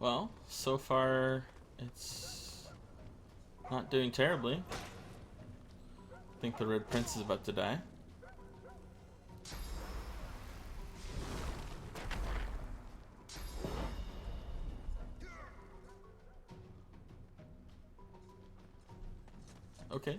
Well, so far it's not doing terribly. I think the Red Prince is about to die. Okay.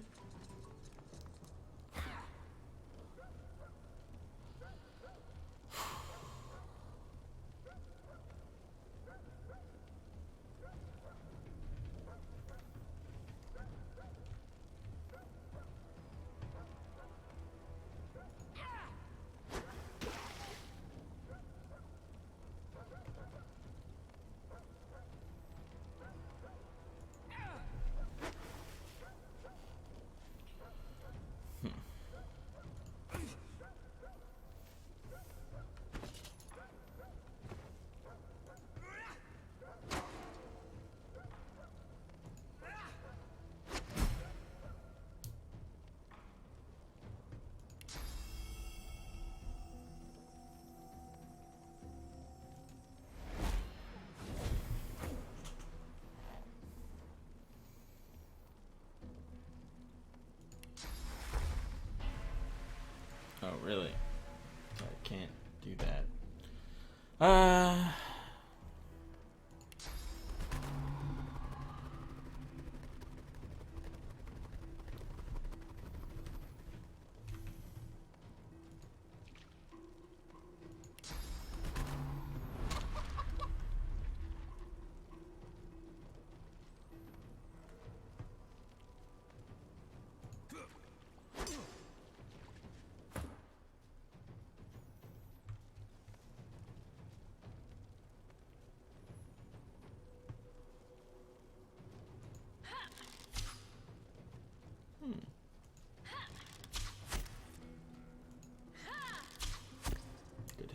Oh, really? I can't do that.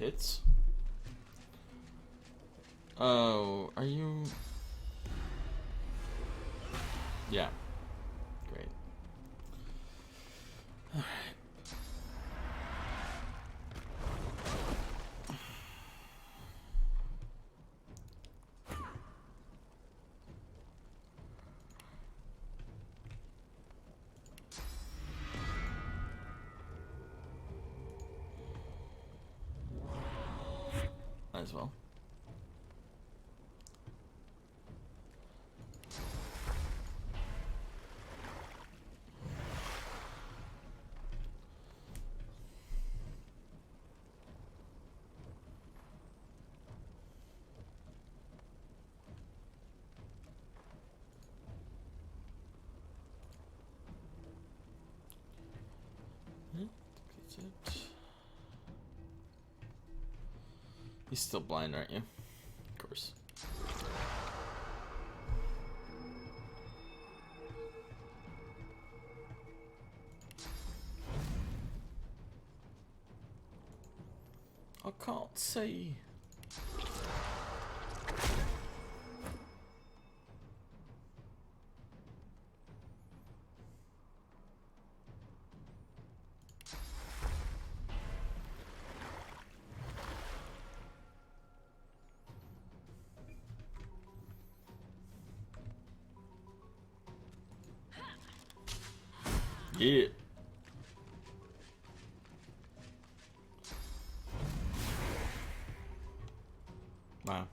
hits. Oh, are you... Yeah. Great. Alright. Might as well. That's it. He's still blind, aren't you? Of course. I can't see. Yeah. Wow.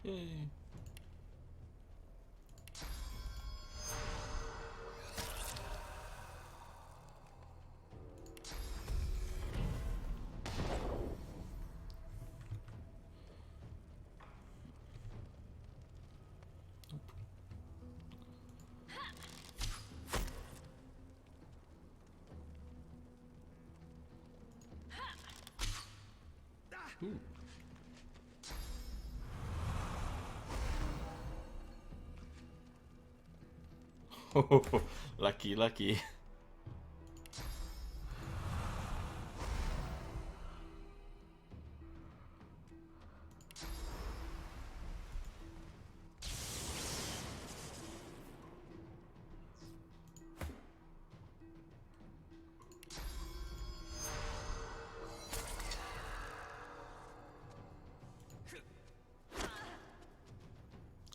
Yay. Ooh. Lucky, lucky.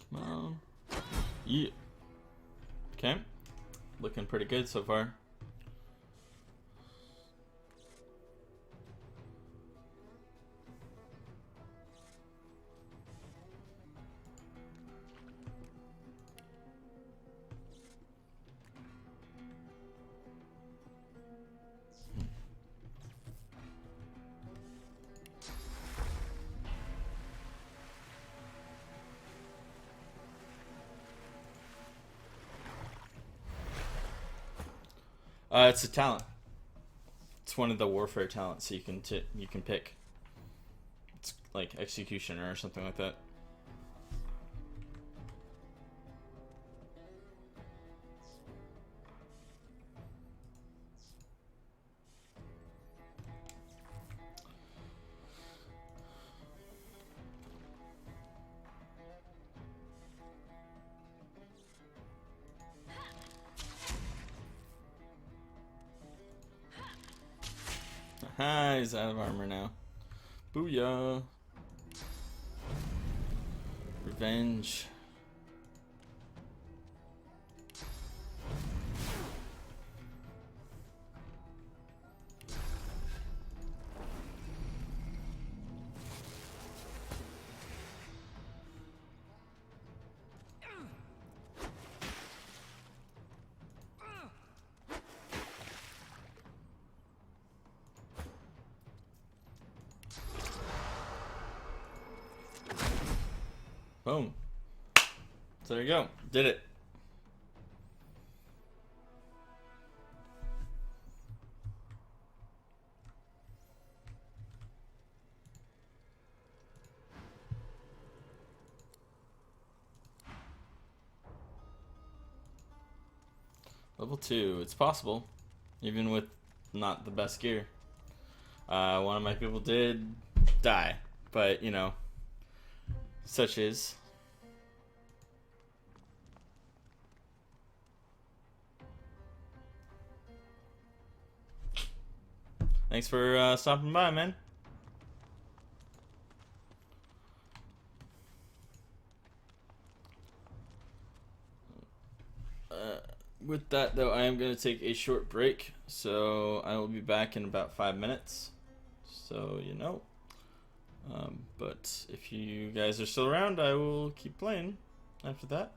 Come on. Yeah. Okay. Looking pretty good so far. It's a talent. It's one of the warfare talents, so you can pick. It's like executioner or something like that. Aha, he's out of armor now. Booyah. Revenge. Boom. So there you go. Did it. Level 2. It's possible. Even with not the best gear. One of my people did die. But, you know, such is. Thanks for stopping by, man. With that, though, I am going to take a short break. So I will be back in about 5 minutes. So, you know. But if you guys are still around, I will keep playing after that.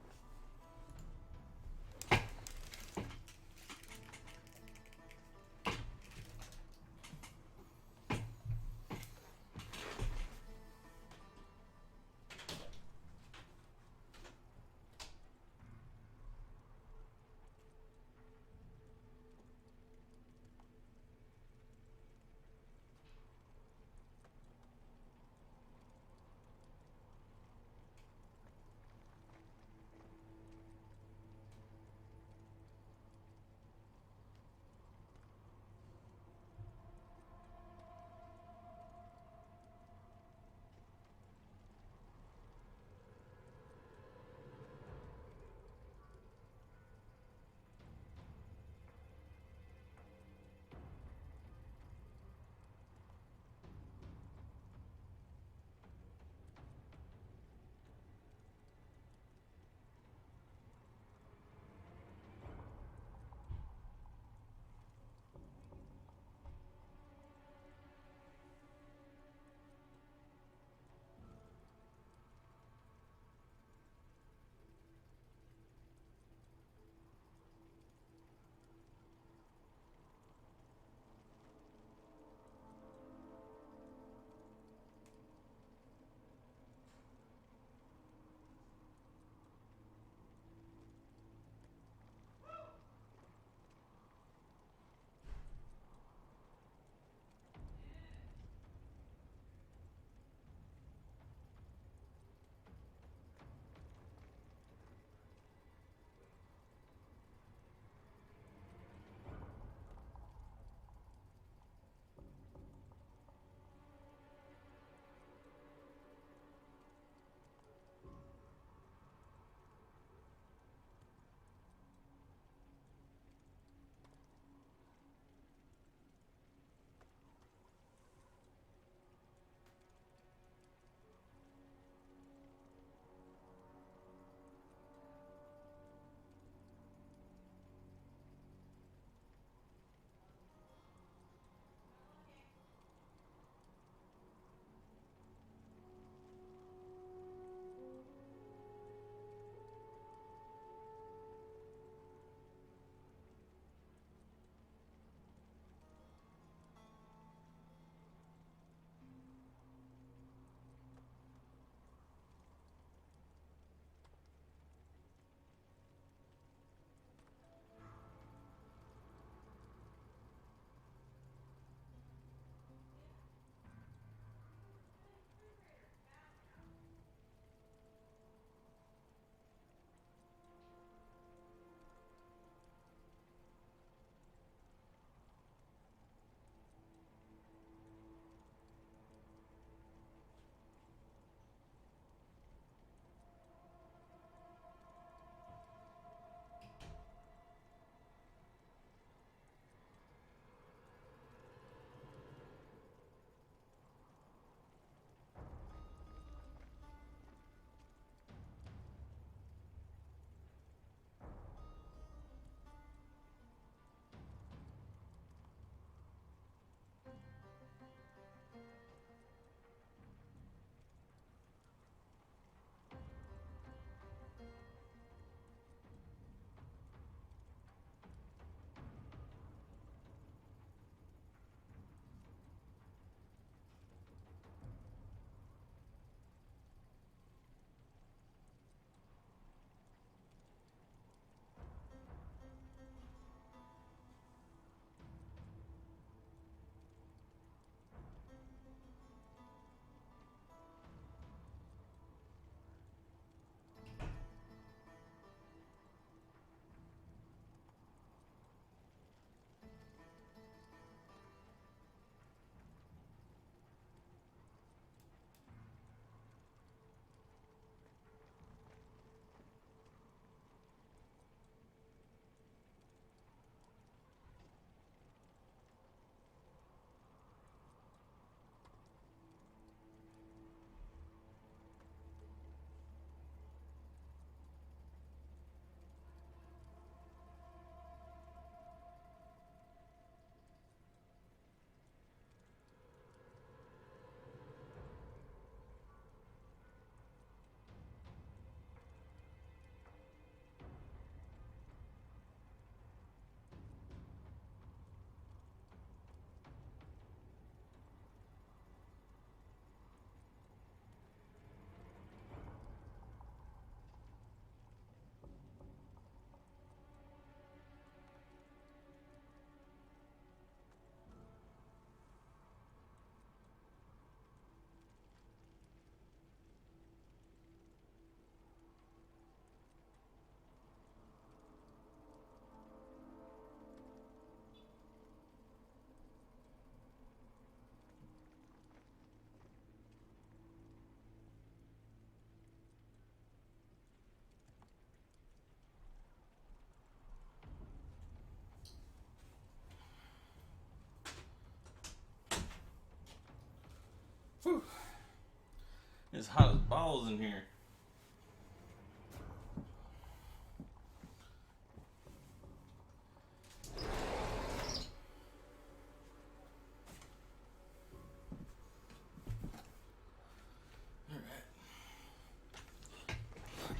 It's hot as balls in here.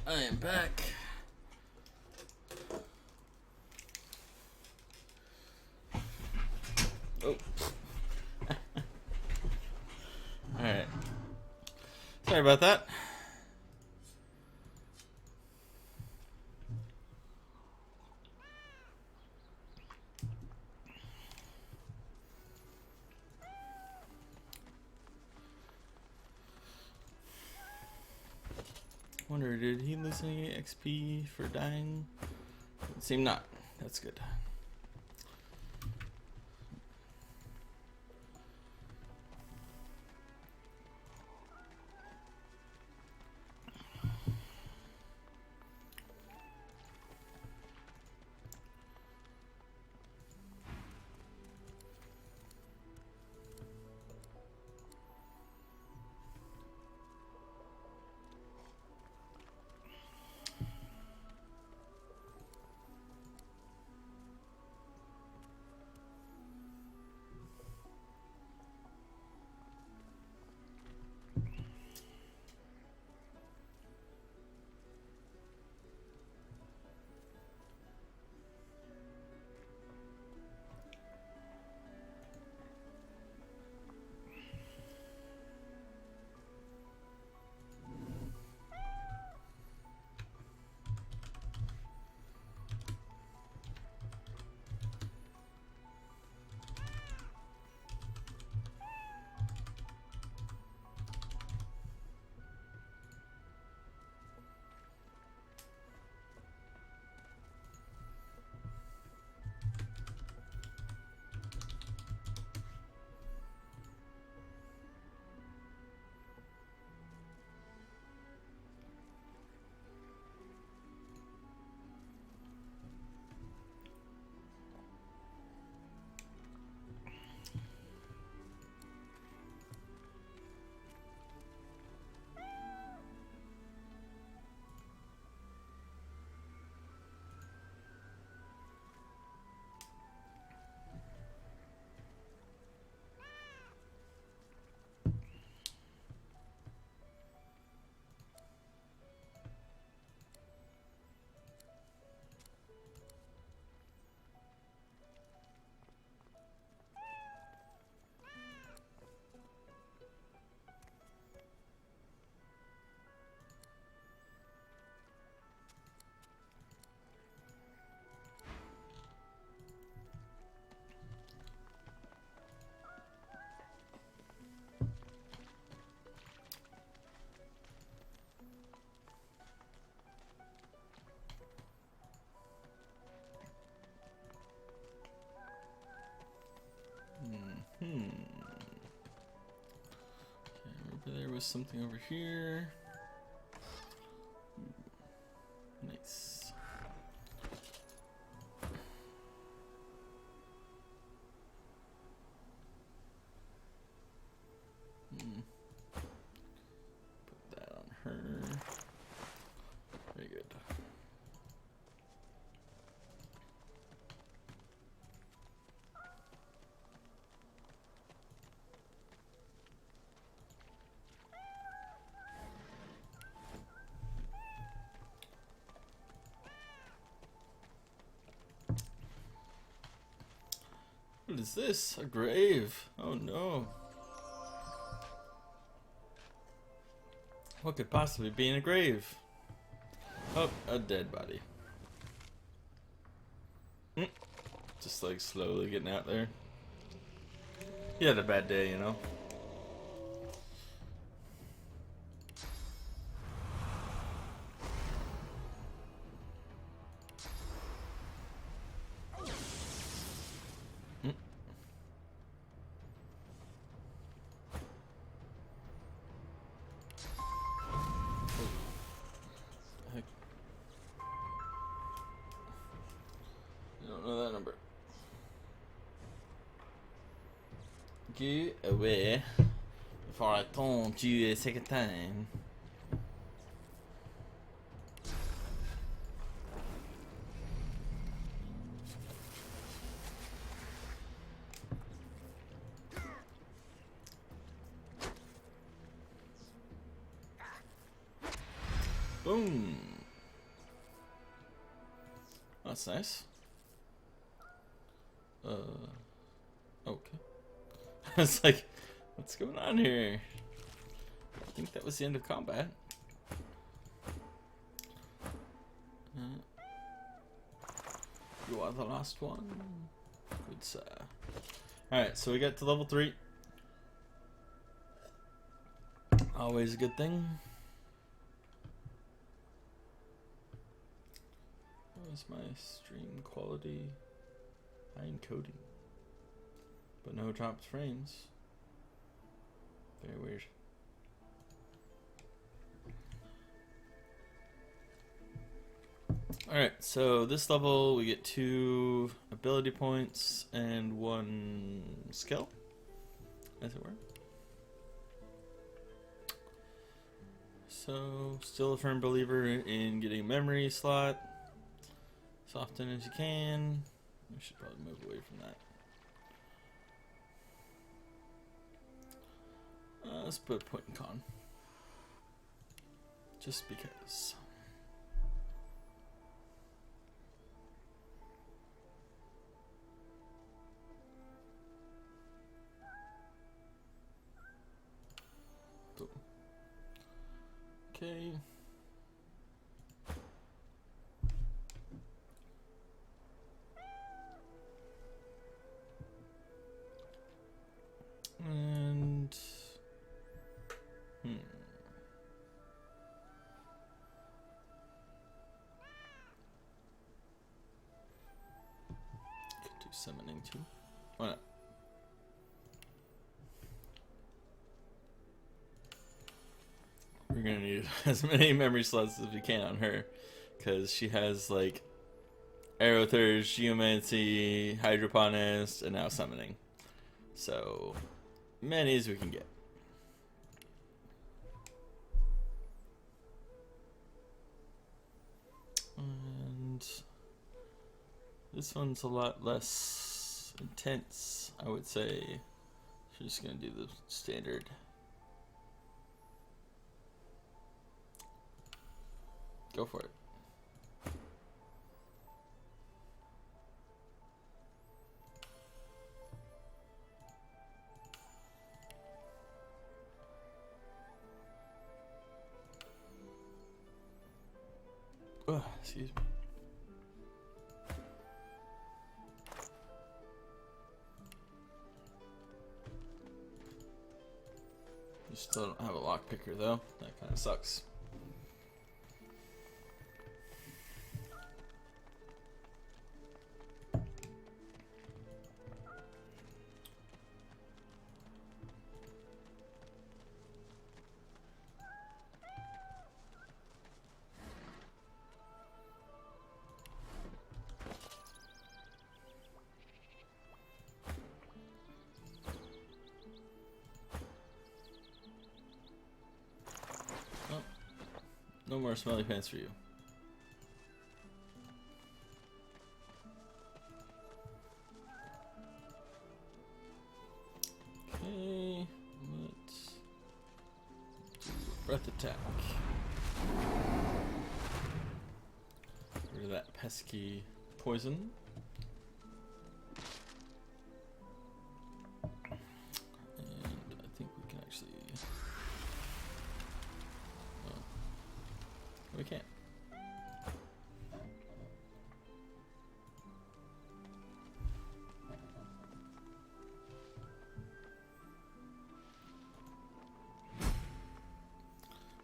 I am back. Oh. Alright. Sorry about that. Wonder, did he lose any XP for dying? It seemed not. That's good. Okay, there was something over here. Nice. Put that on her. Very good. What is this? A grave? Oh no. What could possibly be in a grave? Oh, a dead body. Just like slowly getting out there. He had a bad day, you know. Get away before I taunt you a second time. Boom. That's nice. Okay. I was like, what's going on here? I think that was the end of combat. You are the last one. Good sir. Alright, so we got to level 3. Always a good thing. Where's my stream quality? High encoding. But no dropped frames. Very weird. Alright, so this level we get 2 ability points and 1 skill, as it were. So, still a firm believer in getting a memory slot as often as you can. We should probably move away from that. Let's put point and con. Just because. Boom. Okay. And could do summoning too. Why not? We're gonna need as many memory slots as we can on her, because she has like Aerothurge, Geomancy, Hydroponist, and now summoning. So many as we can get. And this one's a lot less intense, I would say. She's just gonna do the standard. Go for it. Oh, excuse me. You still don't have a lock picker though. That kind of sucks. No more smelly pants for you. Okay, let's do a breath attack. Get rid of that pesky poison. And I think we can actually... we can't.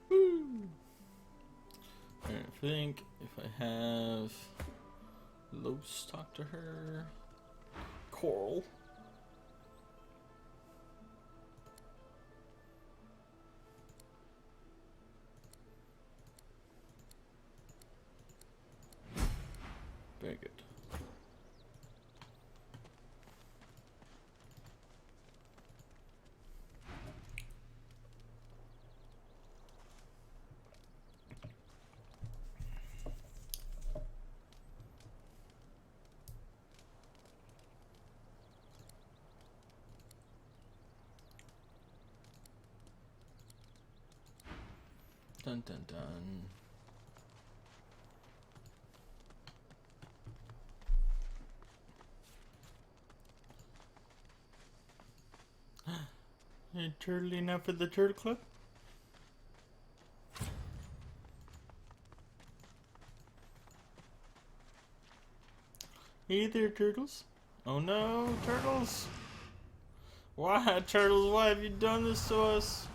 Woo! I think if I have Los talk to her. Coral. Very good. Dun dun dun. Hey, turtle enough for the turtle club? Hey there, turtles. Oh no, turtles! Why, turtles, why have you done this to us?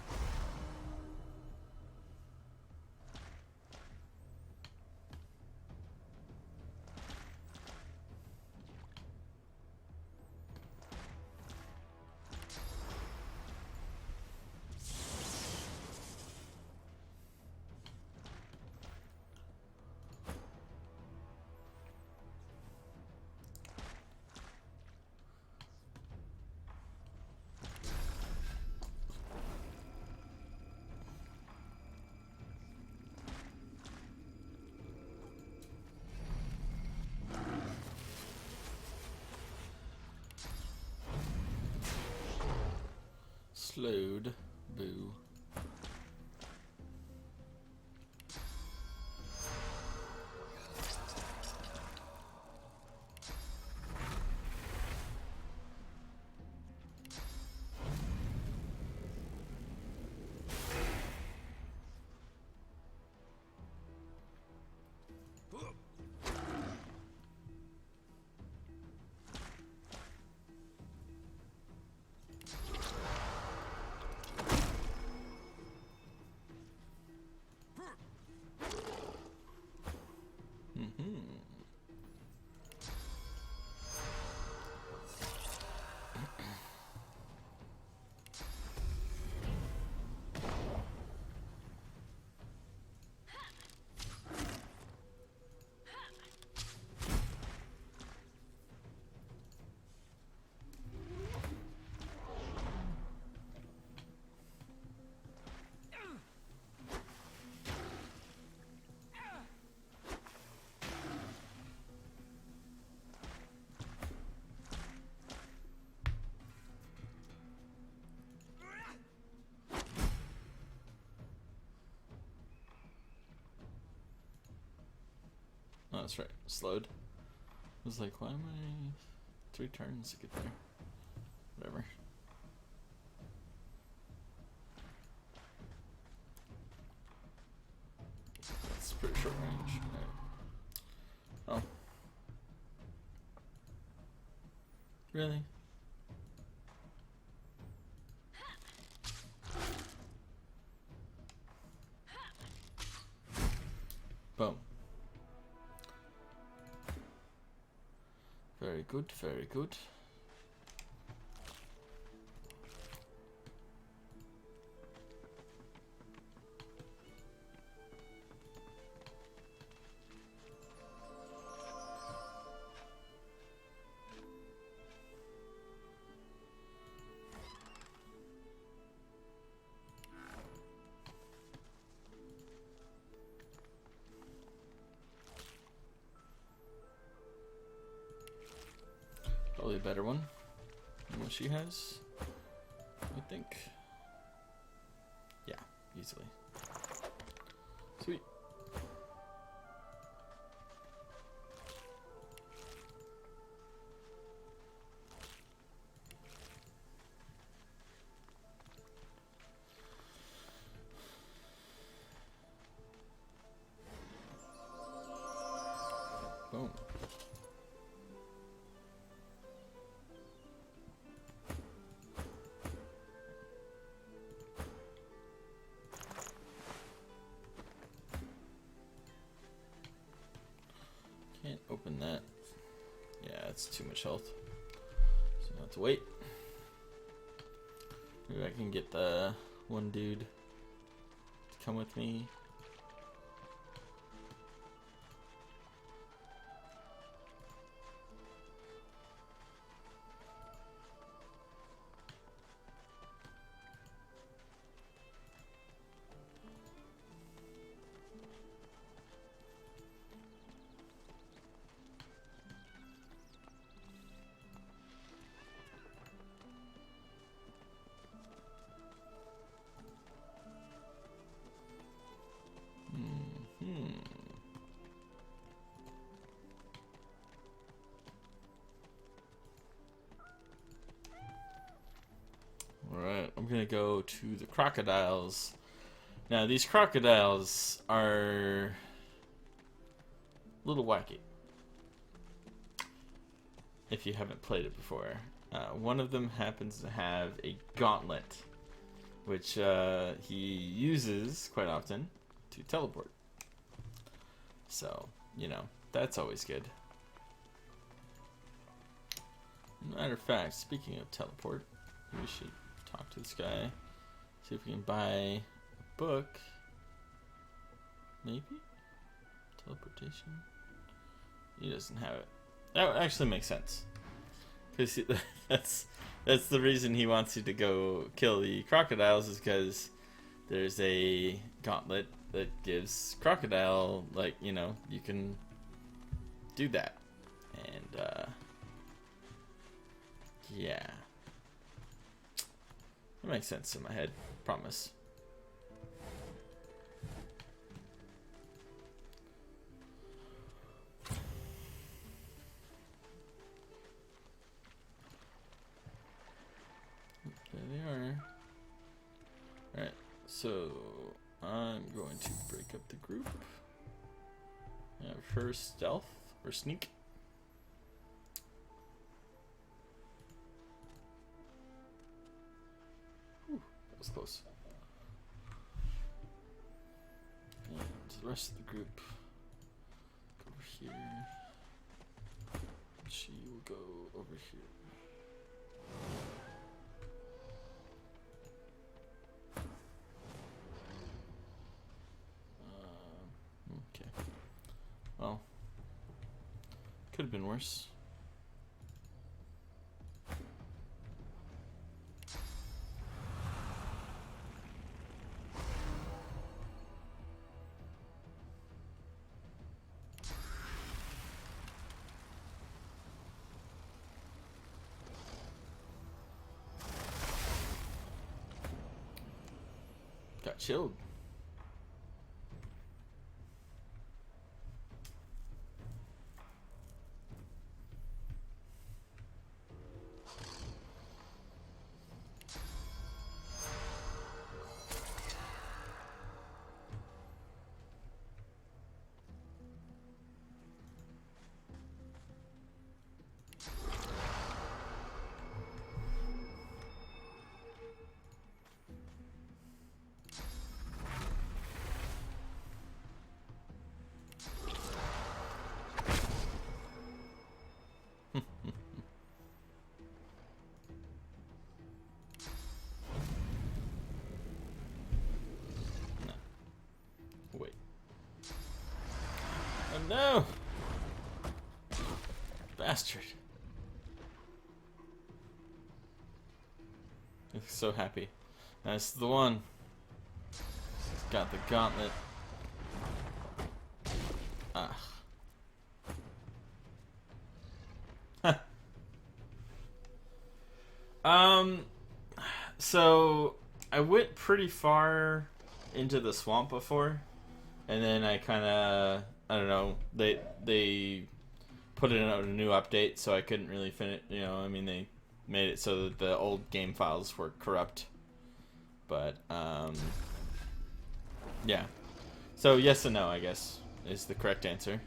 Slowed. Boo. Oh, that's right. Slowed. I was like, why am I 3 turns to get there? Whatever. That's pretty short range. Right. Oh. Really? Boom. Very good, very good. Probably a better one than what she has, I think. Yeah, easily. Sweet. Boom. Can't open that. Yeah, it's too much health. So I have to wait. Maybe I can get the one dude to come with me. I'm gonna go to the crocodiles. Now these crocodiles are a little wacky if you haven't played it before. One of them happens to have a gauntlet, which he uses quite often to teleport. So, you know, that's always good. Matter of fact, speaking of teleport, we should talk to this guy, see if we can buy a book. Maybe? Teleportation? He doesn't have it. That would actually make sense. Because that's the reason he wants you to go kill the crocodiles, is because there's a gauntlet that gives crocodile, like, you know, you can do that. And, yeah. It makes sense in my head, promise. There they are. Alright, so I'm going to break up the group. Have her stealth or sneak. Whew, that was close. And the rest of the group go over here. She will go over here. Okay. Well, could have been worse. Got chilled. Wait. Oh no! Bastard. He's so happy. That's the one. Got the gauntlet. Ah. So I went pretty far into the swamp before, and then I kind of, I don't know, they put in a new update, so I couldn't really finish. You know, I mean, they made it so that the old game files were corrupt. But yeah. So yes and no, I guess, is the correct answer.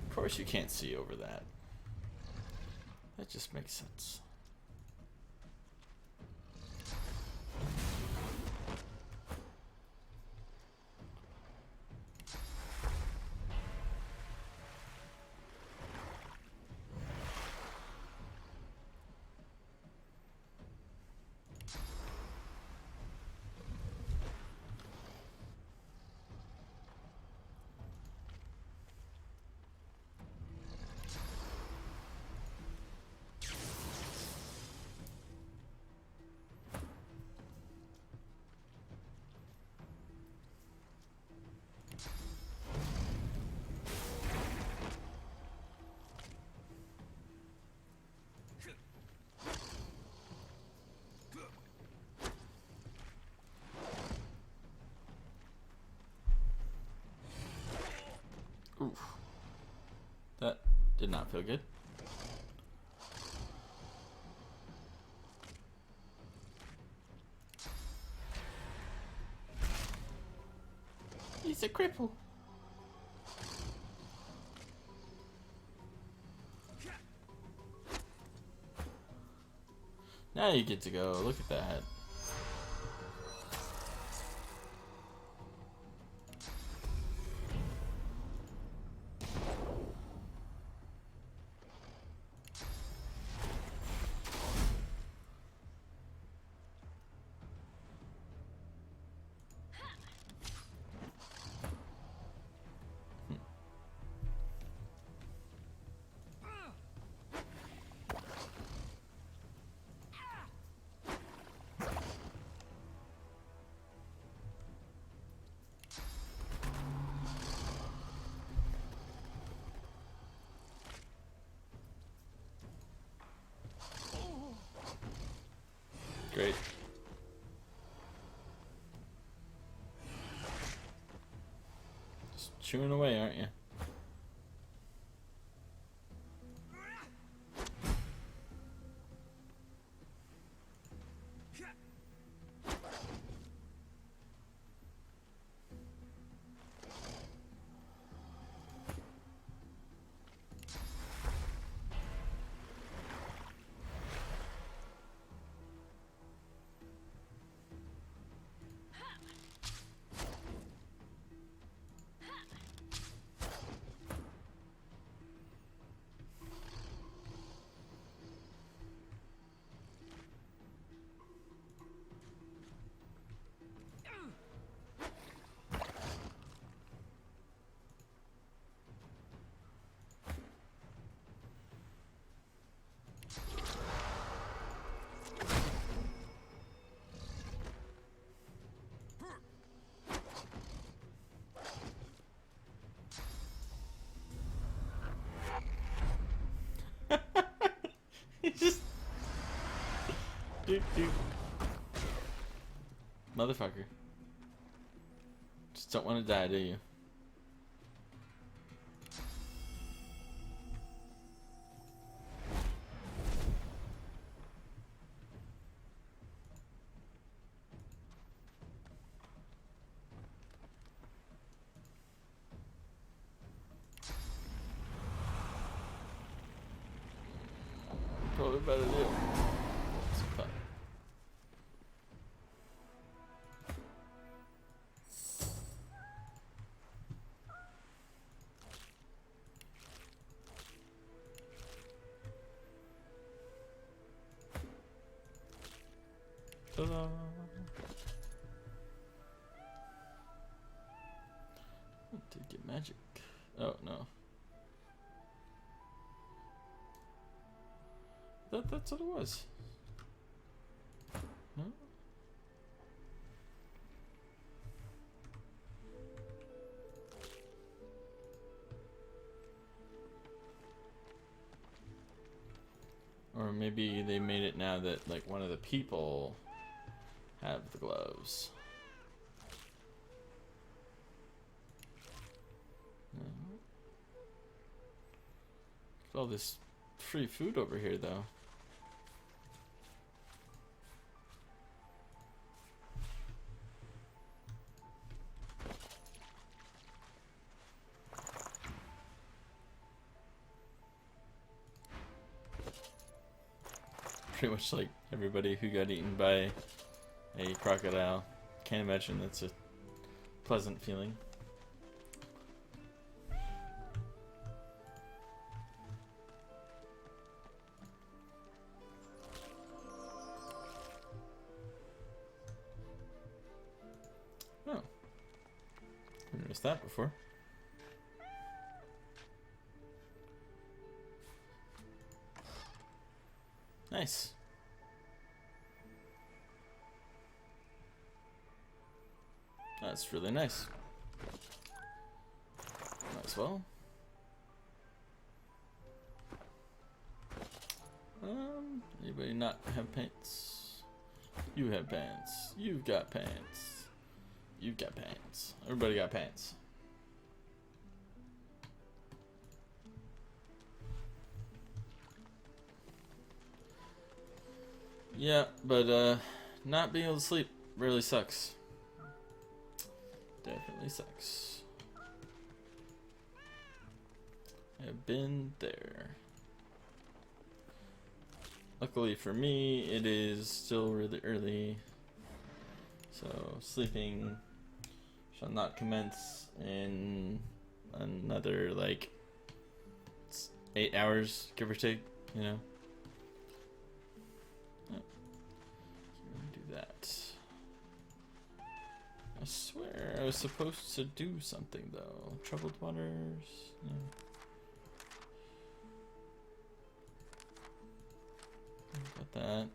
Of course you can't see over that. That just makes sense. Did not feel good. He's a cripple. Now you get to go. Look at that. Great. Just chewing away, aren't you? Just dude. Motherfucker. Just don't want to die, do you? Probably better do. It's fun. Ta-da! Did get magic? Oh no. That's what it was. No? Or maybe they made it now that like one of the people have the gloves. No. Look at all this free food over here though. Pretty much like everybody who got eaten by a crocodile. Can't imagine that's a pleasant feeling. Oh. I noticed that before. Nice. That's really nice. Might as well. Anybody not have pants? You have pants. You've got pants. You've got pants. Everybody got pants. Yeah, but not being able to sleep really sucks. Definitely sucks. I've been there. Luckily for me, it is still really early, so sleeping shall not commence in another like 8 hours, give or take, you know. Oh, do that. I swear I was supposed to do something though. Troubled waters. No. Got that.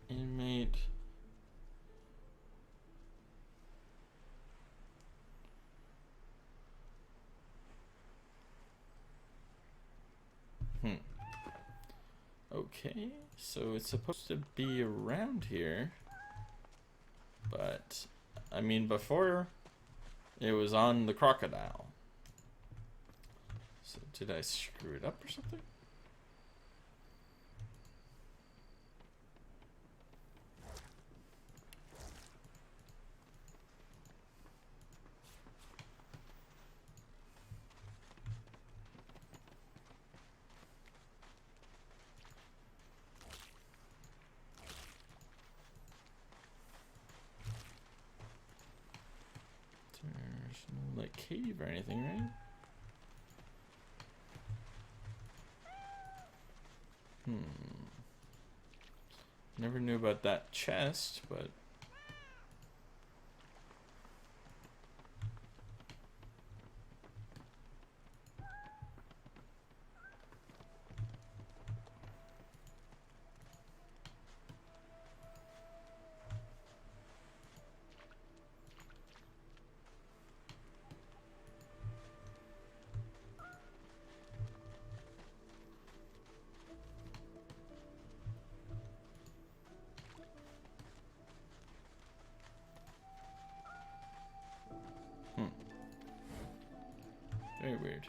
Inmate. Okay, so it's supposed to be around here, but I mean before it was on the crocodile. So did I screw it up or something? There's no like cave or anything, right? Never knew about that chest, but very weird.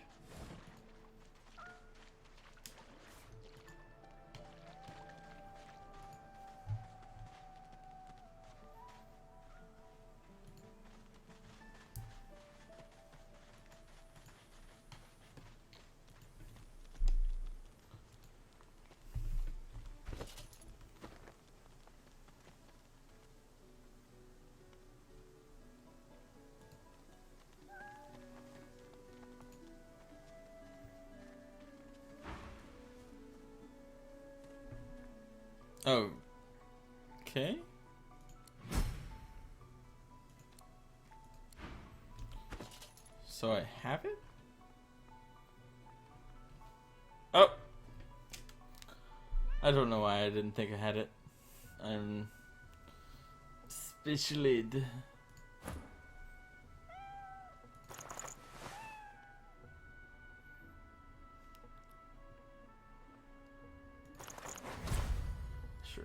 Oh, okay. So I have it? Oh! I don't know why I didn't think I had it. I'm specialed. Sure.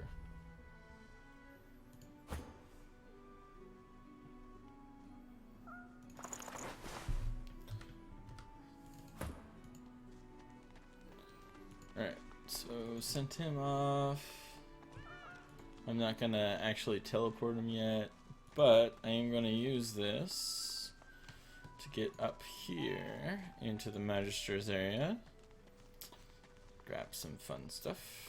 Alright, so sent him off. I'm not gonna actually teleport him yet, but I am gonna use this to get up here into the Magister's area. Grab some fun stuff.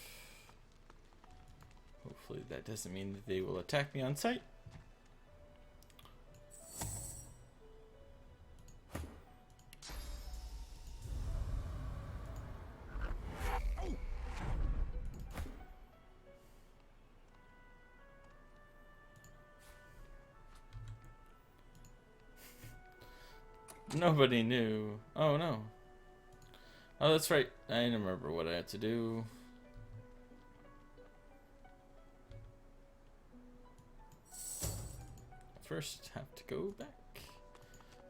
Hopefully that doesn't mean that they will attack me on sight. Nobody knew. Oh no. Oh, that's right. I remember what I had to do. First, have to go back.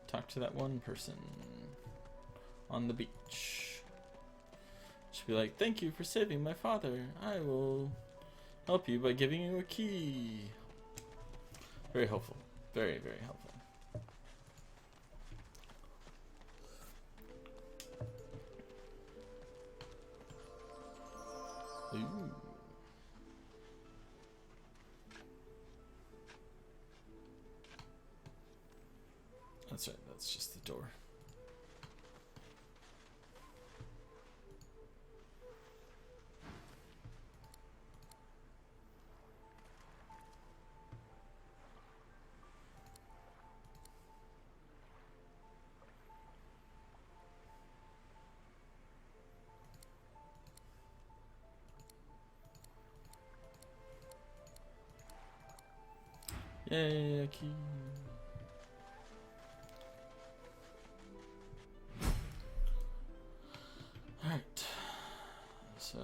Talk to that one person on the beach. Should be like, thank you for saving my father. I will help you by giving you a key. Very helpful. Very, very helpful. Ooh. That's right, that's just the door. Yay, a key. Alright. So,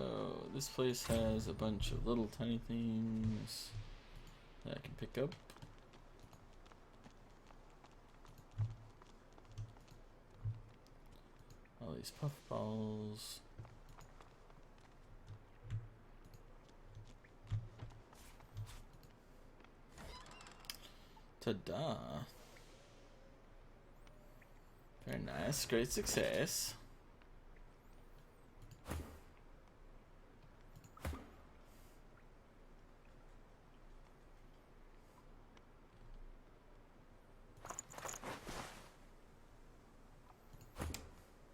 this place has a bunch of little tiny things that I can pick up. All these puff balls. Ta-da. Very nice. Great success.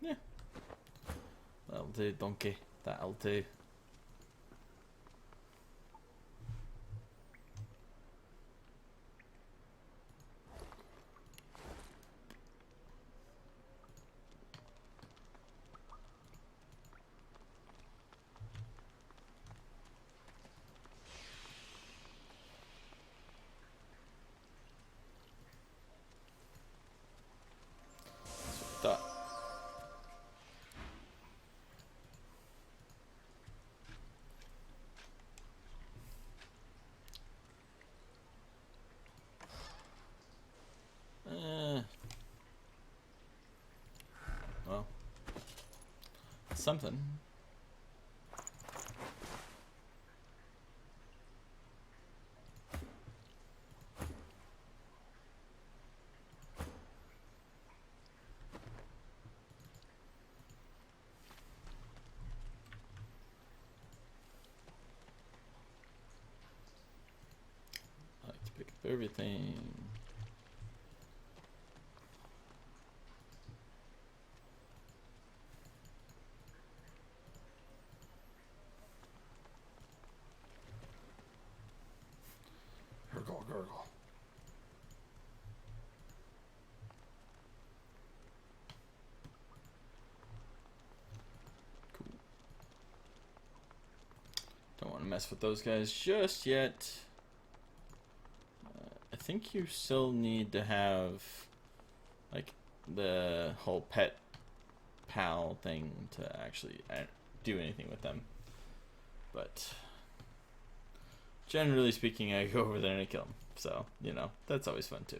Yeah. That'll do, donkey. That'll do. That. Well, something. I like to pick up everything. Gurgle, gurgle. Cool. Don't want to mess with those guys just yet. I think you still need to have like the whole pet pal thing to actually do anything with them. But generally speaking, I go over there and I kill them. So, you know, that's always fun too.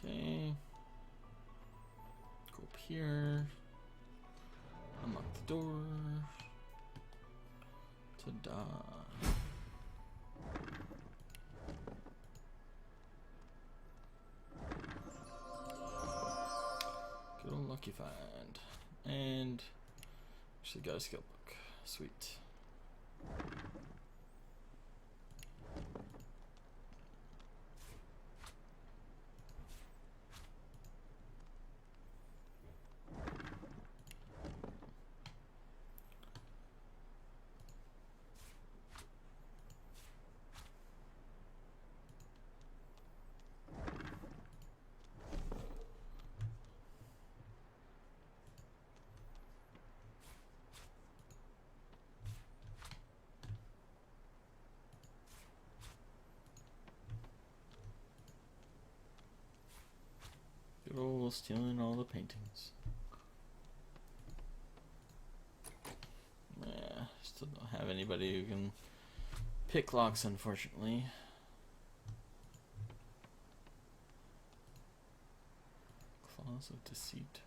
Okay. Go up here. Unlock the door. Ta-da. Good old lucky find. And actually got a skill book. Sweet. Good old stealing all the paintings. Yeah, still don't have anybody who can pick locks, unfortunately. Claws of deceit.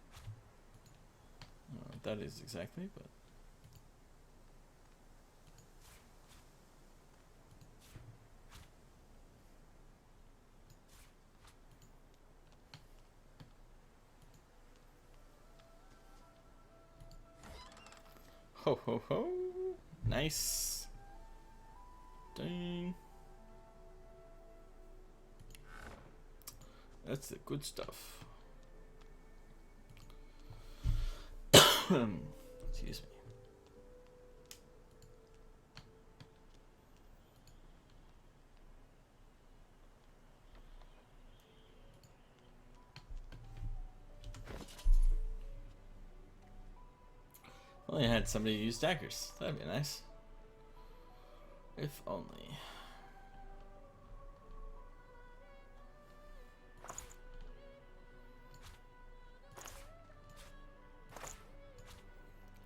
that is exactly, but... Ho ho ho! Nice! Dang! That's the good stuff. Excuse me. Only had somebody use daggers. That'd be nice. If only.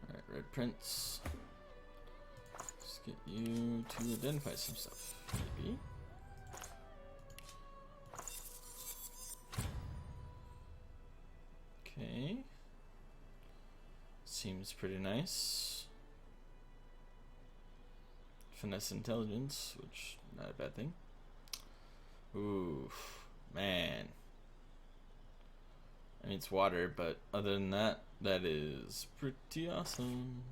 Alright, Red Prince. Let's get you to identify some stuff, maybe. Okay. Seems pretty nice. Finesse intelligence, which not a bad thing. Ooh, man. I mean, it's water, but other than that, that is pretty awesome.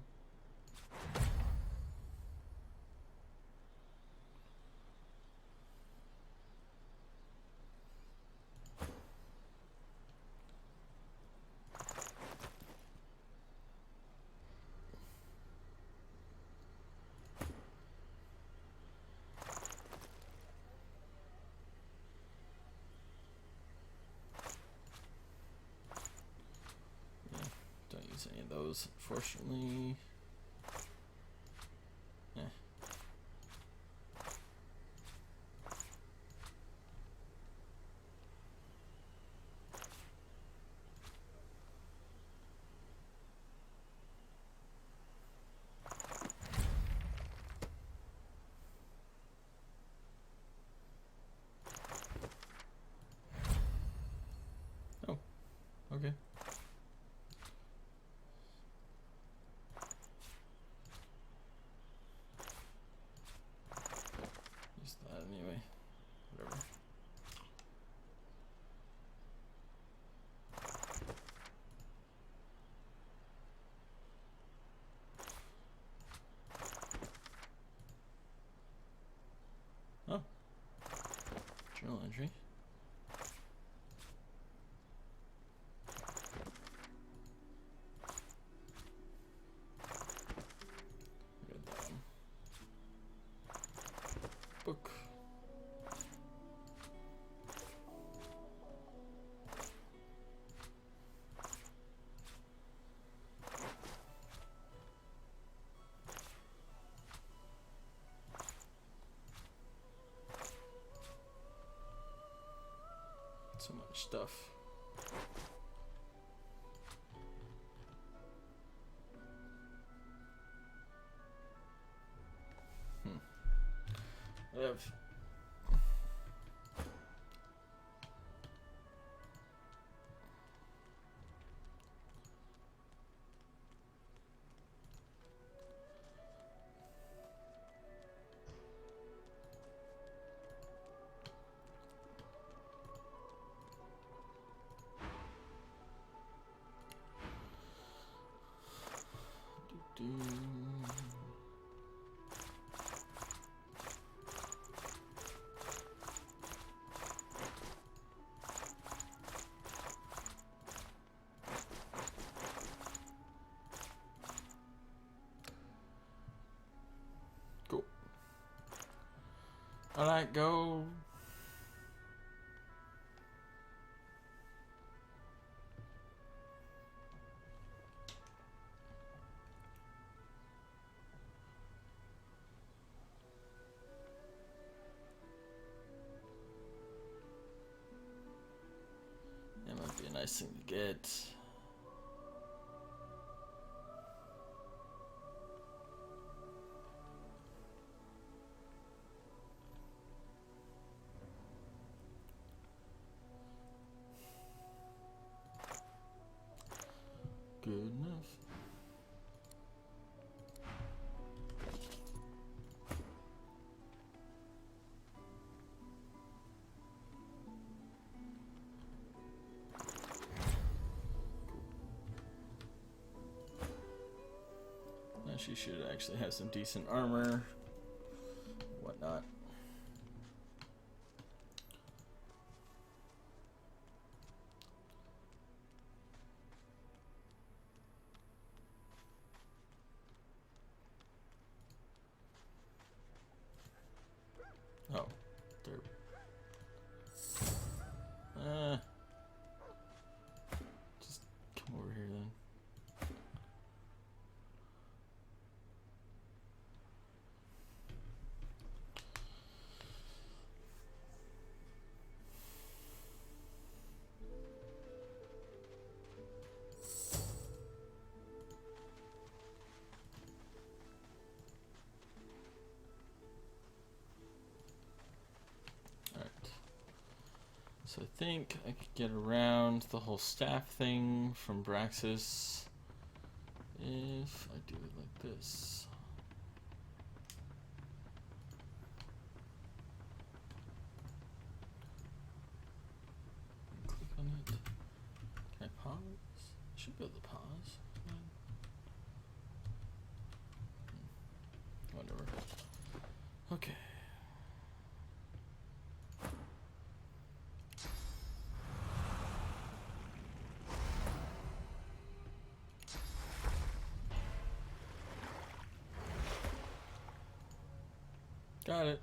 Don't use any of those, unfortunately. Eh. Oh, okay. Use that anyway. Whatever. Oh. Journal entry. Read that one. Book. So much stuff. I have do. Cool. Alright, go. That might be a nice thing to get. Good enough. She should actually have some decent armor, whatnot. Oh, there. Just come over here then. So I think I could get around the whole staff thing from Braxis if I do it like this. Click on it. Can I pause? I should be able to pause. Whatever. Okay. Got it.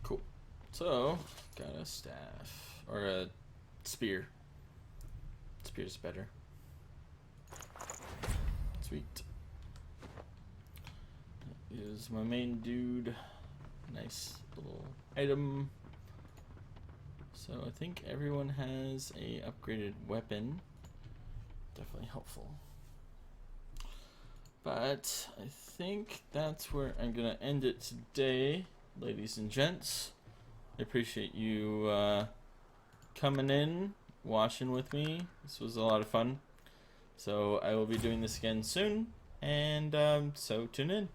Cool. So, got a staff. Or a spear. Spear's better. Sweet. That is my main dude. Nice little item. So I think everyone has a upgraded weapon. Definitely helpful. But I think that's where I'm gonna end it today, ladies and gents. I appreciate you coming in, watching with me. This was a lot of fun. So I will be doing this again soon, and so tune in.